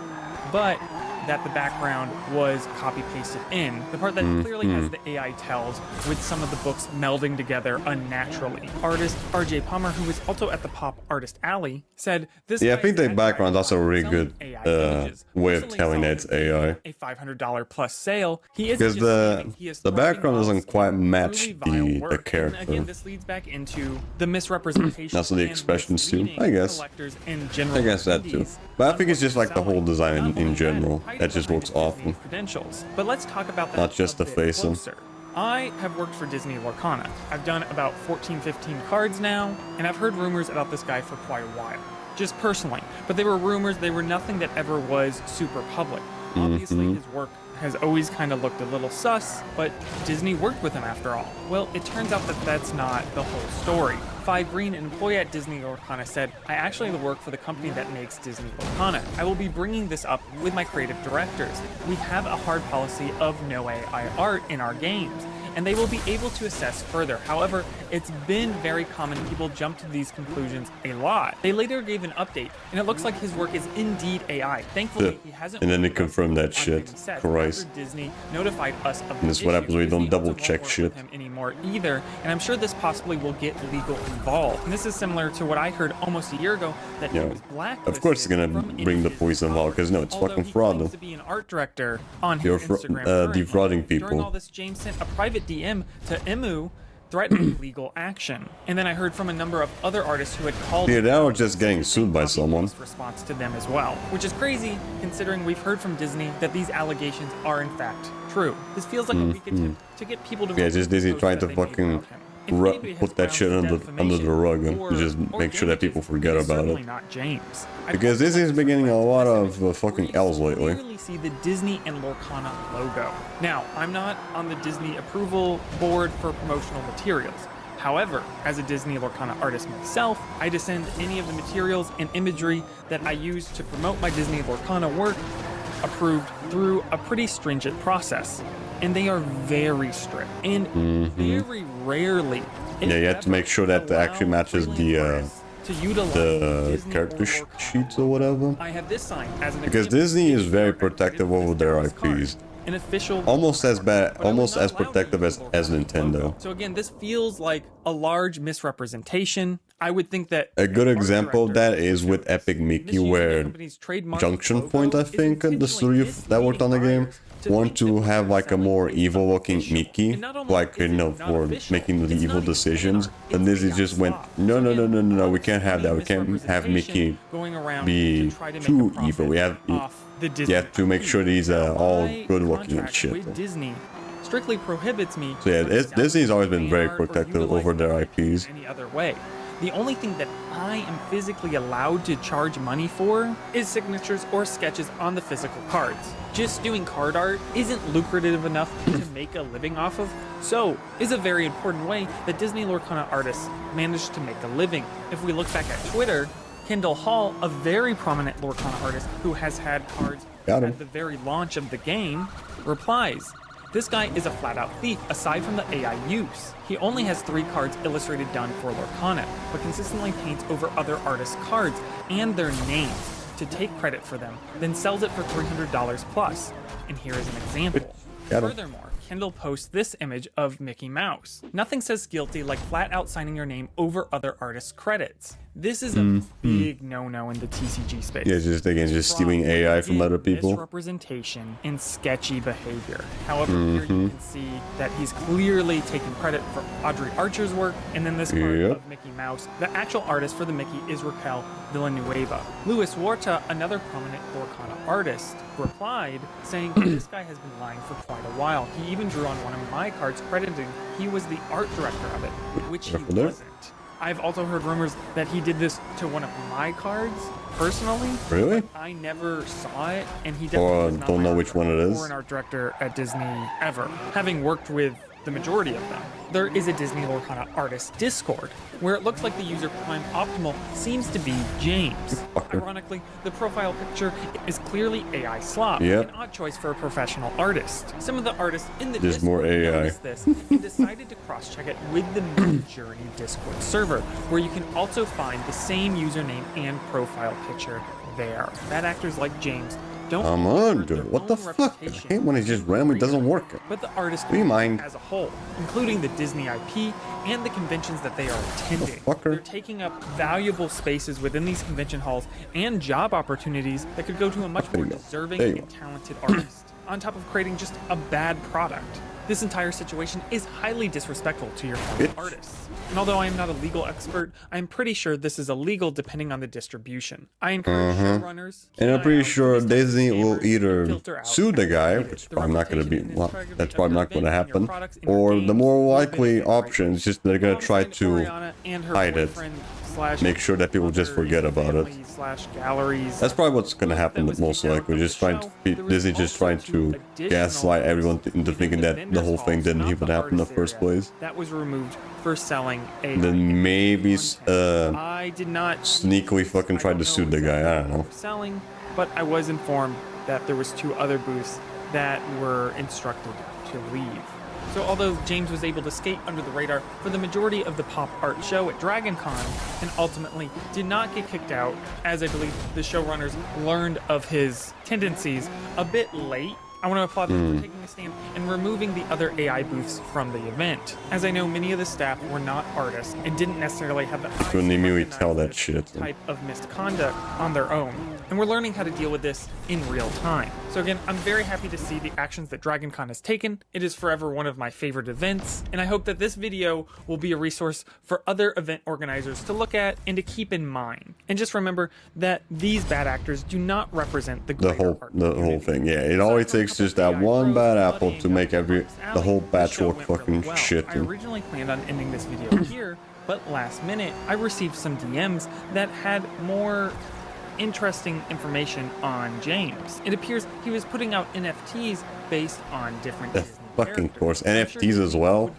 but that the background was copy pasted in. The part that clearly has the AI tells, with some of the books melding together unnaturally. Artist RJ Palmer, who was also at the Pop Artist Alley, said this. Yeah, I guy think is the at background's also a really selling good AI images. way of Recently telling that sold it's AI. a $500 plus sale. He is Because the background doesn't quite match the character. And again, this leads back into the misrepresentation. Also the and expressions too, misleading I guess. collectors in general. I guess that too. But I think it's just like the whole design in general. That just looks awful. Credentials. But let's talk about that. Not just the a bit face. closer. I have worked for Disney Lorcana. I've done about 14, 15 cards now, and I've heard rumors about this guy for quite a while. Just personally. But they were rumors, they were nothing that ever was super public. Obviously, his work has always kind of looked a little sus, but Disney worked with him after all. Well, it turns out that that's not the whole story. Fi Green, an employee at Disney Lorcana, said, I actually work for the company that makes Disney Lorcana. I will be bringing this up with my creative directors. We have a hard policy of no AI art in our games, and they will be able to assess further. However, it's been very common people jump to these conclusions a lot. They later gave an update, and it looks like his work is indeed AI. Thankfully, he hasn't. And then they confirmed that shit. Christ. Disney notified us of And this is what happens when you don't double check shit. him anymore either, and I'm sure this possibly will get legal involved. And this is similar to what I heard almost a year ago that he was blacklisted. Of course, it's gonna bring the police involved because no, it's fucking fraud. He claims to be an art director on his You're Instagram currently. defrauding During all people. this, James sent a private DM to Emu threatening legal action. And then I heard from a number of other artists who had called. Yeah, they were just getting sued by someone. Response to them as well, which is crazy considering we've heard from Disney that these allegations are in fact true. This feels like a weak attempt to get people to. Yeah, just Disney trying to fucking put that shit under the rug and just make sure that people forget about it. Not James. Because Disney's been getting a lot of fucking L's lately. Clearly see the Disney and Lorcana logo. Now, I'm not on the Disney approval board for promotional materials. However, as a Disney Lorcana artist myself, I just send any of the materials and imagery that I use to promote my Disney Lorcana work approved through a pretty stringent process. And they are very strict. And very rarely. Yeah, you have to make sure that it actually matches the character sheets or whatever. I have this sign as an because example. Disney is very protective over their IPs. An official almost as protective as Nintendo. So again, this feels like a large misrepresentation. I would think that a good example of that is with Epic Mickey, where Junction Point, I think, the studio that worked on the game, want to have like a more evil looking Mickey, like, you know, for making the evil decisions. And Disney just went, no, we can't have that. We can't have Mickey be too evil. We have to make sure that he's all good looking and shit. Disney strictly prohibits me. So yeah, Disney's always been very protective over their IPs. Any other way. The only thing that I am physically allowed to charge money for is signatures or sketches on the physical cards. Just doing card art isn't lucrative enough to make a living off of, so is a very important way that Disney Lorcana artists managed to make a living. If we look back at Twitter, Kendall Hall, a very prominent Lorcana artist who has had cards at the very launch of the game, replies, "This guy is a flat-out thief aside from the AI use. He only has 3 cards illustrated done for Lorcana, but consistently paints over other artists' cards and their names to take credit for them, then sells it for $300 plus. And here is an example. Furthermore, Kendall posts this image of Mickey Mouse. Nothing says guilty like flat out signing your name over other artists' credits. This is a big no-no in the TCG space. Yeah, just stealing AI from other people. Misrepresentation and sketchy behavior. However, here you can see that he's clearly taking credit for Audrey Archer's work, and then this part of Mickey Mouse. The actual artist for the Mickey is Raquel Villanueva. Luis Huerta, another prominent Lorcana artist, replied saying, "This guy has been lying for quite a while. He even drew on one of my cards crediting he was the art director of it, which he wasn't." I've also heard rumors that he did this to one of my cards personally. Really? I never saw it, and he definitely was not don't know which one it is. or an art director at Disney ever, having worked with the majority of them. There is a Disney Lorcana artist Discord, where it looks like the user Prime Optimal seems to be James. Ironically, the profile picture is clearly AI slop, an odd choice for a professional artist. Some of the artists in the Discord noticed this and decided to cross-check it with the Midjourney Discord server, where you can also find the same username and profile picture there. Bad actors like James don't Come on, hurt their dude. What the own fuck? I reputation hate when it just randomly doesn't work. but the artist Do you mind? as a whole, including the Disney IP and the conventions that they are attending. fucker. They're taking up valuable spaces within these convention halls and job opportunities that could go to a much more deserving There you and talented artist, on top of creating just a bad product. This entire situation is highly disrespectful to your fellow artists. And although I am not a legal expert, I am pretty sure this is illegal depending on the distribution. I encourage showrunners. And I'm pretty sure Disney will either sue the guy, which is probably not going to be, well, that's probably not going to happen, or the more likely option is just they're going to try to hide it, make sure that people just forget about it. That's probably what's going to happen most likely. Disney just trying to gaslight everyone into thinking that the whole thing didn't even happen in the first place. That was removed for selling a. Then maybe I did not sneakily fucking tried to sue the guy. I don't know. Selling, but I was informed that there was 2 other booths that were instructed to leave. So although James was able to skate under the radar for the majority of the pop art show at DragonCon and ultimately did not get kicked out, as I believe the showrunners learned of his tendencies a bit late, I want to applaud them for taking a stand and removing the other AI booths from the event, as I know many of the staff were not artists and didn't necessarily have the eyes Couldn't to even recognize tell that this shit. type of misconduct on their own, and we're learning how to deal with this in real time. So again, I'm very happy to see the actions that DragonCon has taken. It is forever one of my favorite events, and I hope that this video will be a resource for other event organizers to look at and to keep in mind. And just remember that these bad actors do not represent the whole thing. Yeah, it always takes just that one bad apple to make the whole patchwork fucking shit. I originally planned on ending this video here, but last minute I received some DMs that had more interesting information on James. It appears he was putting out NFTs based on different Disney fucking course, NFTs as well,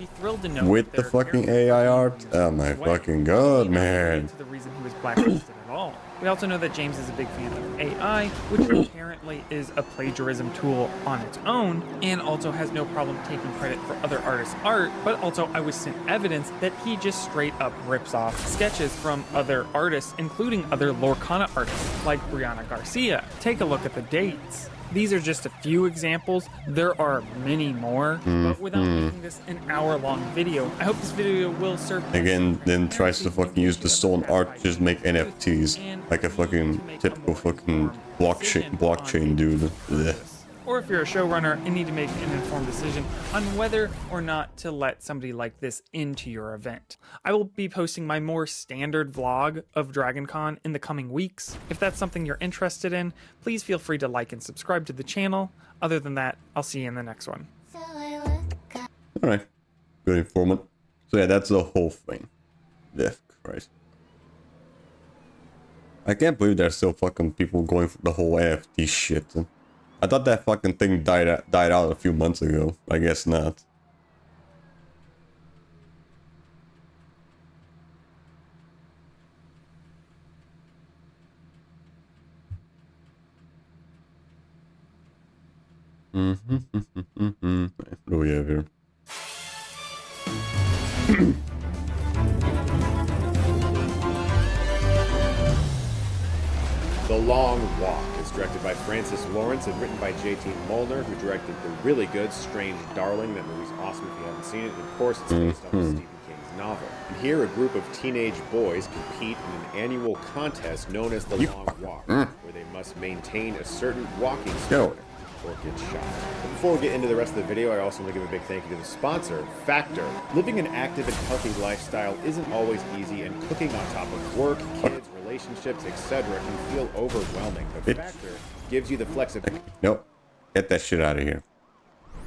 with the fucking AI art. Oh my fucking god, man. The reason he was blacklisted at all. We also know that James is a big fan of AI, which apparently is a plagiarism tool on its own, and also has no problem taking credit for other artists' art, but also I was sent evidence that he just straight up rips off sketches from other artists, including other Lorcana artists, like Brianna Garcia. Take a look at the dates. These are just a few examples. There are many more, but without making this an hour-long video, I hope this video will serve. Again, then tries to fucking use the stolen art to just make NFTs like a fucking typical fucking blockchain dude. Blech. Or if you're a showrunner and need to make an informed decision on whether or not to let somebody like this into your event. I will be posting my more standard vlog of DragonCon in the coming weeks. If that's something you're interested in, please feel free to like and subscribe to the channel. Other than that, I'll see you in the next one. Alright. Good informant. So yeah, that's the whole thing. Death Christ. I can't believe there's still fucking people going for the whole NFT shit. I thought that fucking thing died out a few months ago. I guess not. What do we have here? The Long Walk is directed by Francis Lawrence and written by J.T. Molnar, who directed the really good Strange Darling. That movie's awesome if you haven't seen it. And of course, it's based on Stephen King's novel. And here, a group of teenage boys compete in an annual contest known as the Long Walk, where they must maintain a certain walking speed or get shot. But before we get into the rest of the video, I also want to give a big thank you to the sponsor, Factor. Living an active and healthy lifestyle isn't always easy, and cooking on top of work, kids, relationships, etc. can feel overwhelming, but Factor gives you the flexibility. Nope. Get that shit out of here.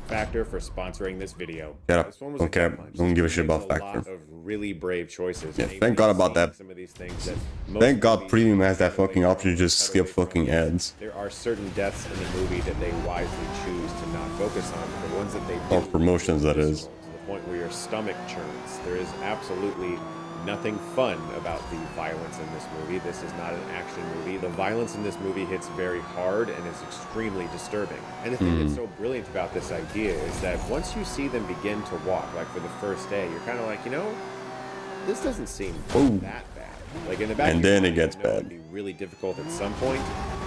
Factor for sponsoring this video. Shut up. This one was Don't care. Don't give a shit about Factor. A lot of really brave choices. Yeah, thank God about that. Some of these things that thank God Premium has that fucking option to just skip fucking ads. There are certain deaths in the movie that they wisely choose to not focus on, but the ones that they do, or promotions, that is. To the point where your stomach churns. There is absolutely nothing fun about the violence in this movie. This is not an action movie. The violence in this movie hits very hard and is extremely disturbing. And the thing that's so brilliant about this idea is that once you see them begin to walk, like for the first day, you're kind of like, you know, this doesn't seem that bad. Like in the back, and then it gets bad. It would be really difficult at some point,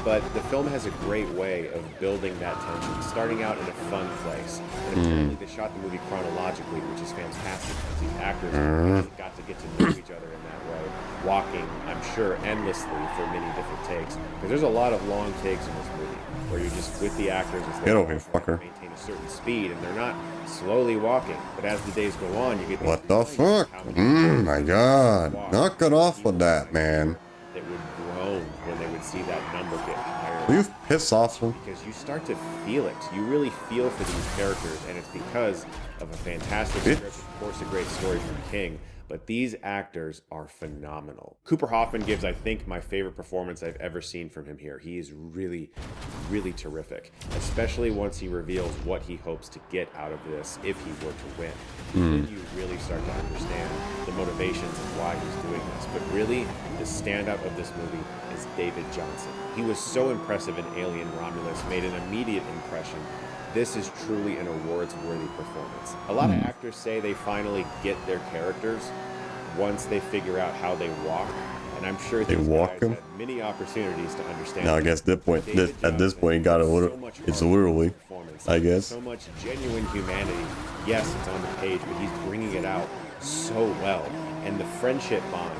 but the film has a great way of building that tension, starting out in a fun place. And apparently they shot the movie chronologically, which is fantastic because these actors got to get to know each other in that way, walking, I'm sure, endlessly for many different takes. Because there's a lot of long takes in this movie where you're just with the actors as they maintain a certain speed, and they're not slowly walking. But as the days go on, you get these What the fuck? My god. Knock it off with that, man. that would groan when they would see that number get higher. Will you piss off them? Because you start to feel it. You really feel for these characters, and it's because of a fantastic script, of course, a great story from King. But these actors are phenomenal. Cooper Hoffman gives, I think, my favorite performance I've ever seen from him here. He is really, really terrific, especially once he reveals what he hopes to get out of this if he were to win. Then you really start to understand the motivations of why he's doing this. But really, the standout of this movie is David Johnson. He was so impressive in Alien Romulus, made an immediate impression. This is truly an awards-worthy performance. A lot of actors say they finally get their characters once they figure out how they walk, and I'm sure these guys had many opportunities to understand. Now I guess at this point, you got it's literally, I guess. So much genuine humanity. Yes, it's on the page, but he's bringing it out so well, and the friendship bond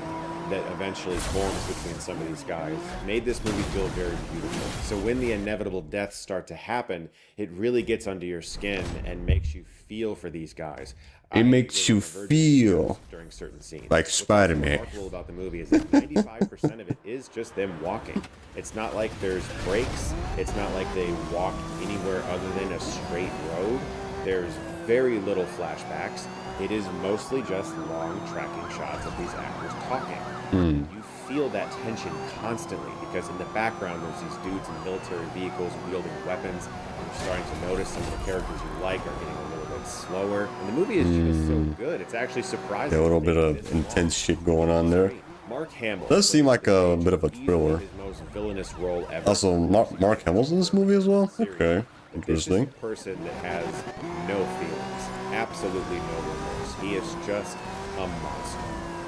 that eventually forms between some of these guys made this movie feel very beautiful. So when the inevitable deaths start to happen, it really gets under your skin and makes you feel for these guys. It makes you feel during certain scenes. like Spider-Man. What's remarkable about the movie is that 95% of it is just them walking. It's not like there's breaks. It's not like they walk anywhere other than a straight road. There's very little flashbacks. It is mostly just long tracking shots of these actors talking. You feel that tension constantly because in the background there's these dudes in military vehicles wielding weapons. And you're starting to notice some of the characters you like are getting a little bit slower. And the movie is just so good. It's actually surprising. Yeah, a little bit of intense shit going on there. Mark Hamill Does seem like a bit of a thriller. his most villainous role ever. Also, Mark Hamill's in this movie as well? Okay, This is interesting. a person that has no feelings, absolutely no remorse. He is just a monster,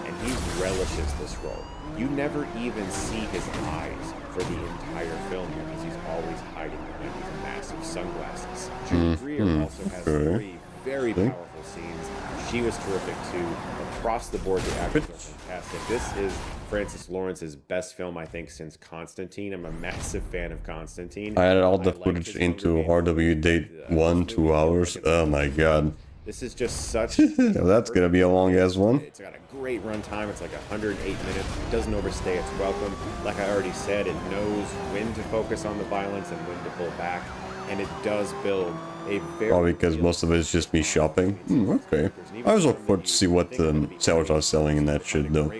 and he relishes this role. You never even see his eyes for the entire film because he's always hiding behind these massive sunglasses. Julie Greer also has 3 very powerful scenes. She was terrific too. Across the board, the actors are fantastic. This is Francis Lawrence's best film, I think, since Constantine. I'm a massive fan of Constantine. I added all the footage into RW date 1, 2 hours. Oh my god. This is just such... That's gonna be a long ass one. It's got a great runtime. It's like 108 minutes. It doesn't overstay its welcome. Like I already said, it knows when to focus on the violence and when to pull back. And it does build a very... Probably because most of it is just me shopping. Okay. I was looking forward to see what the sellers are selling in that shit though.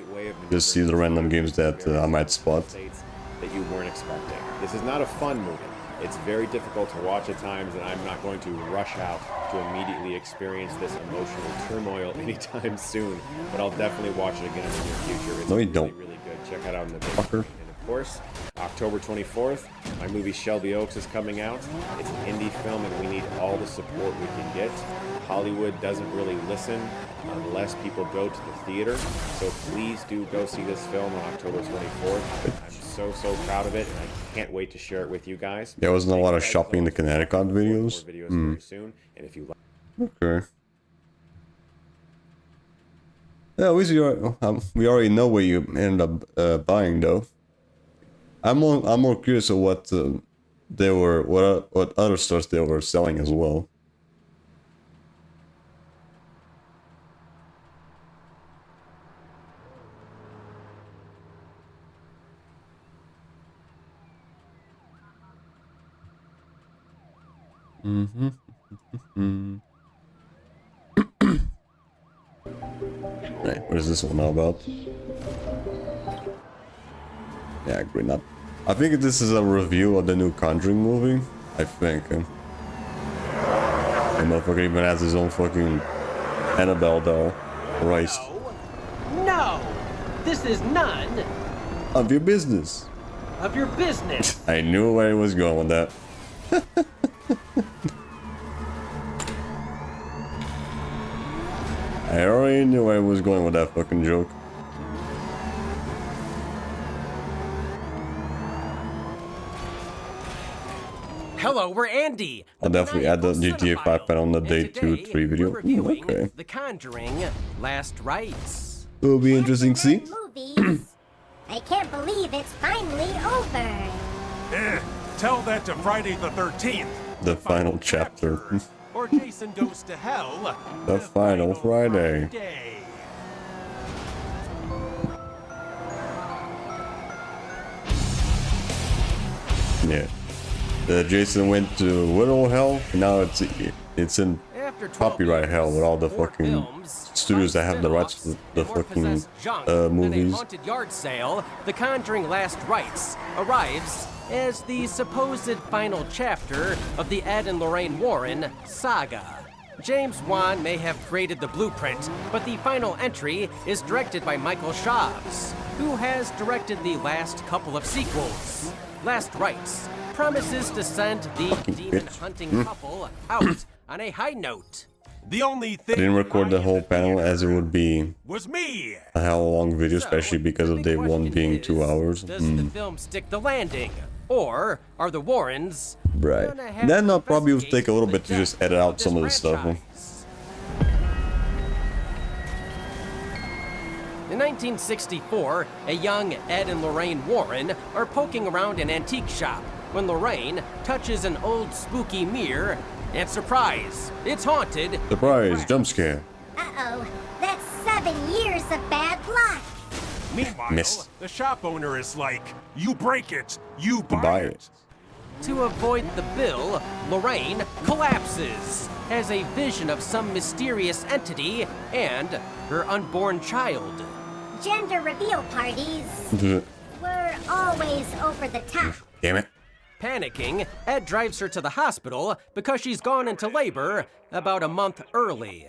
Just see the random games that I might spot. That you weren't expecting. This is not a fun movie. It's very difficult to watch at times, and I'm not going to rush out to immediately experience this emotional turmoil anytime soon. But I'll definitely watch it again in the near future. It's No, you really, don't. really good. Check it out on the big Fucker. screen. And of course, October 24th, my movie Shelby Oaks is coming out. It's an indie film, and we need all the support we can get. Hollywood doesn't really listen unless people go to the theater. So please do go see this film on October 24th. I'm so proud of it, and I can't wait to share it with you guys. There wasn't a lot of shopping in the Connecticut videos. More videos very soon, and if you like... Okay. Yeah, at least we already know what you ended up buying though. I'm more curious of what what other stores they were selling as well. Right, what is this one all about? Yeah, green up. I think this is a review of the new Conjuring movie. I think. The motherfucker even has his own fucking Annabelle doll. Christ. No! This is none Of your business. of your business! I knew where he was going with that. I already knew where he was going with that fucking joke. Hello, we're Andy. I'll definitely add the GTA 5 panel on the day 2, 3 video. Okay. The Conjuring: Last Rites. It'll be interesting to see. Movies. I can't believe it's finally over. Tell that to Friday the 13th. The final chapter. Or Jason Goes to Hell. The final Friday. Yeah. Jason went to Little Hell. Now it's in copyright hell with all the fucking studios that have the rights to the fucking movies. Haunted yard sale, The Conjuring: Last Rites arrives as the supposed final chapter of the Ed and Lorraine Warren saga. James Wan may have created the blueprint, but the final entry is directed by Michael Shabs, who has directed the last couple of sequels. Last Rites promises to send the demon-hunting couple out on a high note. The only I thing didn't record the whole panel as it would be was me. a hell long video, especially because of day 1 being 2 hours. Does the film stick the landing? Or are the Warrens Right. Then I'll probably take a little bit to just edit out some of the stuff. In 1964, a young Ed and Lorraine Warren are poking around an antique shop when Lorraine touches an old spooky mirror, and surprise, it's haunted. Surprise, jump scare. Uh-oh, that's 7 years of bad luck. Meanwhile, Miss. the shop owner is like, you break it, you Buy it. To avoid the bill, Lorraine collapses, has a vision of some mysterious entity and her unborn child. Gender reveal parties were always over the top. Damn it. Panicking, Ed drives her to the hospital because she's gone into labor about a month early.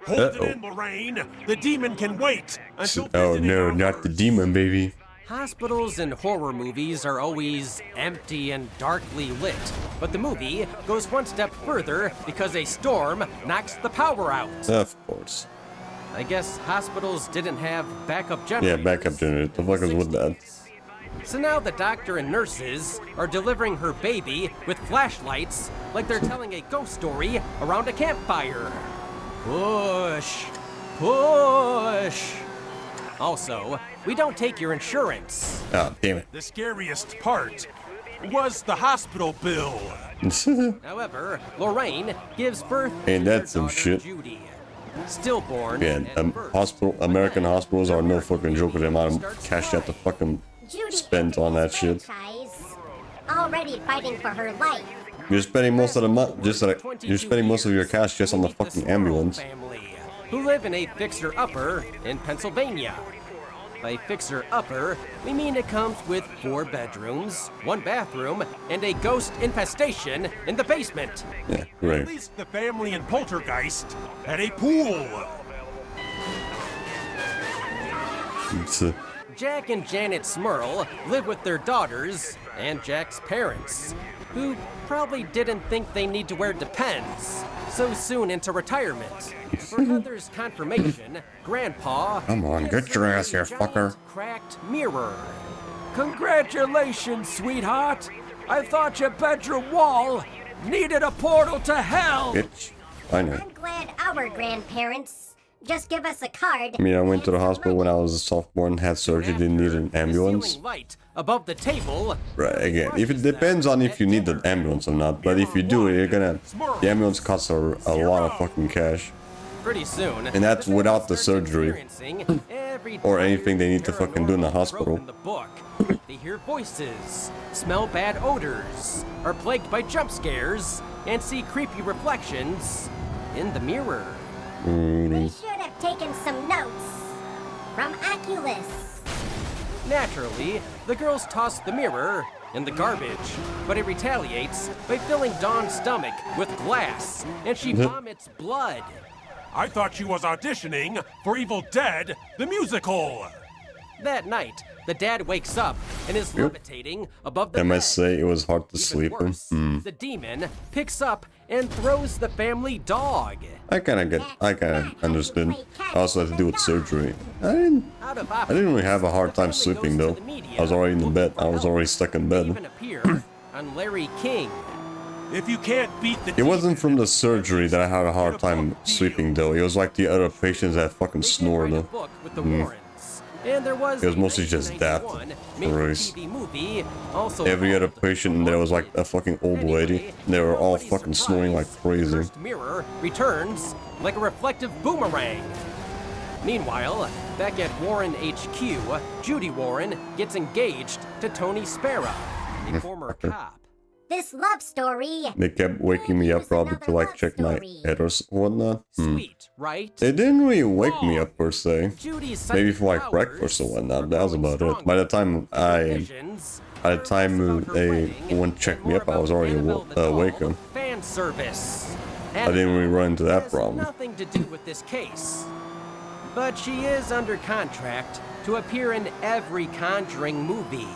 Hold it in, Lorraine. The demon can wait until Oh no, not the demon, baby. Hospitals in horror movies are always empty and darkly lit, but the movie goes one step further because a storm knocks the power out. Of course. I guess hospitals didn't have backup Yeah, generators. backup generator. The fuck is with that? So now the doctor and nurses are delivering her baby with flashlights like they're telling a ghost story around a campfire. Push, push. Also, we don't take your insurance. Oh, damn it. The scariest part was the hospital bill. However, Lorraine gives birth Ain't to that her some daughter, shit? Judy. Stillborn. Yeah, American hospitals are no fucking joke with the amount of cash you have to fucking spend on that shit. Already fighting for her life. You're spending most of the month, you're spending most of your cash just on the fucking ambulance. Family, who live in a fixer-upper in Pennsylvania. By fixer-upper, we mean it comes with 4 bedrooms, 1 bathroom, and a ghost infestation in the basement. Yeah, right. At least the family in Poltergeist had a pool. Jack and Janet Smurl live with their daughters and Jack's parents, who probably didn't think they need to wear Depends so soon into retirement. For Heather's confirmation, Grandpa... Come on, get your ass here, fucker. Cracked mirror. Congratulations, sweetheart. I thought your bedroom wall needed a portal to hell. Bitch. I know. I'm glad our grandparents just give us a card. I mean, I went to the hospital when I was a sophomore and had surgery, didn't need an ambulance. Light above the table. Right, again, if it depends on if you need the ambulance or not, but if you do, you're gonna, the ambulance costs a lot of fucking cash. Pretty soon. And that's without the surgery. Or anything they need to fucking do in the hospital. They hear voices, smell bad odors, are plagued by jump scares, and see creepy reflections in the mirror. We should have taken some notes from Oculus. Naturally, the girls toss the mirror in the garbage, but it retaliates by filling Dawn's stomach with glass, and she vomits blood. I thought she was auditioning for Evil Dead, the musical. That night, the dad wakes up and is levitating above the I bed. must say, it was hard to sleep. The demon picks up and throws the family dog. I kinda understood. I also had to do with surgery. I didn't really have a hard time sleeping though. I was already in the bed. I was already stuck in bed. Even appear on Larry King. If you can't beat the It wasn't from the surgery that I had a hard time sleeping though. It was like the other patients that fucking snored. And there was It was mostly just that. Christ. Every other patient in there was like a fucking old lady. They were all fucking snoring like crazy. First mirror returns like a reflective boomerang. Meanwhile, back at Warren HQ, Judy Warren gets engaged to Tony Sparrow, a former cop. This love story. They kept waking me up probably to like check my head or whatnot. Sweet, right? They didn't really wake me up per se. Judy's Maybe for like breakfast or whatnot. That was about it. By the time they went to check me up, I was already awake. Fan service. I didn't really run into that problem. Nothing to do with this case. But she is under contract to appear in every Conjuring movie.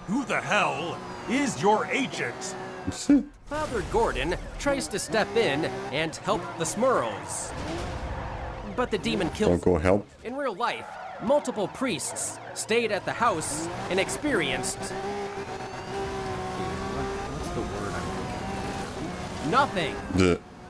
Who the hell is your agent? Father Gordon tries to step in and help the Smurls. But the demon kills Don't go help. In real life, multiple priests stayed at the house and experienced... What's the word I'm looking for? Nothing.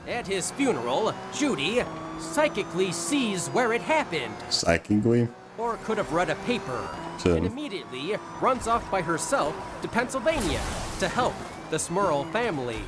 At his funeral, Judy psychically sees where it happened. Psychically? Or could have read a paper. And immediately runs off by herself to Pennsylvania to help the Smurl family.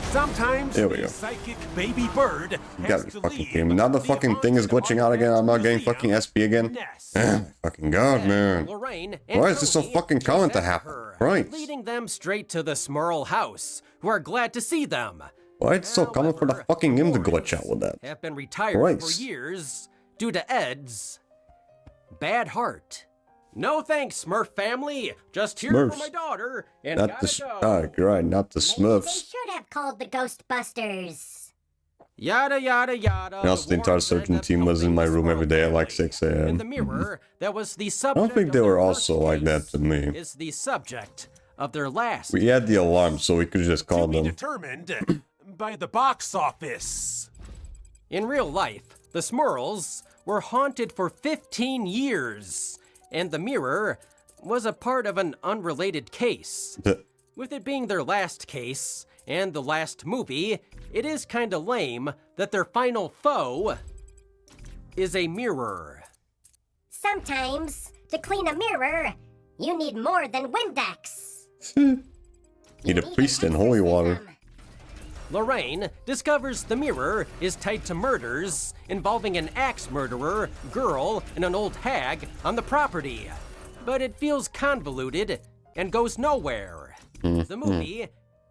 Sometimes there we go. Psychic baby bird You gotta be fucking kidding me. Now the fucking thing is glitching out again. I'm not getting fucking SP again. My fucking god, man. Why is this so fucking common to happen? Right. Leading them straight to the Smurl house, who are glad to see them. Why it's so common for the fucking game to glitch out with that? Have been retired for years due to Ed's bad heart. No thanks, Smurf family. Just here for my daughter. And not the right, not the Smurfs. They should have called the Ghostbusters. Yada yada yada. And also the entire surgeon team was in my room every day at like 6 a.m. In the mirror, that was the I subject. don't think they were also like that to me. Is the subject of their last. We had the alarm, so we could just call them. Determined by the box office. In real life, the Smurls were haunted for 15 years. And the mirror was a part of an unrelated case. With it being their last case and the last movie, it is kinda lame that their final foe is a mirror. Sometimes, to clean a mirror, you need more than Windex. Need a priest and holy water. Lorraine discovers the mirror is tied to murders involving an axe murderer, girl, and an old hag on the property. But it feels convoluted and goes nowhere. The movie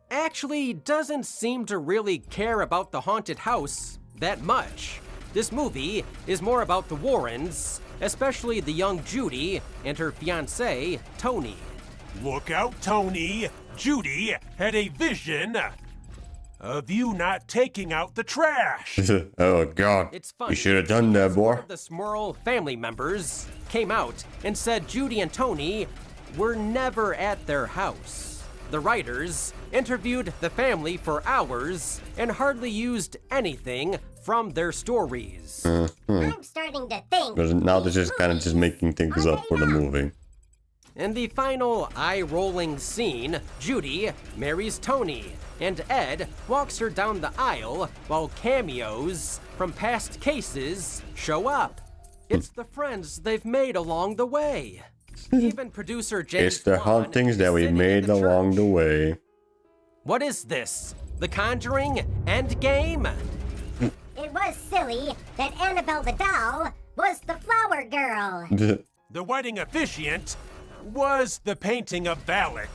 actually doesn't seem to really care about the haunted house that much. This movie is more about the Warrens, especially the young Judy and her fiancé, Tony. Look out, Tony! Judy had a vision of you not taking out the trash. Oh god, It's funny. you should have done that, boy. One of the Smurl family members came out and said Judy and Tony were never at their house. The writers interviewed the family for hours and hardly used anything from their stories. I'm starting to think. Because now they're just kind of just making things up for the movie. In the final eye-rolling scene, Judy marries Tony, and Ed walks her down the aisle while cameos from past cases show up. It's the friends they've made along the way. Even producer James It's the hauntings that we made along the way. What is this? The Conjuring Endgame? It was silly that Annabelle the doll was the flower girl. The wedding officiant was the painting of Valak.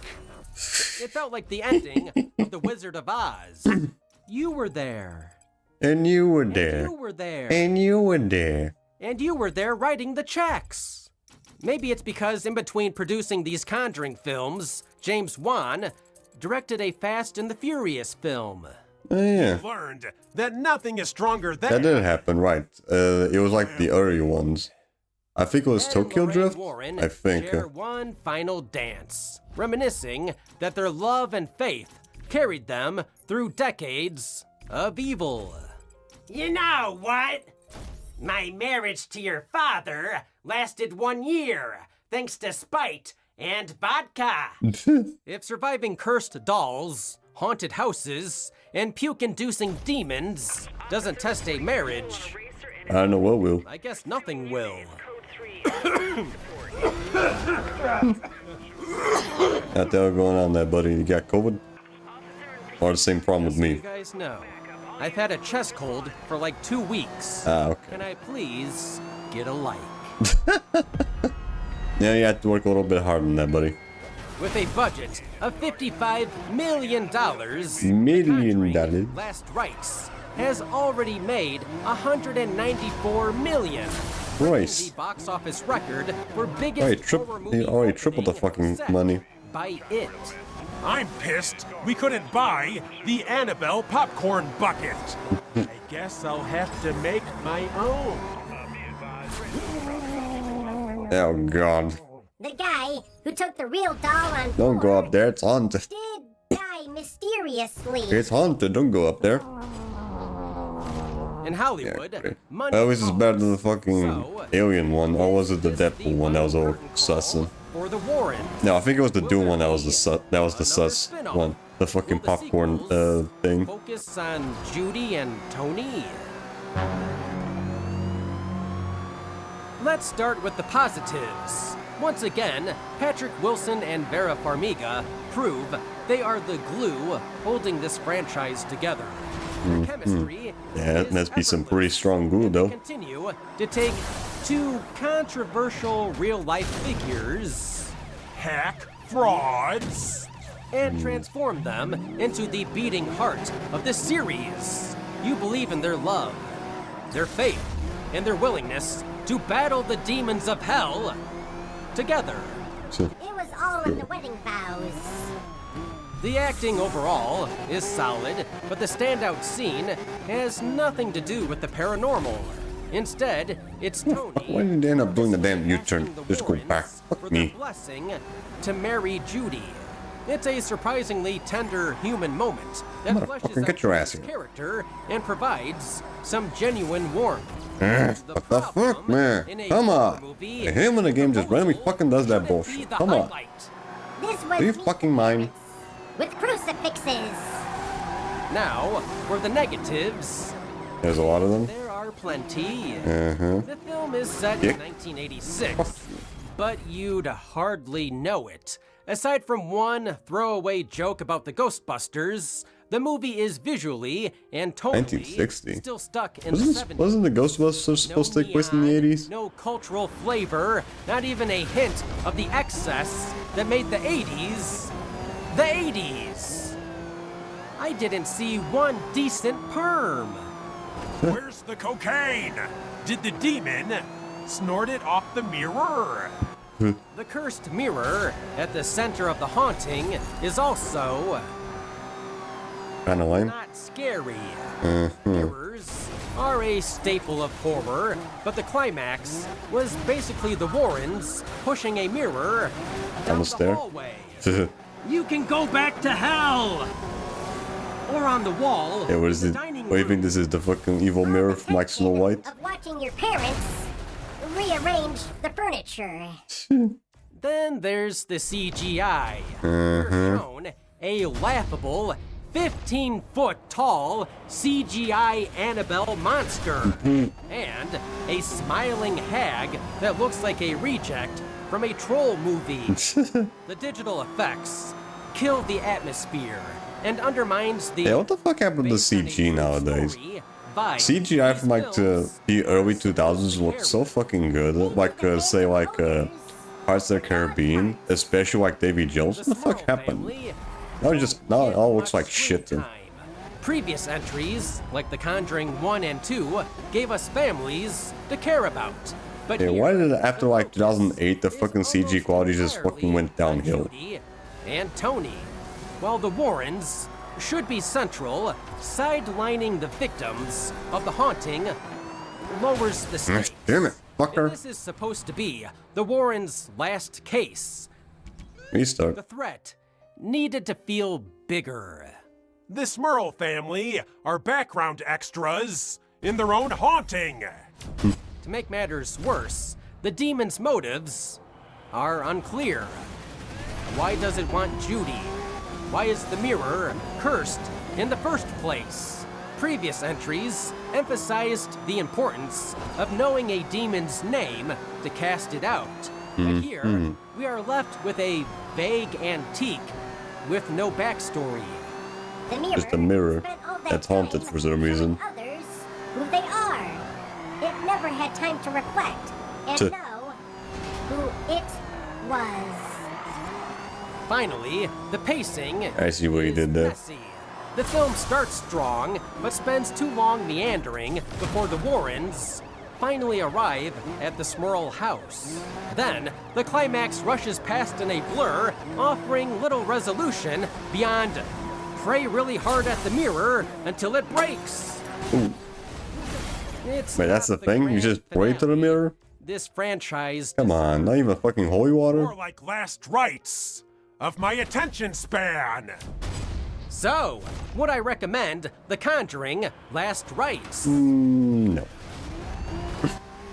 It felt like the ending of The Wizard of Oz. You were there. And you were there. You were there. And you were there. And you were there writing the checks. Maybe it's because in between producing these Conjuring films, James Wan directed a Fast and the Furious film. Oh, yeah. Learned that nothing is stronger than... That did happen, right. It was like the early ones. I think it was Tokyo Drift? Warren I think. share one final dance, reminiscing that their love and faith carried them through decades of evil. You know what? My marriage to your father lasted 1 year, thanks to spite and vodka. If surviving cursed dolls haunted houses, and puke-inducing demons doesn't test a marriage, I don't know what will. I guess nothing will. What the hell going on there, buddy? You got COVID? Or the same problem with You me? guys know, I've had a chest cold for like 2 weeks. Ah, okay. Can I please get a like? Yeah, you have to work a little bit harder than that, buddy. With a budget of $55 million, $1 Last Rites has already made $194 million. Christ. The box office record for biggest horror He movie already tripled the fucking money. by it. I'm pissed we couldn't buy the Annabelle popcorn bucket. I guess I'll have to make my own. Oh god. The guy who took the real doll on Don't go up there, it's haunted. did die mysteriously. It's haunted, don't go up there. In Hollywood, money That was just better than the fucking alien one, or was it the Deadpool one that was all sussing? for the Warren. No, I think it was the Doom one that was the sus one. The fucking popcorn thing. Focus on Judy and Tony. Let's start with the positives. Once again, Patrick Wilson and Vera Farmiga prove they are the glue holding this franchise together. Their chemistry Yeah, that must be some pretty strong glue though. continue to take two controversial real-life figures, hack frauds, and transform them into the beating heart of this series. You believe in their love, their faith, and their willingness to battle the demons of hell together. It was all in the wedding vows. The acting overall is solid, but the standout scene has nothing to do with the paranormal. Instead, it's Tony. Why did they end up doing the damn U-turn? Just go back. for Fuck the me. blessing to marry Judy. It's a surprisingly tender human moment that Motherfucker, fleshes get out your ass Judy's here. character and provides some genuine warmth. What the fuck, man? Come on. Him in the game just randomly fucking does that bullshit. Come on. This was Do you me fucking mind? with crucifixes. Now, for the negatives, There's a lot of them. there are plenty. Uh-huh. The film is set in 1986, but you'd hardly know it. Aside from one throwaway joke about the Ghostbusters, the movie is visually and tonally 1960. still stuck in the 70s. Wasn't the Ghostbusters supposed to take place in the 80s? No cultural flavor, not even a hint of the excess that made the 80s the 80s. I didn't see one decent perm. Where's the cocaine? Did the demon snort it off the mirror? The cursed mirror at the center of the haunting is also Kinda lame. not scary. Uh-huh. Mirrors are a staple of horror, but the climax was basically the Warrens pushing a mirror down Almost the there. hallway. You can go back to hell! Or on the wall. Yeah, what is in it? the dining What do you think this is? The fucking evil mirror from like Snow White? Of watching your parents rearrange the furniture. Then there's the CGI. We're shown a laughable 15-foot tall CGI Annabelle monster and a smiling hag that looks like a reject from a troll movie. The digital effects kill the atmosphere and undermines the Yeah, what the fuck happened to CG nowadays? vibe. CGI from like the early 2000s looked so fucking good. Like say like Pirates of the Caribbean, especially like Davy Jones. What the fuck happened? Now it all looks like shit. Previous entries, like The Conjuring 1 and 2, gave us families to care about. But Yeah, here, why did after like 2008 the fucking CG quality just fucking went downhill? Judy and Tony, while the Warrens should be central, sidelining the victims of the haunting lowers the stakes. Damn it, fucker. If this is supposed to be the Warrens' last case, Restart. the threat needed to feel bigger. The Smurl family are background extras in their own haunting. To make matters worse, the demon's motives are unclear. Why does it want Judy? Why is the mirror cursed in the first place? Previous entries emphasized the importance of knowing a demon's name to cast it out. But here, we are left with a vague antique with no backstory. The mirror Just a mirror spent all that that's haunted time for some reason. telling others who they are. It never had time to reflect and To- know who it was. Finally, the pacing I see what you is did there. messy. The film starts strong, but spends too long meandering before the Warrens finally arrive at the Smurl house. Then, the climax rushes past in a blur, offering little resolution beyond pray really hard at the mirror until it breaks. Ooh. It's Wait, that's the not thing? You grand just pray to the finale mirror? This franchise Come on, not even fucking holy water? More like last rites of my attention span. So, would I recommend The Conjuring Last Rites? No.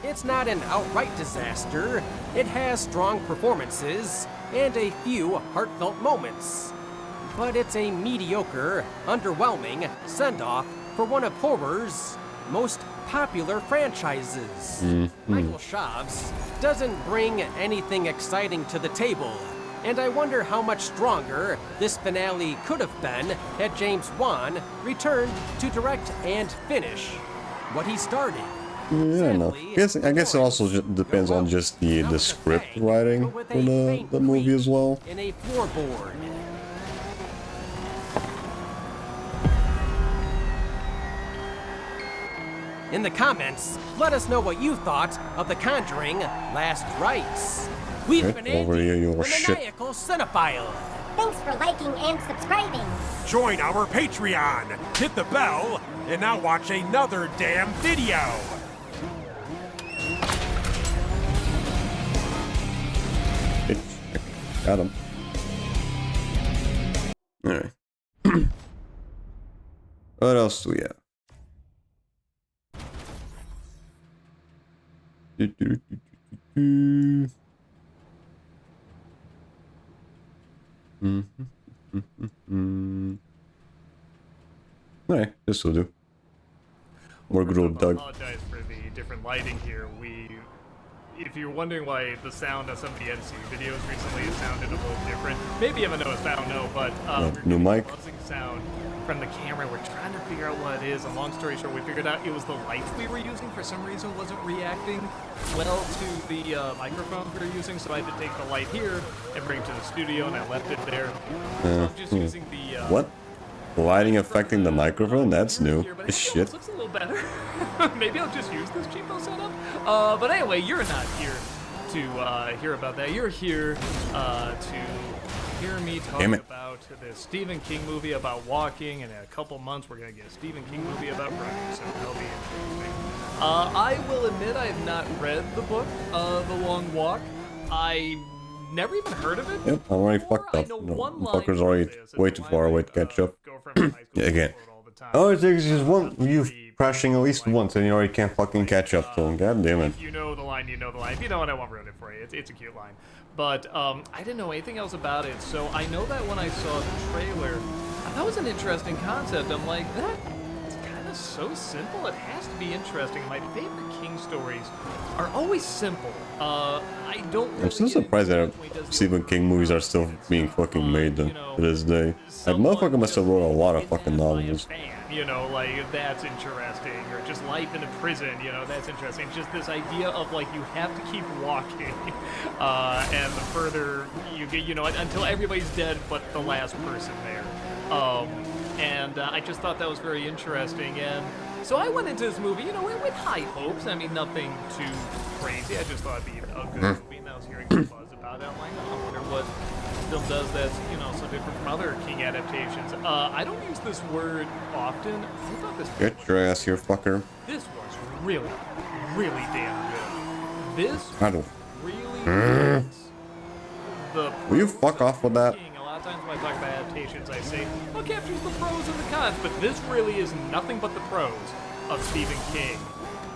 It's not an outright disaster. It has strong performances and a few heartfelt moments. But it's a mediocre, underwhelming send-off for one of horror's most popular franchises. Michael Chaves doesn't bring anything exciting to the table, and I wonder how much stronger this finale could have been had James Wan returned to direct and finish what he started. Yeah, I don't know. I guess it also depends on just the script writing for the movie as well. In a floorboard. In the comments, let us know what you thought of The Conjuring Last Rites. We've Get been over Andy, here, you the shit. maniacal cinephile. Thanks for liking and subscribing. Join our Patreon, hit the bell, and now watch another damn video. Bitch. Got him. Alright. What else do we have? Alright, this will do. More good old Doug. Apologize for the different lighting here. If you're wondering why the sound of some of the NC videos recently has sounded a little different, maybe you haven't noticed, I don't know, but New mic. buzzing sound from the camera. We're trying to figure out what it is, and long story short, we figured out it was the lights we were using. For some reason, wasn't reacting well to the microphones we were using, so I had to take the light here and bring it to the studio, and I left it there. So I'm just using the What? The lighting affecting the microphone? That's new. but This it shit. looks a little better. Maybe I'll just use this cheapo setup. But anyway, you're not here to hear about that. You're here to hear me talk Damn it. about the Stephen King movie about walking, and in a couple months we're gonna get a Stephen King movie about running, so that'll be interesting. I will admit I have not read the book, The Long Walk. I never even heard of it. Yep, I'm already fucked up. No, fucker's already way too far away to catch up. Yeah, again. Oh, it takes just one, you crashing at least once and you already can't fucking catch up to him. God damn it. If you know the line, you know the line. If you don't, I won't ruin it for you. It's a cute line. But I didn't know anything else about it, so I know that when I saw the trailer, I thought it was an interesting concept. I'm like, that is kind of so simple. It has to be interesting. My favorite King stories are always simple. I don't really I'm still surprised that Stephen King movies are still being fucking made to this day. That motherfucker must have wrote a lot of fucking novels. You know, like, that's interesting. Or just life in a prison, you know, that's interesting. Just this idea of, like, you have to keep walking. And the further you get, you know, until everybody's dead but the last person there. I just thought that was very interesting. And so I went into this movie, you know, with high hopes. I mean, nothing too crazy. I just thought it'd be a good movie. And I was hearing some buzz about it. I'm like, oh, I wonder what film does that's, you know, so different from other King adaptations. I don't use this word often. I thought this Get your ass here, fucker. This was really, really damn good. This I don't. really the Will you fuck off with that? King. A lot of times when I talk about adaptations, I say, what captures the pros and the cons, but this really is nothing but the pros of Stephen King.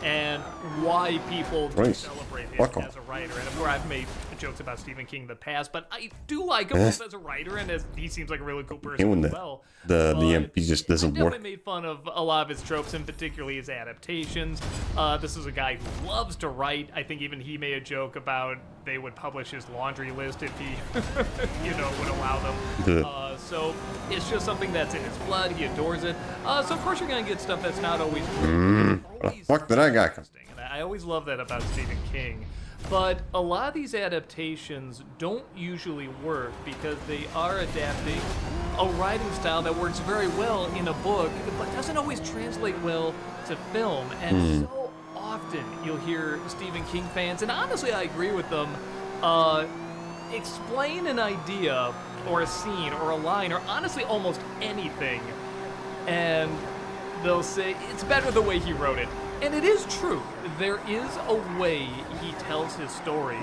and why people do Right. celebrate him Fuck off. as a writer. And of course, I've made jokes about Stephen King in the past, but I do like him both as a writer and as he seems like a really cool person When as the well. EMP just doesn't Definitely work. made fun of a lot of his tropes, and particularly his adaptations. This is a guy who loves to write. I think even he made a joke about they would publish his laundry list if he, would allow them. So it's just something that's in his blood. He adores it. So of course you're gonna get stuff that's not always. What the fuck did I got? And I always love that about Stephen King. But a lot of these adaptations don't usually work because they are adapting a writing style that works very well in a book, but doesn't always translate well to film. And so often you'll hear Stephen King fans, and honestly I agree with them, explain an idea or a scene or a line or honestly almost anything, and they'll say, it's better the way he wrote it. And it is true. There is a way he tells his stories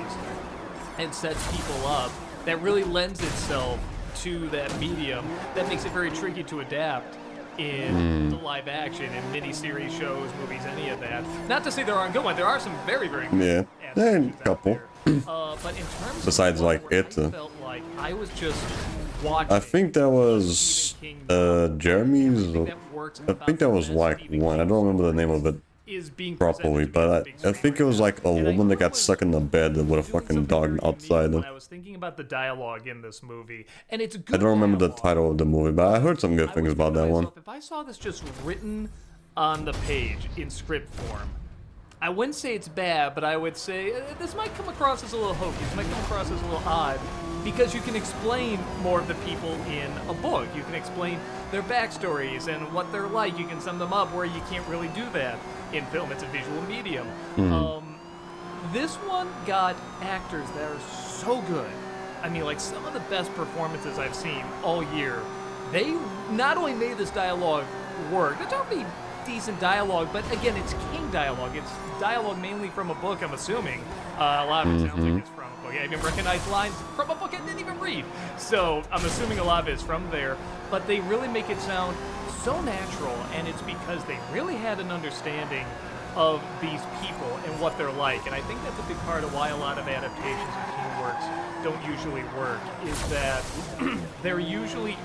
and sets people up that really lends itself to that medium that makes it very tricky to adapt in the live action, in miniseries, shows, movies, any of that. Not to say there aren't good ones. There are some very, very good Yeah, there are a couple. but in terms Besides, of like, it. I felt like I was just watching. I think that was Jeremy's. I think that was like one. I don't remember the name of it properly, but I think it was like a woman that got stuck in the bed with a fucking dog outside. I was thinking about the dialogue in this movie, and it's I good. don't remember the title of the movie, but I heard some good things about that one. If I saw this just written on the page in script form, I wouldn't say it's bad, but I would say this might come across as a little hokey. This might come across as a little odd, because you can explain more of the people in a book. You can explain their backstories and what they're like. You can sum them up where you can't really do that in film. It's a visual medium. This one got actors that are so good. I mean, like, some of the best performances I've seen all year. They not only made this dialogue work, it's already decent dialogue, but again, it's King dialogue. It's dialogue mainly from a book, I'm assuming. A lot of it sounds like it's from a book. I even recognize lines from a book I didn't even read. So I'm assuming a lot of it's from there, but they really make it sound so natural, and it's because they really had an understanding of these people and what they're like. And I think that's a big part of why a lot of adaptations of King works don't usually work, is that they're usually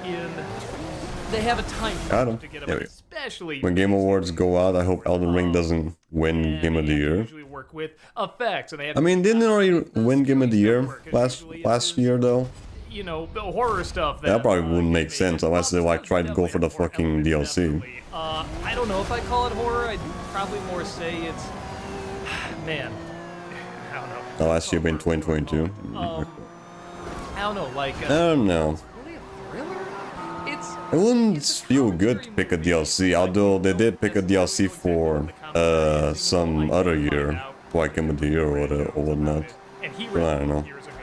they have a time Got him. to get them, There we go. especially When Game Awards go out, I hope Elden Ring doesn't win Game of the Year. usually work with effects, and they have I mean, didn't it already win Game of the Year last year though? the horror stuff That probably wouldn't make sense unless they like tried to go for the fucking DLC. I don't know if I call it horror. I'd probably more say it's man. I don't know. The last year being 2022. I don't know, like I don't know. it's It wouldn't feel good to pick a DLC, although they did pick a DLC for some other year, like Game of the Year or whatnot. and he So, I don't know. years ago,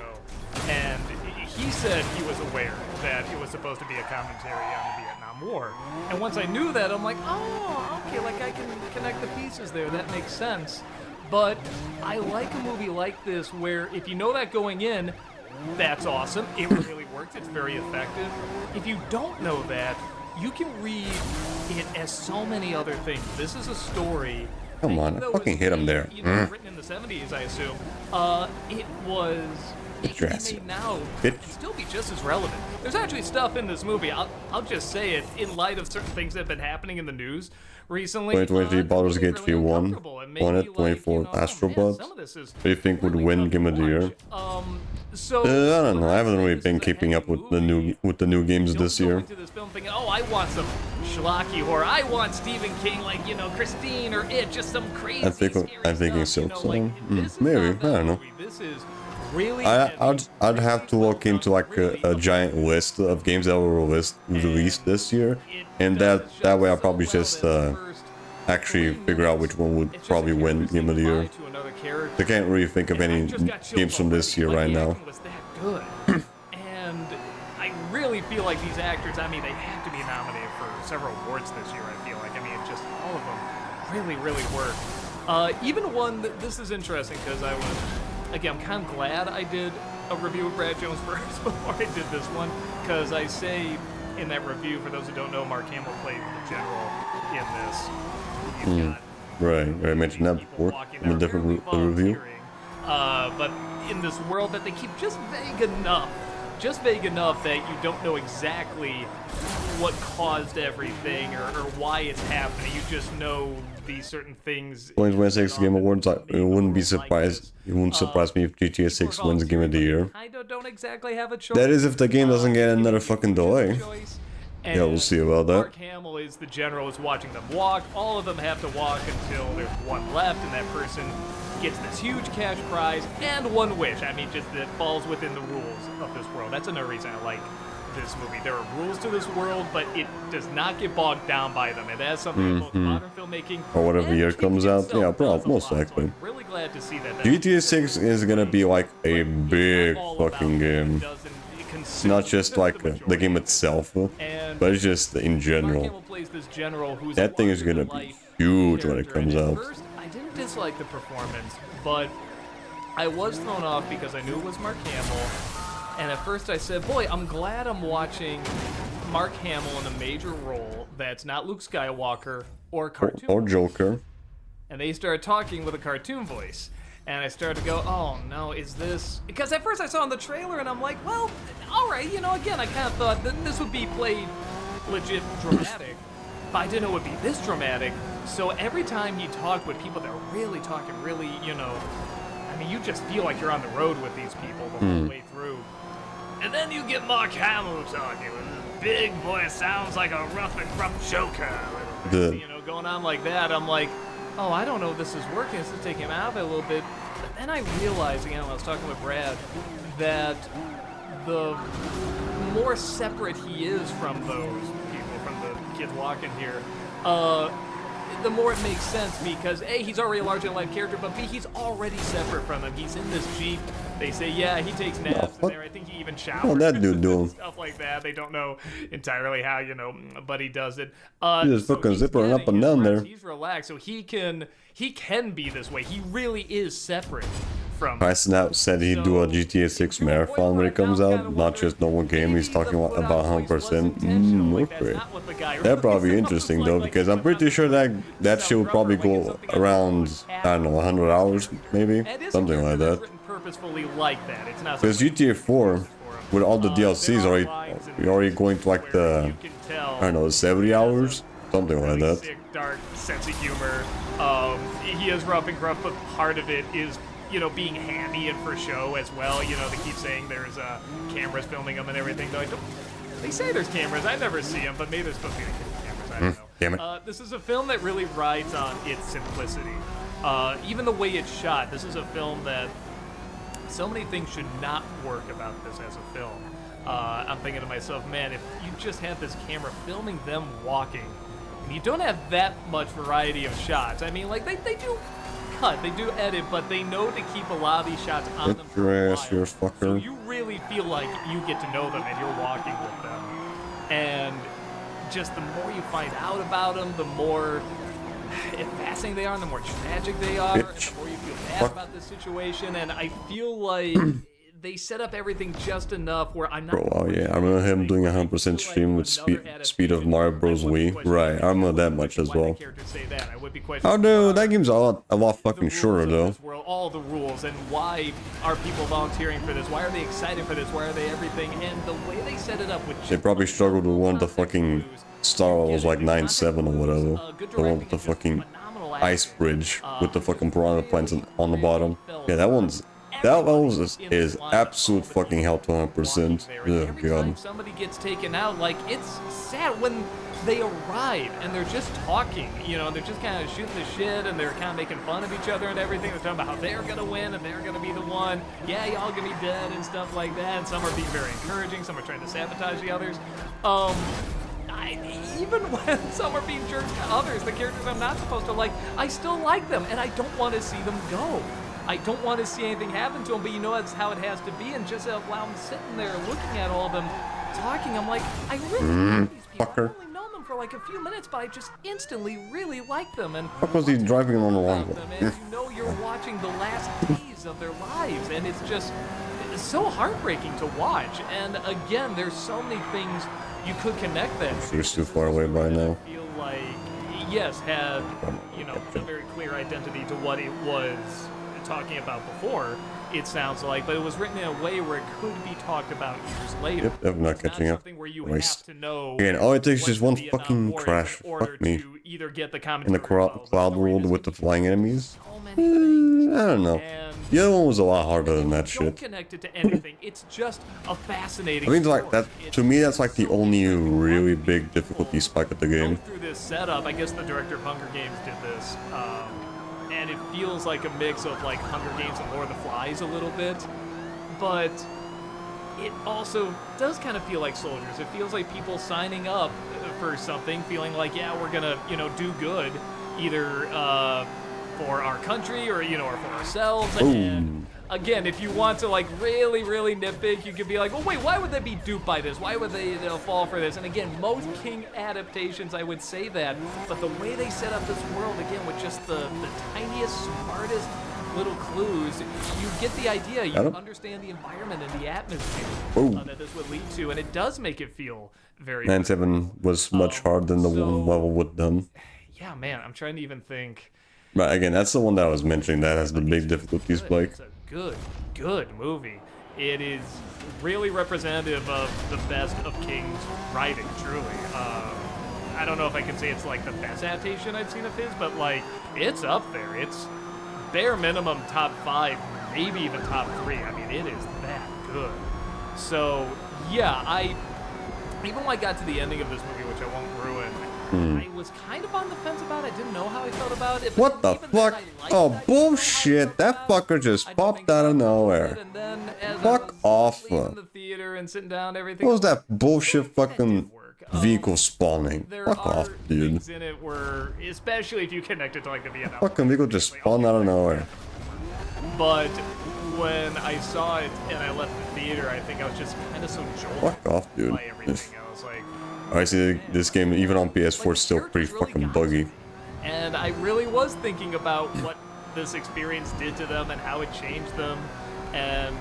and he said he was aware that it was supposed to be a commentary on the Vietnam War. And once I knew that, I'm like, oh, okay, like I can connect the pieces there. That makes sense. But I like a movie like this where if you know that going in, that's awesome. It really works. It's very effective. If you don't know that, you can read it as so many other things. This is a story. Come on, I fucking hit him there. Written in the 70s, I assume. It was. Get your ass Made now Bitch. can still be just as relevant. There's actually stuff in this movie. I'll just say it in light of certain things that have been happening in the news recently. 2023 Baldur's Gate 3 won it. 24 Astro Bot. What do you think would win Game of the Year? I don't know. I haven't really been keeping up with the new games this year. Into this film thinking, oh, I want some schlocky horror. I want Stephen King, like Christine or It, just some crazy. I'm thinking so. Maybe I don't know. This is really. I'd have to look into like a giant list of games that were released this year, and that way I'll probably just actually figure out which one would probably win Game of the Year. I can't really think of any games from this year right now. Was that good? And I really feel like these actors, I mean, they have to be nominated for several awards this year, I feel like. I mean, just all of them really, really work. Even one, this is interesting because again, I'm kind of glad I did a review of Brad Jones first before I did this one, because I say in that review, for those who don't know, Mark Hamill played the general in this. He's got Right, I mentioned that before in a different review. But in this world that they keep just vague enough that you don't know exactly what caused everything or why it's happening. You just know these certain things. 2026 Game Awards, it wouldn't surprise me if GTA 6 wins Game of the Year. Kind of don't exactly have a choice. That is if the game doesn't get another fucking delay. Yeah, we'll see about that. Mark Hamill is the general who's watching them walk. All of them have to walk until there's one left, and that person gets this huge cash prize and one wish. I mean, just that falls within the rules of this world. That's another reason I like this movie. There are rules to this world, but it does not get bogged down by them. And that's something both modern filmmaking or whatever year it comes out. Yeah, probably most likely. I'm really glad to see that. GTA 6 is gonna be like a big fucking game. It's not just like the game itself, but it's just in general. That thing is gonna be huge when it comes out. First, I didn't dislike the performance, but I was thrown off because I knew it was Mark Hamill. And at first I said, boy, I'm glad I'm watching Mark Hamill in a major role that's not Luke Skywalker or cartoon or Joker. And they started talking with a cartoon voice. And I started to go, oh no, is this... Because at first I saw in the trailer and I'm like, well, alright, you know, again, I kind of thought that this would be played legit dramatic. But I didn't know it would be this dramatic. So every time he talked with people that were really talking, really, you know... I mean, you just feel like you're on the road with these people the whole way through. And then you get Mark Hamill talking with his big voice, sounds like a rough and gruff Joker. You know, going on like that, I'm like, oh, I don't know if this is working. This is taking him out of it a little bit. But then I realized, again, when I was talking with Brad, that the more separate he is from those people, from the kids walking here, the more it makes sense because A, he's already a larger-than-life character, but B, he's already separate from them. He's in this Jeep. They say, yeah, he takes naps in there. I think he even showers. What that dude doing? Stuff like that. They don't know entirely how, you know, but he does it. He's just fucking zippering up and down there. He's relaxed, so he can be this way. He really is separate from... Snap said he'd do a GTA 6 marathon when it comes out, not just normal game. He's talking about 100%. Okay. That'd probably be interesting though, because I'm pretty sure that shit would probably go around, I don't know, 100 hours, maybe? Something like that. Purposefully like that. It's not because GTA 4, with all the DLCs, you're already going to like the, I don't know, 70 hours? Something like that. Sick, dark sense of humor. He is rough and gruff, but part of it is, you know, being hammy and for show as well. You know, they keep saying there's cameras filming them and everything, though they say there's cameras. I never see them, but maybe there's supposed to be cameras. I don't know. Damn it. This is a film that really rides on its simplicity. Even the way it's shot, this is a film that so many things should not work about this as a film. I'm thinking to myself, man, if you just had this camera filming them walking, and you don't have that much variety of shots. I mean, like, they do cut, they do edit, but they know to keep a lot of these shots on them for a while. You're fucker. So you really feel like you get to know them and you're walking with them. And just the more you find out about them, the more fascinating they are, and the more tragic they are, and the more you feel bad about this situation. And I feel like they set up everything just enough where I'm not... Bro, oh yeah, I remember him doing a 100% stream with speed of Mario Bros. Wii. Right, I remember that much as well. Oh no, that game's a lot fucking shorter though. All the rules, and why are people volunteering for this? Why are they excited for this? Why are they everything? And the way they set it up with... They probably struggled with one of the fucking Star Wars like 9-7 or whatever. The one with the fucking ice bridge with the fucking piranha plants on the bottom. Yeah, that one is absolute fucking hell to 100%. Oh god. Somebody gets taken out, like, it's sad when they arrive and they're just talking, you know, they're just kind of shooting the shit and they're kind of making fun of each other and everything. They're talking about how they're gonna win and they're gonna be the one. Yeah, y'all gonna be dead and stuff like that. And some are being very encouraging, some are trying to sabotage the others. Even when some are being jerks to others, the characters I'm not supposed to like, I still like them and I don't want to see them go. I don't want to see anything happen to them, but you know that's how it has to be. And just while I'm sitting there looking at all of them talking, I'm like, I really like these people. I've only known them for like a few minutes, but I just instantly really like them. And what was he driving on the wrong way? And you know you're watching the last days of their lives, and it's just so heartbreaking to watch. And again, there's so many things you could connect that. You're too far away by now. I feel like, yes, had, you know, a very clear identity to what it was talking about before, it sounds like, but it was written in a way where it could be talked about years later. Yep, I'm not catching up. Something where you Waste. have to know Again, all it takes is just one Vietnam fucking War is crash. in order Fuck me. to either get the In the commentary cloud world with the flying enemies. I don't know. The other one was a lot harder than that shit. connected to anything. It's just a fascinating I mean, like that to me, that's like the only really big difficulty spike of the game. through this setup. I guess the director of Hunger Games did this, and it feels like a mix of like Hunger Games and Lord of the Flies a little bit, but it also does kind of feel like soldiers. It feels like people signing up for something, feeling like, yeah, we're gonna, you know, do good, either for our country or, you know, or for ourselves. And again, if you want to like really nitpick, you could be like, well, wait, why would they be duped by this? Why would they, you know, fall for this? And again, most King adaptations, I would say that, but the way they set up this world, again, with just the tiniest, smartest little clues, you get the idea, you understand the environment and the atmosphere that this would lead to, and it does make it feel very 9/7 was much harder than the one level would done. Yeah, man, I'm trying to even think. But again, that's the one that I was mentioning that has the big difficulties, Blake. It's a good movie. It is really representative of the best of King's writing, truly. I don't know if I can say it's like the best adaptation I've seen of his, but like, it's up there. It's bare minimum top 5, maybe even top 3. I mean, it is that good. So, yeah, even when I got to the ending of this movie, which I won't ruin, I was kind of on the fence about it. I didn't know how I felt about it. What the fuck? Oh, bullshit. That fucker just popped out of nowhere. Fuck off. What the theater and sitting down, everything. was that bullshit fucking vehicle spawning? Fuck off, dude. Things in it were, especially if you connect it to like the Vietnam. Fucking vehicle just spawned out of nowhere. But when I saw it and I left the theater, I think I was just kind of so jolted Fuck off, dude. by everything. I was like, I see this game, even on PS4, is still pretty fucking buggy. and I really was thinking about what this experience did to them and how it changed them, and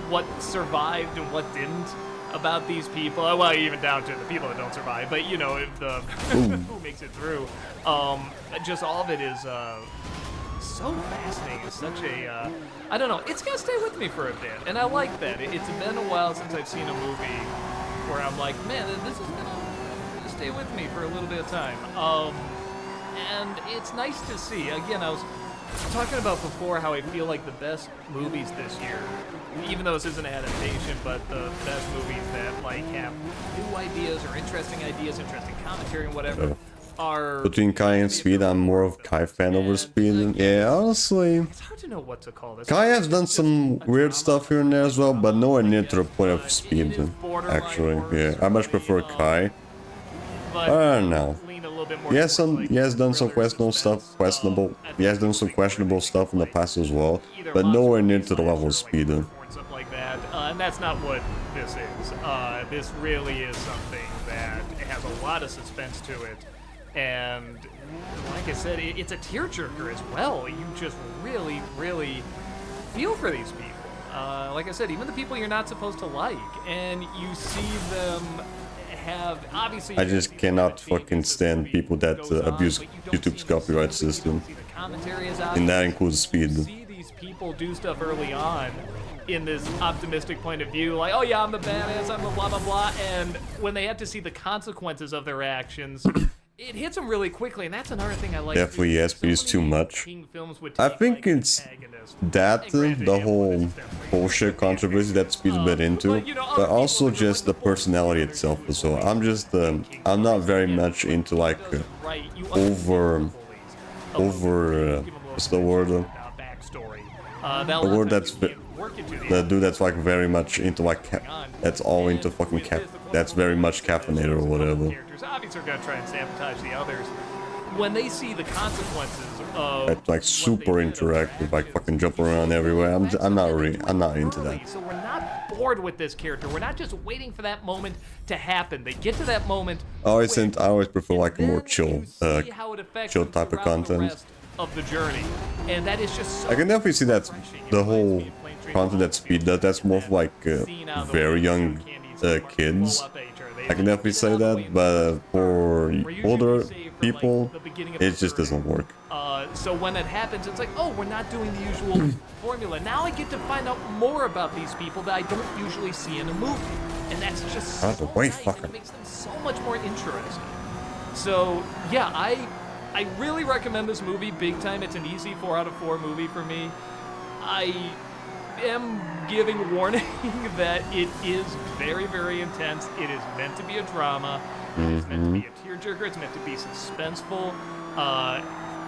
what survived and what didn't about these people. Well, even down to the people that don't survive, but you know, if the who makes it through. Just all of it is so fascinating. It's such a I don't know. It's gonna stay with me for a bit, and I like that. It's been a while since I've seen a movie where I'm like, man, this is gonna stay with me for a little bit of time. And it's nice to see. Again, I was talking about before how I feel like the best movies this year, even though this isn't an adaptation, but the best movies that like have new ideas or interesting commentary and whatever, are between Kai and Speed. I'm more of Kai fan over Speed. And yeah, honestly, it's hard to know what to call this. Kai has done some weird stuff here and there as well, but nowhere near to the point of Speed. Actually, yeah, I much prefer Kai. I don't know. He has done some questionable stuff. He has done some questionable stuff in the past as well, but nowhere near to the level of Speed. Stuff like that, and that's not what this is. This really is something that has a lot of suspense to it, and like I said, it's a tearjerker as well. You just really feel for these people. Like I said, even the people you're not supposed to like, and you see them have, obviously, I just cannot fucking stand people that abuse YouTube's copyright system. And that includes Speed. See these people do stuff early on in this optimistic point of view, like, oh yeah, I'm the badass, I'm the blah blah blah, and when they have to see the consequences of their actions, it hits them really quickly, and that's another thing I like. Definitely, yes, but it's too much. I think it's that, the whole bullshit controversy that Speed's been into, but also just the personality itself as well. I'm just, I'm not very much into like, what's the word? The word that's, the dude that's like very much into like, that's all into fucking that's very much caffeinated or whatever. Obviously, are gonna try and sabotage the others. When they see the consequences of that's like super interactive, like fucking jumping around everywhere. I'm not into that. So we're not bored with this character. We're not just waiting for that moment to happen. They get to that moment. I always prefer like a more chill type of content. Of the journey, and that is just so I can definitely see that the whole content that Speed does, that's more for like very young kids. I can definitely say that, but for people, the beginning of it the just doesn't work. So when it happens, it's like, oh, we're not doing the usual formula. Now I get to find out more about these people that I don't usually see in a movie, and that's just Out of the so way, nice, and fucker. it makes them so much more interesting. So yeah, I really recommend this movie big time. It's an easy 4 out of 4 movie for me. I am giving warning that it is very, very intense. It is meant to be a drama. It's meant to be a tearjerker. It's meant to be suspenseful.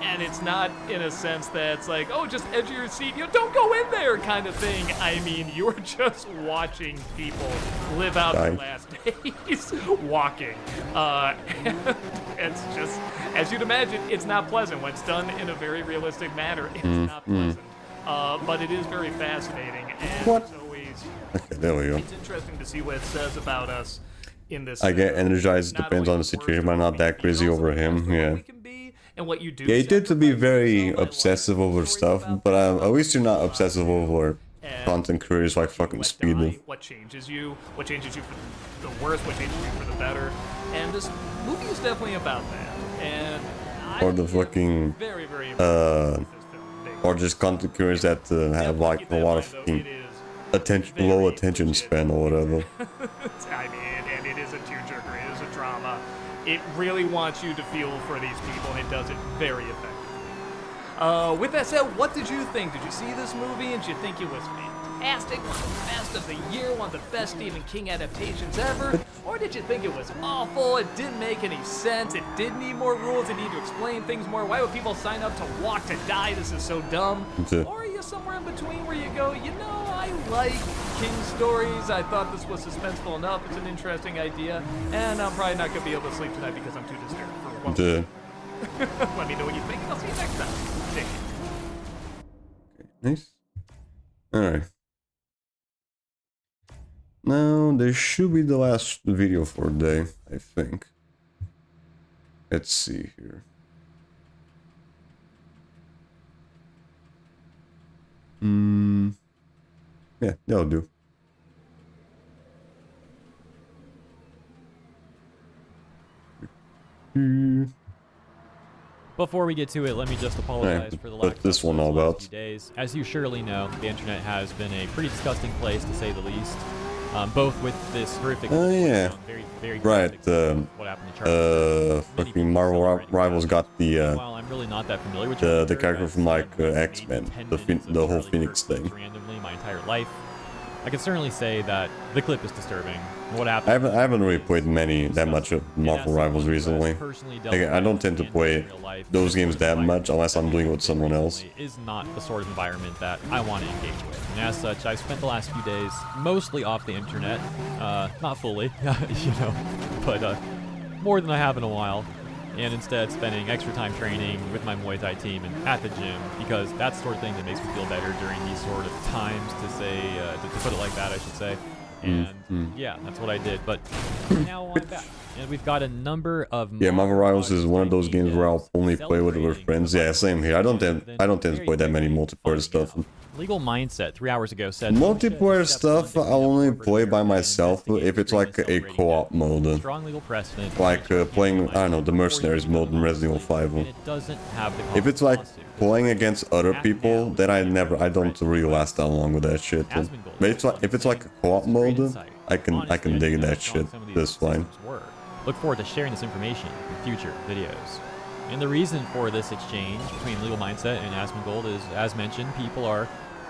And it's not in a sense that it's like, oh, just edge of your seat, don't go in there kind of thing. I mean, you're just watching people live out their last days walking. And it's just, as you'd imagine, it's not pleasant. When it's done in a very realistic manner, it's not pleasant. But it is very fascinating. And it's always, okay, there we go. It's interesting to see what it says about us in this. I get energized, depends on the situation, but I'm not that crazy over him, yeah. And what you do. Yeah, he tend to be very obsessive over stuff, but at least you're not obsessive over content creators like fucking Speedy. What changes you for the worse, what changes you for the better. And this movie is definitely about that. And Or the fucking, very, very or just content creators that have like a lot of fucking low attention span or whatever. I mean, and it is a tearjerker, it is a drama. It really wants you to feel for these people, and it does it very effectively. With that said, what did you think? Did you see this movie and did you think it was fantastic, one of the best of the year, one of the best Stephen King adaptations ever? Or did you think it was awful, it didn't make any sense, it did need more rules, it needed to explain things more? Why would people sign up to walk to die? This is so dumb. Or are you somewhere in between where you go, I like King stories, I thought this was suspenseful enough, it's an interesting idea, and I'm probably not going to be able to sleep tonight because I'm too disturbed for one. Let me know what you think, and I'll see you next time. Take care. Nice. Alright. Now, this should be the last video for the day, I think. Let's see here. Yeah, that'll do. Before we get to it, let me just apologize for the lack of this one all the last about. few days. As you surely know, the internet has been a pretty disgusting place, to say the least. Both with this horrific. Oh yeah. Very right. What happened to fucking Marvel Rivals got the while I'm really not that familiar with the character from like X-Men, the whole Phoenix thing. Randomly my entire life. I can certainly say that the clip is disturbing. What happened? I haven't really played that much of Marvel Rivals recently. I don't tend to play those games that much unless I'm doing it with someone else. Is not the sort of environment that I want to engage with. And as such, I've spent the last few days mostly off the internet. Not fully, but more than I have in a while. And instead spending extra time training with my Muay Thai team and at the gym, because that's the sort of thing that makes me feel better during these sort of times, to say, to put it like that, I should say. And yeah, that's what I did. But now I'm back, and we've got a number of Marvel Rivals is one of those games where I'll only play with friends. Yeah, same here. I don't tend to play that many multiplayer stuff. Legal Mindset 3 hours ago said multiplayer stuff I'll only play by myself if it's like a co-op mode. Strong legal precedent. Like playing, I don't know, the Mercenaries mode in Resident Evil 5. It doesn't have the if it's like playing against other people, then I don't really last that long with that shit. But if it's like a co-op mode, I can dig that shit just fine. Look forward to sharing this information in future videos. And the reason for this exchange between Legal Mindset and Asmongold is, as mentioned, people are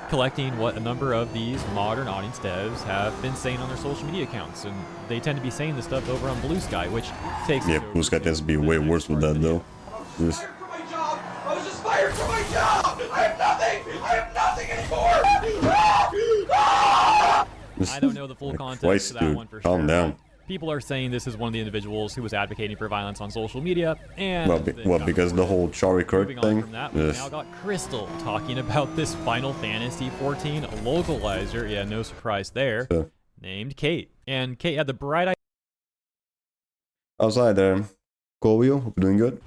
collecting what a number of these modern audience devs have been saying on their social media accounts, and they tend to be saying this stuff over on Blue Sky, which takes Blue Sky tends to be way worse with that though. I was just fired from my job! I have nothing anymore! I don't know the full context Twice, of that dude. one for Calm sure. down. People are saying this is one of the individuals who was advocating for violence on social media, and well, because the whole Charlie Kirk thing. From that, we've now got Crystal talking about this Final Fantasy 14 localizer. Yeah, no surprise there. Named Kate, and Kate had the bright idea. Outside there, Colvio, hope you're doing good.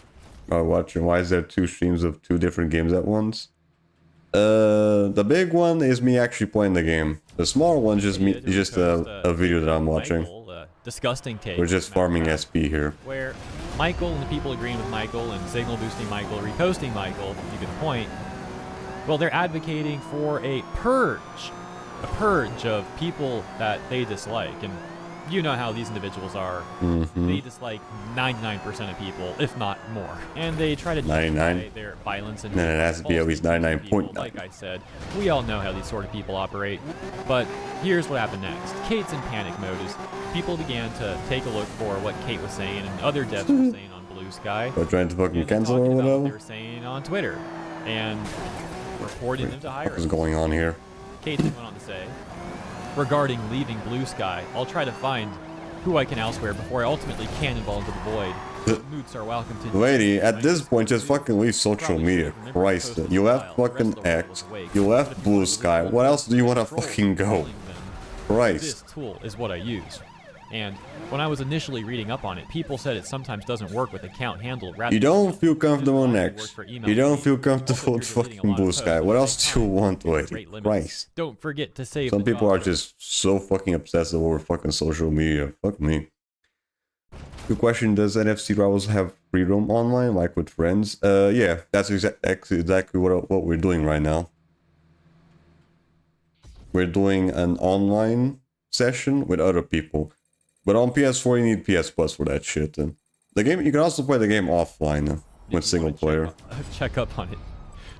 Watching. Why is there 2 streams of 2 different games at once? The big one is me actually playing the game. The small one is just a video that I'm watching. Disgusting take. We're just farming SP here. Where Michael and the people agreeing with Michael and signal boosting Michael, reposting Michael, you get the point. Well, they're advocating for a purge of people that they dislike. And you know how these individuals are. They dislike 99% of people, if not more. And they try to justify their violence and it has to be at least 99.9. Like I said, we all know how these sort of people operate. But here's what happened next. Kate's in panic mode as people began to take a look for what Kate was saying and other devs were saying on Blue Sky. They're trying to fucking cancel or What they whatever. were saying on Twitter and reporting them to higher. What's going on here? Kate then went on to say, regarding leaving Blue Sky, I'll try to find who I can elsewhere before I ultimately cannonball into the void. Moots are welcome to... Lady, at this point, just fucking leave social media. Christ, you left fucking X, you left Blue Sky, what else do you want to fucking go? Christ. This tool is what I use. And when I was initially reading up on it, people said it sometimes doesn't work with account handle. You don't feel comfortable on X. You don't feel comfortable with fucking Blue Sky. What else do you want, lady? Christ. Don't forget to save. Some people are just so fucking obsessive over fucking social media. Fuck me. Good question, does NFC Rivals have freedom online, like with friends? Yeah, that's exactly what we're doing right now. We're doing an online session with other people. But on PS4, you need PS Plus for that shit. And the game, you can also play the game offline with single player. Check up on it.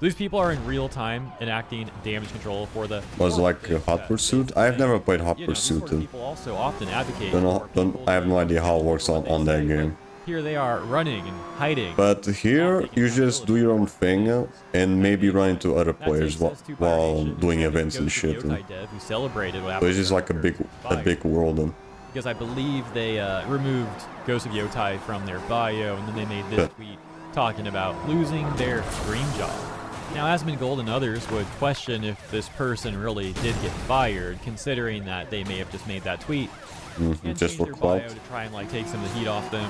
These people are in real time enacting damage control for the... Was it like a Hot Pursuit? I have never played Hot Pursuit. People also often advocate I have no idea how it works on that game. Here they are running and hiding. But here, you just do your own thing and maybe run into other players while doing events and shit. So it's just like a big world. Because I believe they removed Ghost of Yotai from their bio, and then they made this tweet talking about losing their dream job. Now, Asmongold and others would question if this person really did get fired, considering that they may have just made that tweet and just changed their bio to try and like take some of the heat off them,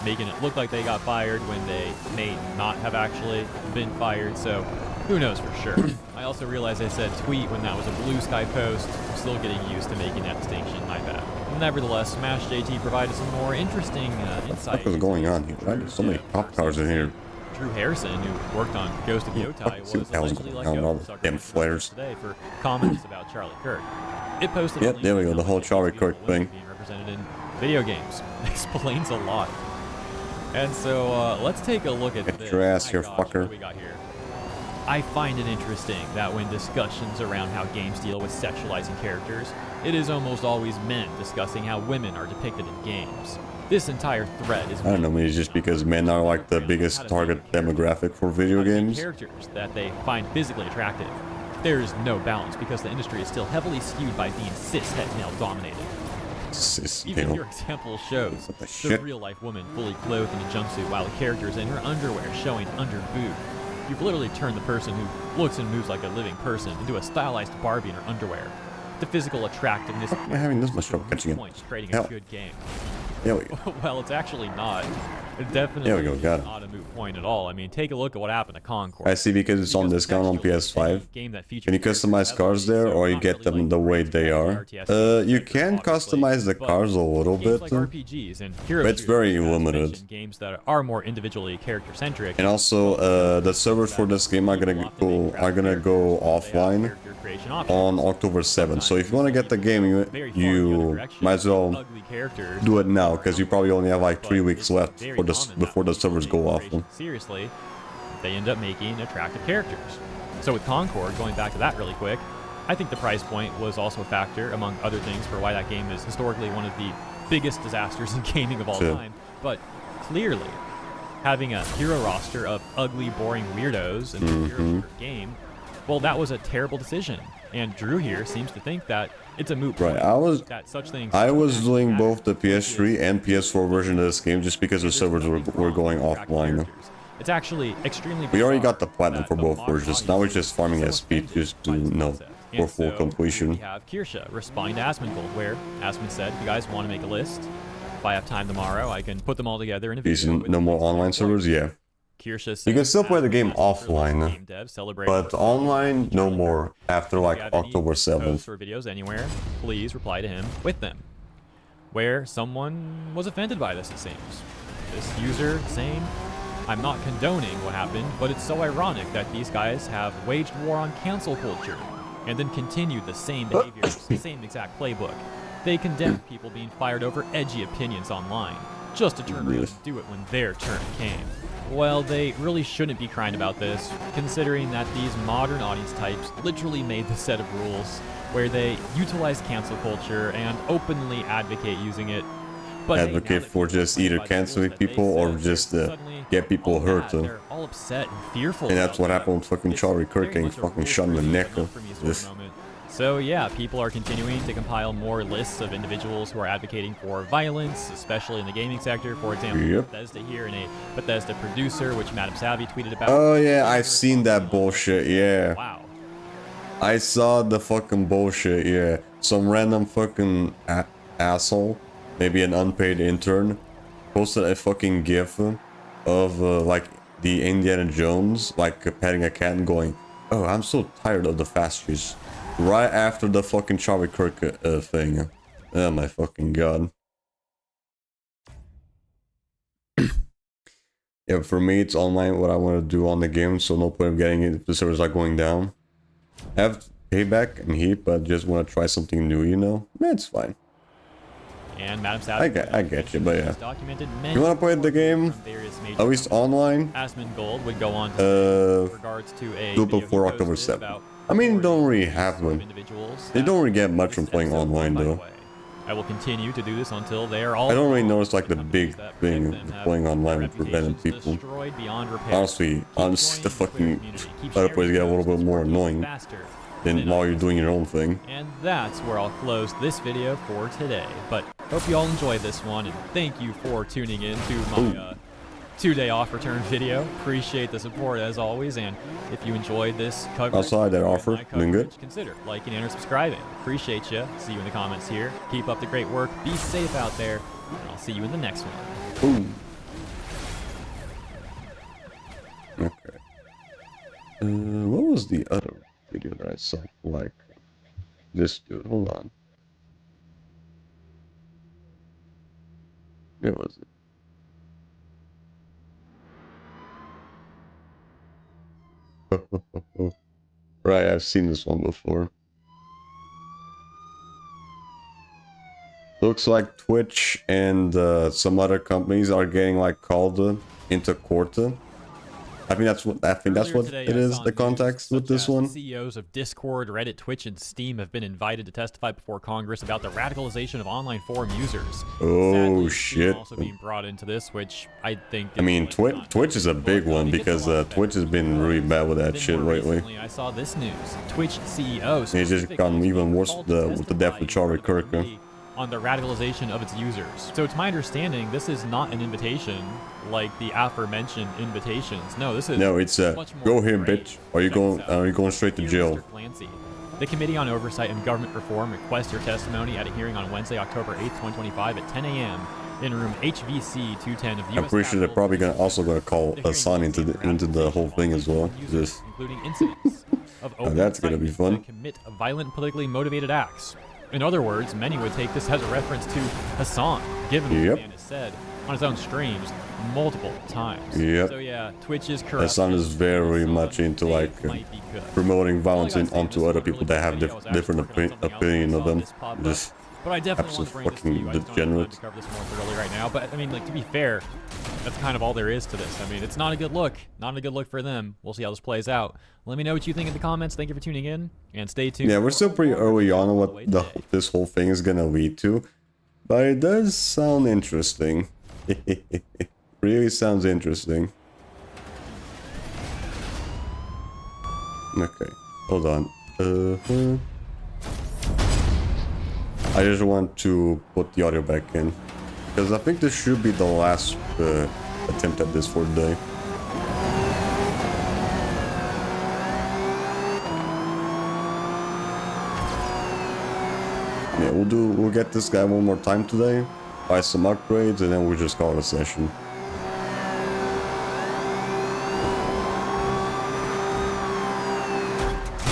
making it look like they got fired when they may not have actually been fired. So who knows for sure. I also realized I said tweet when that was a Blue Sky post. I'm still getting used to making that distinction. My bad. Nevertheless, Smash JT provided some more interesting insight. What is going on here? Why are there so many cop cars in here? Drew Harrison, who worked on Ghost of Yotai, was allegedly let go from them flares today for comments about Charlie Kirk. It posted. Yep, there we go. The whole Charlie Kirk thing. Being represented in video games explains a lot. And so let's take a look at Get this. your ass here, What fucker. do we got here? I find it interesting that when discussions around how games deal with sexualizing characters, it is almost always men discussing how women are depicted in games. This entire thread is... I don't know, maybe it's just because men are like the biggest target demographic for video games. Characters that they find physically attractive. There is no balance because the industry is still heavily skewed by being cis-het male dominated. Even your example shows the real-life woman fully clothed in a jumpsuit while the character is in her underwear showing under boob. You've literally turned the person who looks and moves like a living person into a stylized Barbie in her underwear. The physical attractiveness am I having this much trouble catching it? creating Hell. a good game. There we go. Well, it's actually not. It definitely There we go, got it. not a moot point at all. I mean, take a look at what happened to Concord. I see, because it's on discount on PS5. Can you customize cars there, or you get them the way they are? You can customize the cars a little bit, like but RPGs and hero it's very limited. games that are more individually character-centric. And also, the servers for this game are gonna go offline on October 7th. So if you want to get the game, you might as well do it now, because you probably only have like 3 weeks left before the servers go offline. Seriously, they end up making attractive characters. So with Concord, going back to that really quick, I think the price point was also a factor, among other things, for why that game is historically one of the biggest disasters in gaming of all time. But clearly, having a hero roster of ugly, boring weirdos in a hero game, well, that was a terrible decision. And Drew here seems to think that it's a moot point. Right, That such things I was doing both the PS3 and PS4 version of this game just because the servers were going offline. It's actually extremely We already got the platinum for both versions. Now we're just farming SP just to for full completion. We have Kirsha responding to Asmongold, where Asmon said, if you guys want to make a list, if I have time tomorrow, I can put them all together in a video. No more online servers? Yeah. Kirsha You can still play the game offline, but online, no more after like October 7th. Posts or videos anywhere, please reply to him with them. Where someone was offended by this, it seems. this user saying, "I'm not condoning what happened, but it's so ironic that these guys have waged war on cancel culture and then continued the same behaviors, the same exact playbook. They condemned people being fired over edgy opinions online, just to turn around and do it when their turn came." Well, they really shouldn't be crying about this, considering that these modern audience types literally made this set of rules where they utilize cancel culture and openly advocate using it. But advocate for just either canceling people or just get people hurt. They're all upset and fearful. And that's what happened with fucking Charlie Kirk getting fucking shot in the neck. So yeah, people are continuing to compile more lists of individuals who are advocating for violence, especially in the gaming sector. For example, Bethesda here, and a Bethesda producer, which Madam Savvy tweeted about. Oh yeah, I've seen that bullshit, yeah. Wow. I saw the fucking bullshit, yeah. Some random fucking asshole, maybe an unpaid intern, posted a fucking gif of like the Indiana Jones, like petting a cat and going, "Oh, I'm so tired of the fascists." Right after the fucking Charlie Kirk thing. Oh my fucking god. Yeah, for me it's online what I want to do on the game, so no point of getting it if the servers are going down. Have payback and heat, but just want to try something new, you know? It's fine. And Madam Savage, I get you, but yeah. You want to play the game? At least online? Asmund Gold would go on to regards to a do it before October 7th. I mean, don't really have them. They don't really get much from playing online, though. I will continue to do this until they are all. I don't really notice like the big thing of playing online with preventing people. Honestly, the fucking other players get a little bit more annoying than while you're doing your own thing. And that's where I'll close this video for today. But hope you all enjoyed this one, and thank you for tuning in to my 2-day off return video. Appreciate the support as always, and if you enjoyed this coverage, outside that offer, doing good. Consider liking and subscribing. Appreciate you. See you in the comments here. Keep up the great work. Be safe out there, and I'll see you in the next one. Okay. What was the other video that I saw? Like this dude. Hold on. Where was it? Right, I've seen this one before. Looks like Twitch and some other companies are getting like called into court. I think that's what it is. The context with this one. CEOs of Discord, Reddit, Twitch, and Steam have been invited to testify before Congress about the radicalization of online forum users. Oh Sadly, shit! also being brought into this, which I think. I mean, Twitch is a big one because Twitch has been really bad with that shit lately. I saw this news. Twitch CEO. It's just gotten even worse with the death of Charlie Kirk. On the radicalization of its users. So it's my understanding this is not an invitation like the aforementioned invitations. No, this is it's go here, bitch. Are you going straight to jail? The Committee on Oversight and Government Reform requests your testimony at a hearing on Wednesday, October 8th, 2025 at 10 a.m. in room HVC 210 of the US I'm pretty sure they're probably also gonna call Hassan into the whole thing as well. Just including incidents of that's gonna be fun. Commit violent, politically motivated acts. In other words, many would take this as a reference to Hassan, given what the man has said on his own streams multiple times. Yep. So yeah, Twitch is corrupt. Hassan is very much into like promoting violence onto other people that have different opinion of them. Just but I definitely want to bring this to you. I just don't cover this more thoroughly right now. But I mean, like, to be fair, that's kind of all there is to this. I mean, it's not a good look. Not a good look for them. We'll see how this plays out. Let me know what you think in the comments. Thank you for tuning in, and stay tuned. Yeah, we're still pretty early on what this whole thing is gonna lead to, but it does sound interesting. Really sounds interesting. Okay, hold on. I just want to put the audio back in because I think this should be the last attempt at this for the day. Yeah, we'll get this guy one more time today, buy some upgrades, and then we'll just call it a session.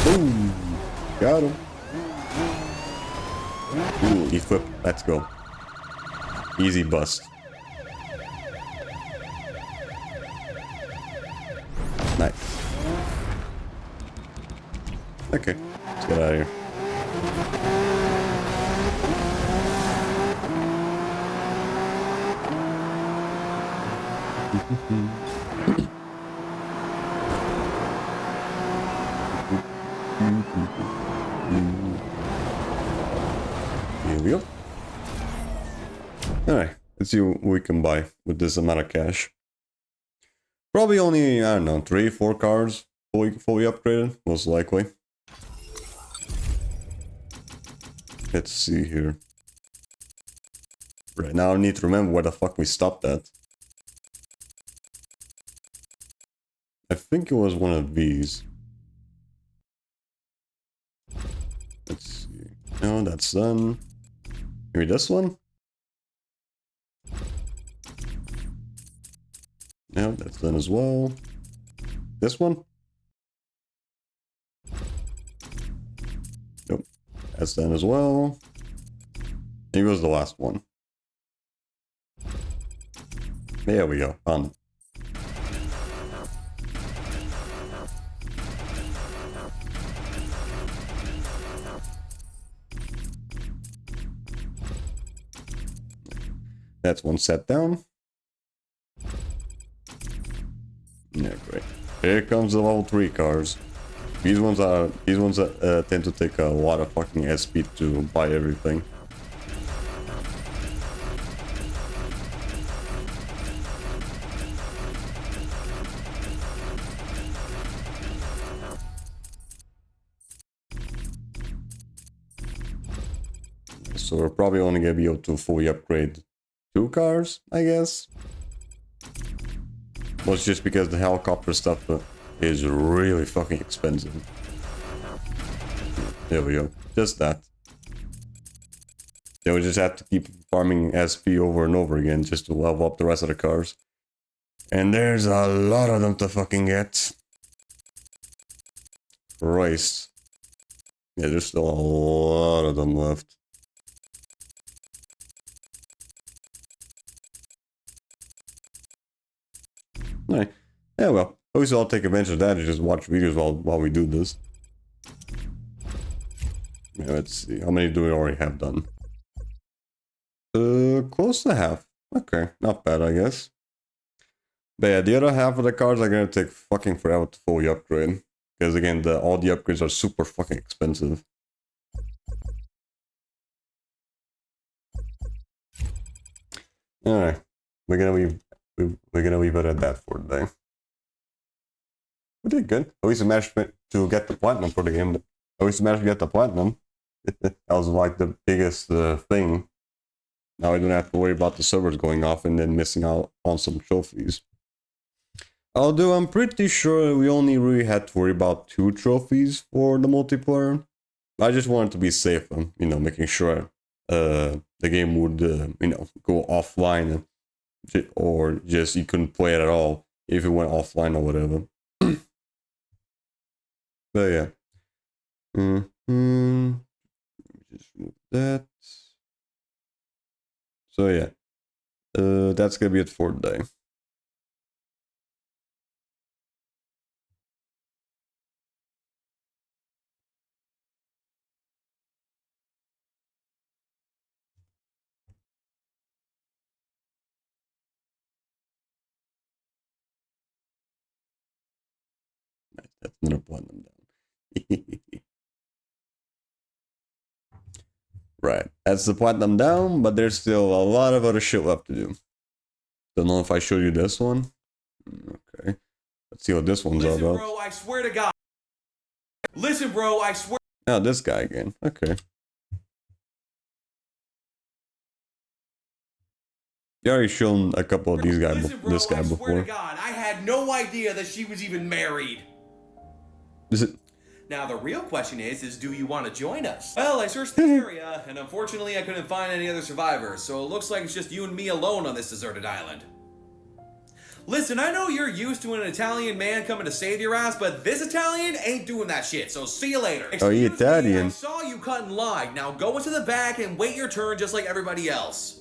Boom! Got him. Ooh, E-flip. Let's go. Easy bust. Nice. Okay, let's get out of here. Here we go. Alright, let's see what we can buy with this amount of cash. Probably only, I don't know, 3-4 cars fully upgraded, most likely. Let's see here. Right now I need to remember where the fuck we stopped at. I think it was one of these. Let's see. No, that's done. Maybe this one? No, that's done as well. This one? Nope. That's done as well. Maybe it was the last one. There we go. Found it. That's one set down. Yeah, great. Here comes the level 3 cars. These ones tend to take a lot of fucking SP to buy everything. So we're probably only gonna be able to fully upgrade 2 cars, I guess. Well, it's just because the helicopter stuff is really fucking expensive. There we go. Just that. They would just have to keep farming SP over and over again just to level up the rest of the cars. And there's a lot of them to fucking get. Christ. Yeah, there's still a lot of them left. Alright. Yeah, well, at least I'll take advantage of that and just watch videos while we do this. Yeah, let's see. How many do we already have done? Close to half. Okay, not bad, I guess. But yeah, the other half of the cars are gonna take fucking forever to fully upgrade. Because again, all the upgrades are super fucking expensive. Alright. We're gonna leave it at that for today. We did good. At least we managed to get the platinum for the game. At least we managed to get the platinum. That was like the biggest thing. Now I don't have to worry about the servers going off and then missing out on some trophies. Although I'm pretty sure we only really had to worry about 2 trophies for the multiplayer. I just wanted to be safe and, you know, making sure the game would, you know, go offline or just you couldn't play it at all if it went offline or whatever. But yeah. Just move that. So yeah. That's gonna be it for today. That's another platinum down. Right, that's the platinum down, but there's still a lot of other shit left to do. Don't know if I showed you this one. Okay, let's see what this one's all about. Bro, I swear to God. Listen, bro, I swear. Oh, this guy again. Okay. You already shown a couple of these guys. Listen, bro, this guy I before. swear to God, I had no idea that she was even married. Is it? Now the real question is do you want to join us? Well, I searched the area, and unfortunately I couldn't find any other survivors, so it looks like it's just you and me alone on this deserted island. Listen, I know you're used to an Italian man coming to save your ass, but this Italian ain't doing that shit, so see you later. Oh, you Italian? I saw you cut in line. Now go into the back and wait your turn just like everybody else.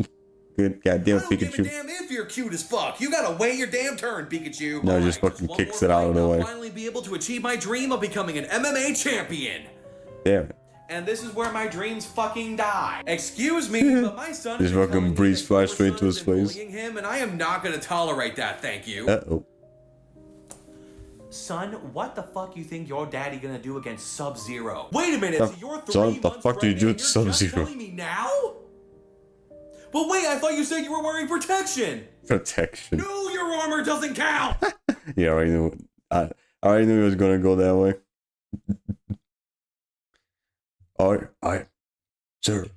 Good goddamn I don't give a Pikachu. damn if you're cute as fuck. You gotta wait your damn turn, Pikachu. No, All just right, fucking one kicks more it out of fight the and way. I'll finally be able to achieve my dream of becoming an MMA champion. Damn it. And this is where my dreams fucking die. Excuse me, but my son Just is fucking breeze flies straight into his face. bullying him, and I am not gonna tolerate that. Thank you. Uh-oh. Son, what the fuck you think your daddy gonna do against Sub-Zero? Wait a minute, so you're 3 Son, what the months fuck do you do pregnant to and you're just Sub-Zero? telling me now? But wait, I thought you said you were wearing protection. Protection. No, your armor doesn't count. Yeah, I already knew. I already knew he was gonna go that way. Sir,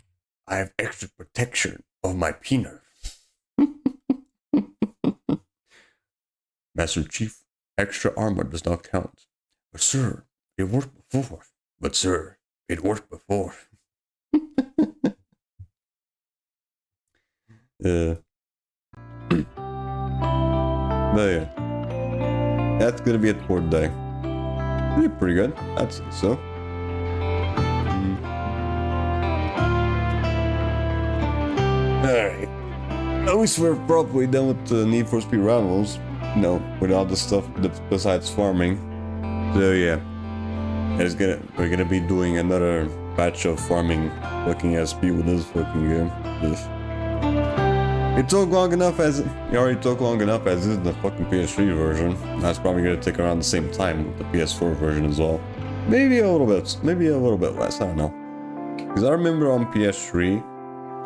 I have extra protection of my penis. Master Chief, extra armor does not count. But sir, it worked before. But sir, it worked before. But yeah, that's gonna be it for today. Pretty good, I'd say so. Alright. At least we're probably done with the Need for Speed Rivals. No, with all the stuff besides farming. So yeah. We're gonna be doing another batch of farming looking at speed with this fucking game. It took long enough as it already took long enough as is the fucking PS3 version. That's probably gonna take around the same time with the PS4 version as well. Maybe a little bit less, I don't know. Because I remember on PS3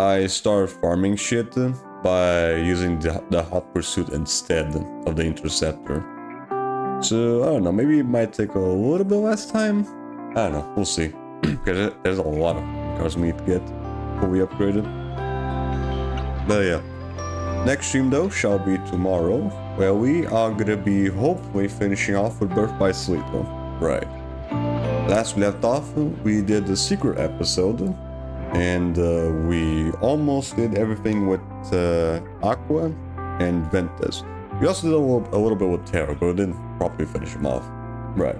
I started farming shit by using the Hot Pursuit instead of the Interceptor. So, I don't know, maybe it might take a little bit less time? I don't know, we'll see. Because there's a lot of cars we need to get fully upgraded. But yeah. Next stream though shall be tomorrow, where we are gonna be hopefully finishing off with Birth by Sleep. Right. Last we left off, we did the secret episode. And we almost did everything with Aqua and Ventus. We also did a little bit with Terra, but we didn't properly finish them off. Right.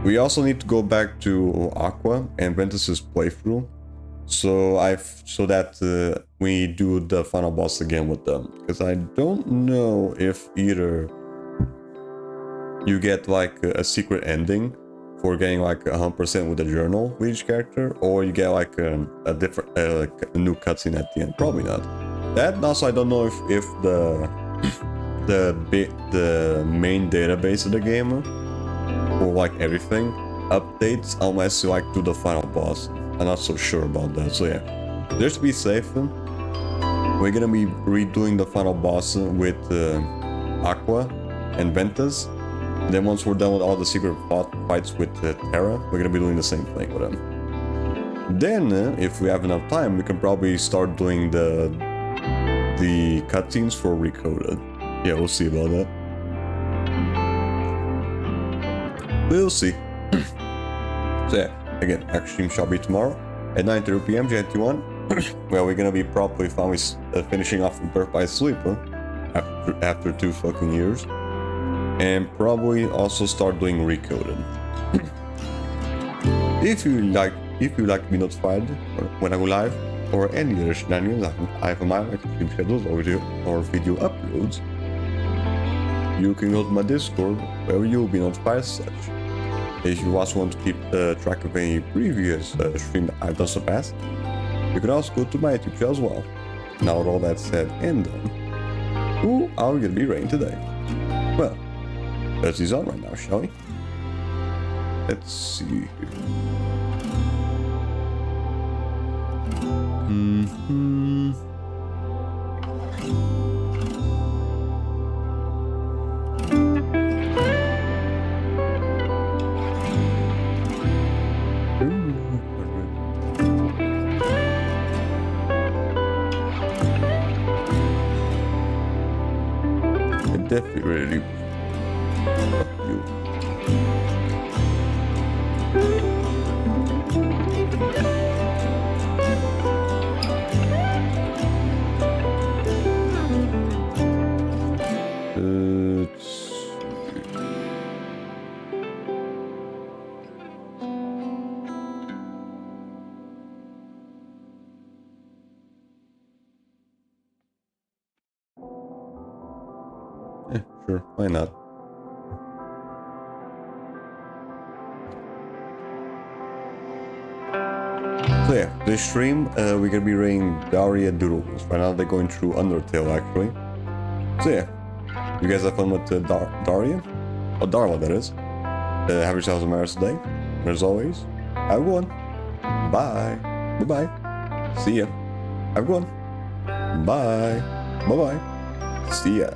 We also need to go back to Aqua and Ventus's playthrough, so that we do the final boss again with them. Because I don't know if either you get like a secret ending for getting like 100% with the journal with each character, or you get like a different like a new cutscene at the end. Probably not. That also I don't know if the main database of the game or like everything updates unless you like do the final boss. I'm not so sure about that. So yeah, just to be safe, we're gonna be redoing the final boss with Aqua and Ventus. Then once we're done with all the secret fights with Terra, we're gonna be doing the same thing with them. Then, if we have enough time, we can probably start doing the cutscenes for Recoded. Yeah, we'll see about that. We'll see. So yeah, again, next stream shall be tomorrow at 9:30 PM GMT1. Well, we're gonna be probably finally finishing off with Birth by Sleep after 2 fucking years. And probably also start doing Recoded. If you like to be notified when I go live or any other shenanigans I have on my stream schedules or video uploads, you can go to my Discord where you'll be notified as such. If you also want to keep track of any previous stream that I've done so fast, you can also go to my YouTube channel as well. Now with all that said and done, who are we gonna be rating today? Well, let's see on right now, shall we? Let's see here. Definitely really fuck you. Sure, why not? So yeah, this stream, we're gonna be raiding Daria Doodles. Right now they're going through Undertale, actually. So yeah, you guys have fun with Daria? Or Darla, that is. Have yourselves a merry day. And as always, have a good one. Bye. Bye-bye. See ya. Have a good one. Bye. Bye-bye. See ya.